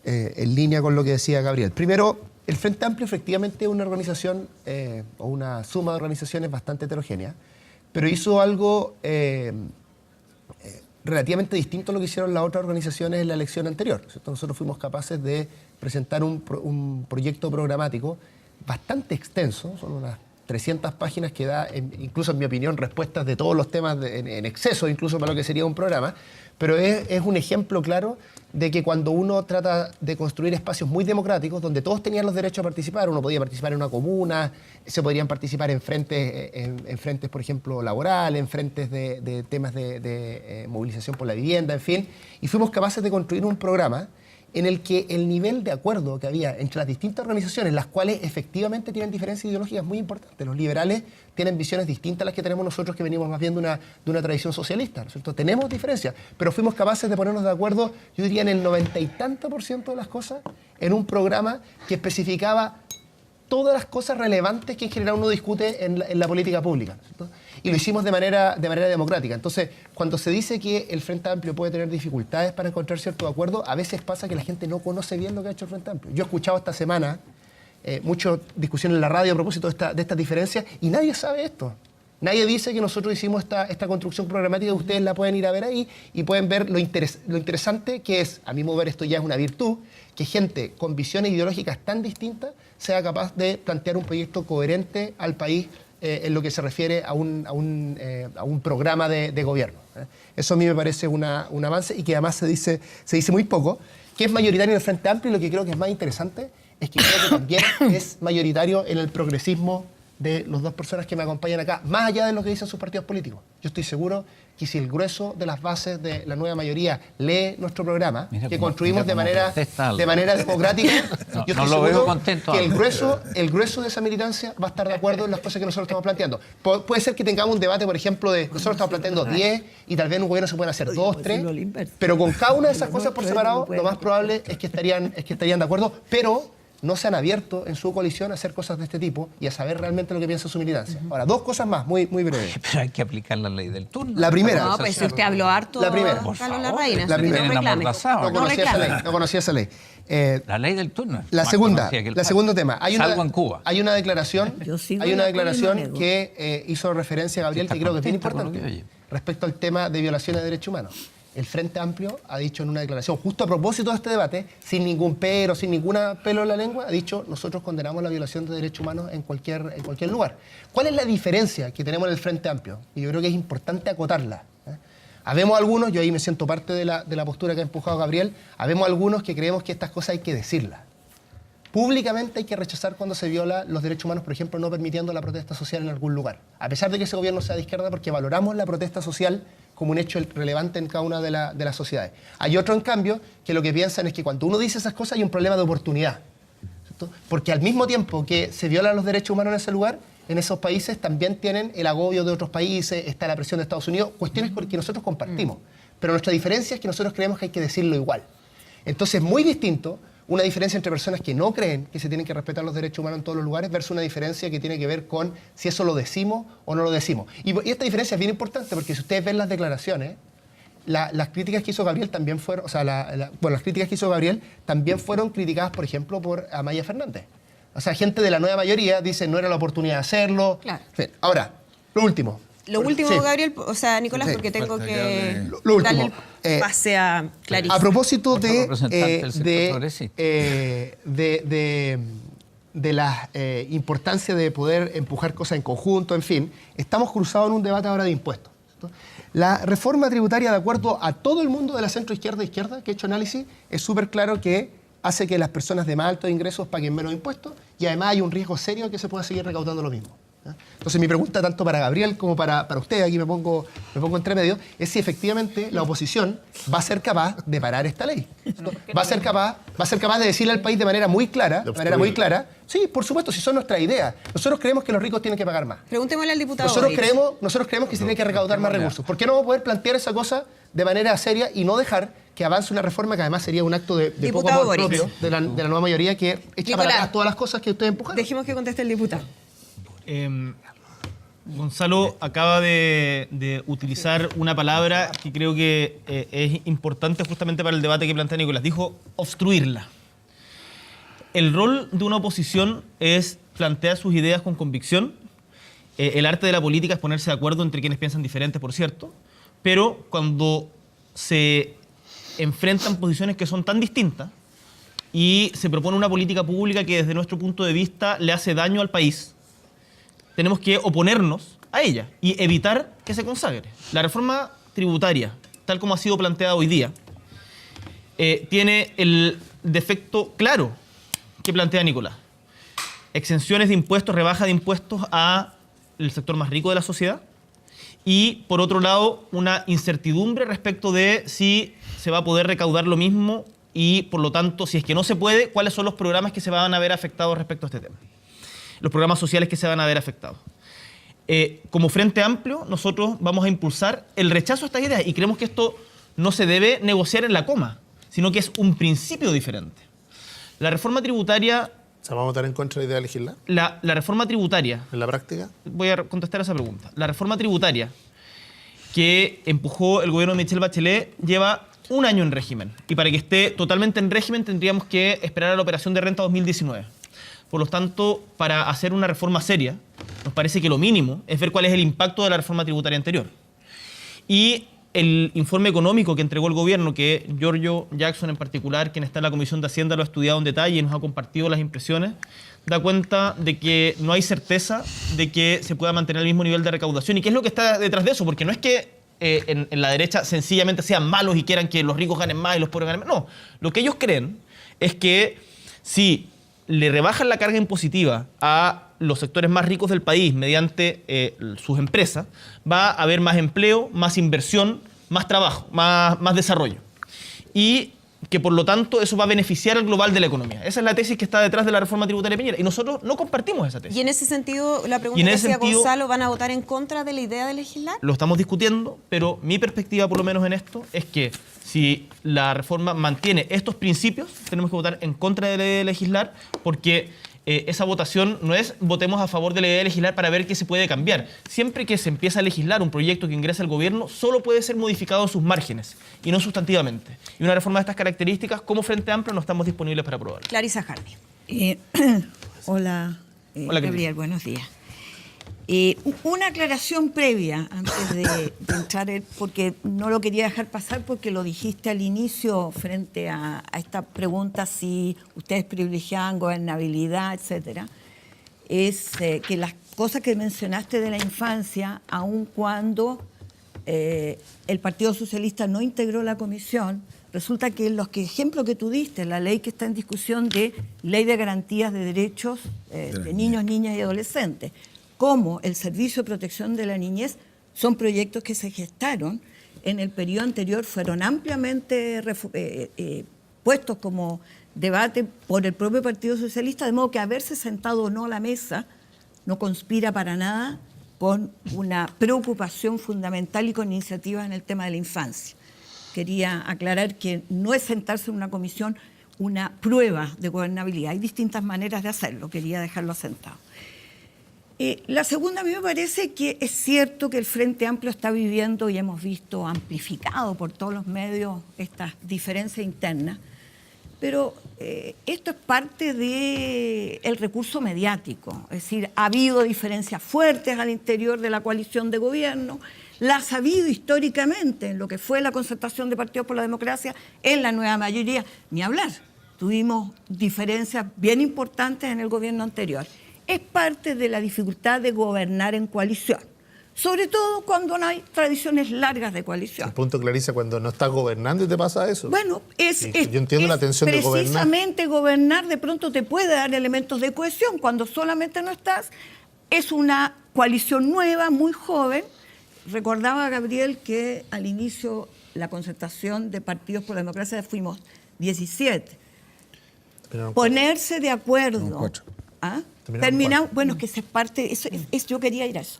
en línea con lo que decía Gabriel. Primero, el Frente Amplio efectivamente es una organización o una suma de organizaciones bastante heterogénea, pero hizo algo relativamente distinto a lo que hicieron las otras organizaciones en la elección anterior, ¿cierto? Nosotros fuimos capaces de presentar un proyecto programático bastante extenso, son unas 300 páginas que da, incluso en mi opinión, respuestas de todos los temas en exceso, incluso para lo que sería un programa, pero es un ejemplo claro de que cuando uno trata de construir espacios muy democráticos, donde todos tenían los derechos a participar, uno podía participar en una comuna, se podrían participar en frentes, por ejemplo, laborales, en frentes de temas de movilización por la vivienda, en fin, y fuimos capaces de construir un programa en el que el nivel de acuerdo que había entre las distintas organizaciones, las cuales efectivamente tienen diferencias ideológicas muy importantes. Los liberales tienen visiones distintas a las que tenemos nosotros, que venimos más bien de una tradición socialista, ¿no es cierto? Tenemos diferencias, pero fuimos capaces de ponernos de acuerdo, yo diría, en el 90 y tanto % de las cosas, en un programa que especificaba todas las cosas relevantes que en general uno discute en la política pública, ¿no es cierto? Y lo hicimos de manera democrática. Entonces, cuando se dice que el Frente Amplio puede tener dificultades para encontrar ciertos acuerdos, a veces pasa que la gente no conoce bien lo que ha hecho el Frente Amplio. Yo he escuchado esta semana mucha discusión en la radio a propósito de estas diferencias y nadie sabe esto. Nadie dice que nosotros hicimos esta construcción programática, ustedes la pueden ir a ver ahí y pueden ver lo interesante que es, a mi modo de ver esto ya es una virtud, que gente con visiones ideológicas tan distintas sea capaz de plantear un proyecto coherente al país en lo que se refiere a un programa de gobierno. Eso a mí me parece un avance y que además se dice muy poco, que es mayoritario en el Frente Amplio, y lo que creo que es más interesante es que creo que también es mayoritario en el progresismo de las dos personas que me acompañan acá, más allá de lo que dicen sus partidos políticos. Yo estoy seguro que si el grueso de las bases de la nueva mayoría lee nuestro programa, que construimos de manera democrática, yo estoy seguro que el grueso de esa militancia va a estar de acuerdo en las cosas que nosotros estamos planteando. Puede ser que tengamos un debate, por ejemplo, de nosotros estamos planteando 10 y tal vez en un gobierno se pueden hacer 2, 3, pero con cada una de esas cosas por separado, lo más probable es que estarían de acuerdo, pero no se han abierto en su coalición a hacer cosas de este tipo y a saber realmente lo que piensa su militancia. Ahora, dos cosas más, muy breves. Pero hay que aplicar la ley del turno. La primera. No, pues si usted habló harto, la primera. Carlos Larraín, la primera. No conocía esa ley. La ley del turno. La segunda tema. Salvo en Cuba. Hay una declaración que hizo referencia a Gabriel, que creo que es bien importante, respecto al tema de violaciones de derechos humanos. El Frente Amplio ha dicho en una declaración, justo a propósito de este debate, sin ningún pero, sin ninguna pelo en la lengua, ha dicho, nosotros condenamos la violación de derechos humanos en cualquier lugar. ¿Cuál es la diferencia que tenemos en el Frente Amplio? Y yo creo que es importante acotarla. Habemos algunos, yo ahí me siento parte de la postura que ha empujado Gabriel, habemos algunos que creemos que estas cosas hay que decirlas. Públicamente hay que rechazar cuando se viola los derechos humanos, por ejemplo, no permitiendo la protesta social en algún lugar. A pesar de que ese gobierno sea de izquierda, porque valoramos la protesta social como un hecho relevante en cada una de las sociedades. Hay otros, en cambio, que lo que piensan es que cuando uno dice esas cosas hay un problema de oportunidad, ¿cierto? Porque al mismo tiempo que se violan los derechos humanos en ese lugar, en esos países también tienen el agobio de otros países, está la presión de Estados Unidos, cuestiones que nosotros compartimos. Pero nuestra diferencia es que nosotros creemos que hay que decirlo igual. Entonces, muy distinto una diferencia entre personas que no creen que se tienen que respetar los derechos humanos en todos los lugares versus una diferencia que tiene que ver con si eso lo decimos o no lo decimos. Y esta diferencia es bien importante porque si ustedes ven las declaraciones, las críticas que hizo Gabriel también fueron, las críticas que hizo Gabriel también fueron criticadas, por ejemplo, por Amaya Fernández. O sea, gente de la nueva mayoría dice no era la oportunidad de hacerlo. Claro. Ahora, lo último. Sí. Gabriel, Nicolás, porque tengo que darle el pase a Clarisa. A propósito de la importancia de poder empujar cosas en conjunto, en fin, estamos cruzados en un debate ahora de impuestos, ¿cierto? La reforma tributaria, de acuerdo a todo el mundo de la centro-izquierda e izquierda que ha hecho análisis, es súper claro que hace que las personas de más altos ingresos paguen menos impuestos y además hay un riesgo serio de que se pueda seguir recaudando lo mismo. Entonces mi pregunta tanto para Gabriel como para usted, aquí me pongo entre medio, es si efectivamente la oposición va a ser capaz de parar esta ley. Va a ser capaz de decirle al país de manera muy clara, sí, por supuesto, si son nuestras ideas. Nosotros creemos que los ricos tienen que pagar más. Preguntémosle al diputado. Nosotros creemos que se tiene que recaudar más recursos. ¿Por qué no vamos a poder plantear esa cosa de manera seria y no dejar que avance una reforma que además sería un acto de poco amor propio de la nueva mayoría que echa para atrás todas las cosas que ustedes empujan? Dejemos que conteste el diputado. Gonzalo acaba de utilizar una palabra que creo que es importante justamente para el debate que plantea Nicolás. Dijo obstruirla. El rol de una oposición es plantear sus ideas con convicción. El arte de la política es ponerse de acuerdo entre quienes piensan diferentes, por cierto. Pero cuando se enfrentan posiciones que son tan distintas y se propone una política pública que desde nuestro punto de vista le hace daño al país, tenemos que oponernos a ella y evitar que se consagre. La reforma tributaria, tal como ha sido planteada hoy día, tiene el defecto claro que plantea Nicolás. Exenciones de impuestos, rebaja de impuestos al sector más rico de la sociedad y, por otro lado, una incertidumbre respecto de si se va a poder recaudar lo mismo y, por lo tanto, si es que no se puede, cuáles son los programas que se van a ver afectados respecto a este tema. Los programas sociales que se van a ver afectados. Como Frente Amplio, nosotros vamos a impulsar el rechazo a estas ideas y creemos que esto no se debe negociar en la coma, sino que es un principio diferente. La reforma tributaria... ¿Se va a votar en contra de la idea de legislar? La reforma tributaria... ¿En la práctica? Voy a contestar a esa pregunta. La reforma tributaria que empujó el gobierno de Michelle Bachelet lleva un año en régimen. Y para que esté totalmente en régimen tendríamos que esperar a la operación de renta 2019. Por lo tanto, para hacer una reforma seria, nos parece que lo mínimo es ver cuál es el impacto de la reforma tributaria anterior. Y el informe económico que entregó el gobierno, que Giorgio Jackson en particular, quien está en la Comisión de Hacienda, lo ha estudiado en detalle y nos ha compartido las impresiones, da cuenta de que no hay certeza de que se pueda mantener el mismo nivel de recaudación. ¿Y qué es lo que está detrás de eso? Porque no es que en la derecha sencillamente sean malos y quieran que los ricos ganen más y los pobres ganen menos. No, lo que ellos creen es que si le rebajan la carga impositiva a los sectores más ricos del país mediante sus empresas, va a haber más empleo, más inversión, más trabajo, más desarrollo. Y que por lo tanto eso va a beneficiar al global de la economía. Esa es la tesis que está detrás de la reforma tributaria de Piñera. Y nosotros no compartimos esa tesis. Y en ese sentido, la pregunta que hacía Gonzalo, ¿van a votar en contra de la idea de legislar? Lo estamos discutiendo, pero mi perspectiva, por lo menos en esto, es que si la reforma mantiene estos principios, tenemos que votar en contra de la idea de legislar, porque esa votación no es votemos a favor de la idea de legislar para ver qué se puede cambiar. Siempre que se empieza a legislar un proyecto que ingresa al gobierno, solo puede ser modificado en sus márgenes y no sustantivamente. Y una reforma de estas características, como Frente Amplio, no estamos disponibles para aprobar. Clarisa Hardy. Hola, Gabriel, buenos días. Una aclaración previa antes de entrar, porque no lo quería dejar pasar porque lo dijiste al inicio frente a esta pregunta si ustedes privilegiaban gobernabilidad, etcétera. Es que las cosas que mencionaste de la infancia, aun cuando el Partido Socialista no integró la comisión, resulta que los ejemplos que tú diste, la ley que está en discusión de Ley de Garantías de Derechos de Niños, Niñas y Adolescentes, como el Servicio de Protección de la Niñez, son proyectos que se gestaron en el periodo anterior, fueron ampliamente puestos como debate por el propio Partido Socialista, de modo que haberse sentado o no a la mesa no conspira para nada con una preocupación fundamental y con iniciativas en el tema de la infancia. Quería aclarar que no es sentarse en una comisión una prueba de gobernabilidad, hay distintas maneras de hacerlo, quería dejarlo asentado. La segunda, a mí me parece que es cierto que el Frente Amplio está viviendo, y hemos visto amplificado por todos los medios estas diferencias internas, pero esto es parte del recurso mediático, es decir, ha habido diferencias fuertes al interior de la coalición de gobierno, las ha habido históricamente en lo que fue la concertación de Partidos por la Democracia, en la nueva mayoría, ni hablar, tuvimos diferencias bien importantes en el gobierno anterior. Es parte de la dificultad de gobernar en coalición, sobre todo cuando no hay tradiciones largas de coalición. El punto, Clarisa, cuando no estás gobernando y te pasa eso. Bueno, yo entiendo la tensión de gobernar. Precisamente gobernar de pronto te puede dar elementos de cohesión. Cuando solamente no estás, es una coalición nueva, muy joven. Recordaba, Gabriel, que al inicio la concertación de Partidos por la Democracia fuimos 17. Ponerse de acuerdo. ¿Ah? Terminamos, bueno, es que se parte, yo quería ir a eso.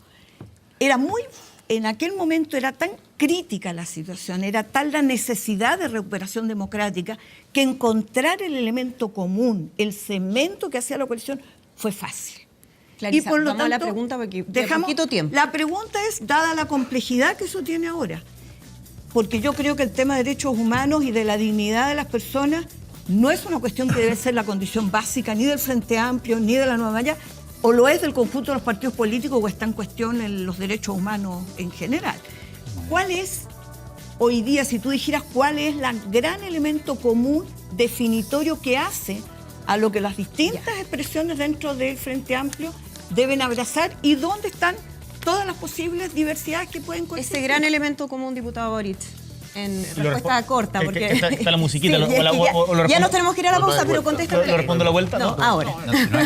En aquel momento era tan crítica la situación, era tal la necesidad de recuperación democrática, que encontrar el elemento común, el cemento que hacía la coalición, fue fácil. Clarisa, vamos a la pregunta porque queda poquito tiempo. La pregunta es, dada la complejidad que eso tiene ahora, porque yo creo que el tema de derechos humanos y de la dignidad de las personas no es una cuestión que debe ser la condición básica ni del Frente Amplio ni de la Nueva Malla, o lo es del conjunto de los partidos políticos, o está en cuestión los derechos humanos en general. ¿Cuál es hoy día, si tú dijeras, cuál es el gran elemento común definitorio que hace a lo que las distintas expresiones dentro del Frente Amplio deben abrazar y dónde están todas las posibles diversidades que pueden coexistir? Ese gran elemento común, diputado Boric. En respuesta corta, porque... Está la musiquita. Sí, ya nos tenemos que ir a la pausa, pero contéstame. ¿Lo respondo a la vuelta? No, ahora.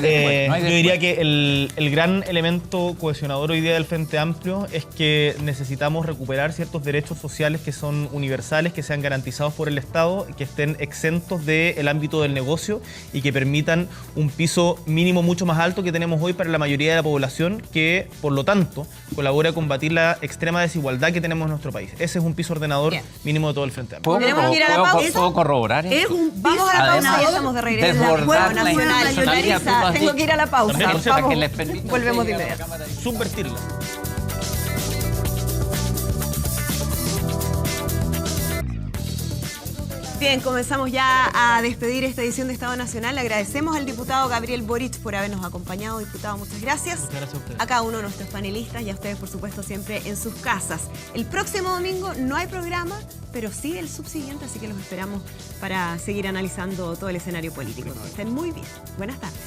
Yo diría que el gran elemento cohesionador hoy día del Frente Amplio es que necesitamos recuperar ciertos derechos sociales que son universales, que sean garantizados por el Estado, que estén exentos del ámbito del negocio y que permitan un piso mínimo mucho más alto que tenemos hoy para la mayoría de la población, que, por lo tanto, colabora a combatir la extrema desigualdad que tenemos en nuestro país. Ese es un piso ordenador mínimo de todo el Frente Amplio. ¿Puedo corroborar eso? Vamos a la pausa, ya estamos de regreso. Desbordar la Nacional. Clarisa, tengo que ir a la pausa. Para que les permita volvemos de inmediato. Subvertirla. Bien, comenzamos ya a despedir esta edición de Estado Nacional. Le agradecemos al diputado Gabriel Boric por habernos acompañado. Diputado, muchas gracias. Muchas gracias a ustedes. A cada uno de nuestros panelistas y a ustedes, por supuesto, siempre en sus casas. El próximo domingo no hay programa, pero sí el subsiguiente, así que los esperamos para seguir analizando todo el escenario político. Que estén muy bien. Buenas tardes.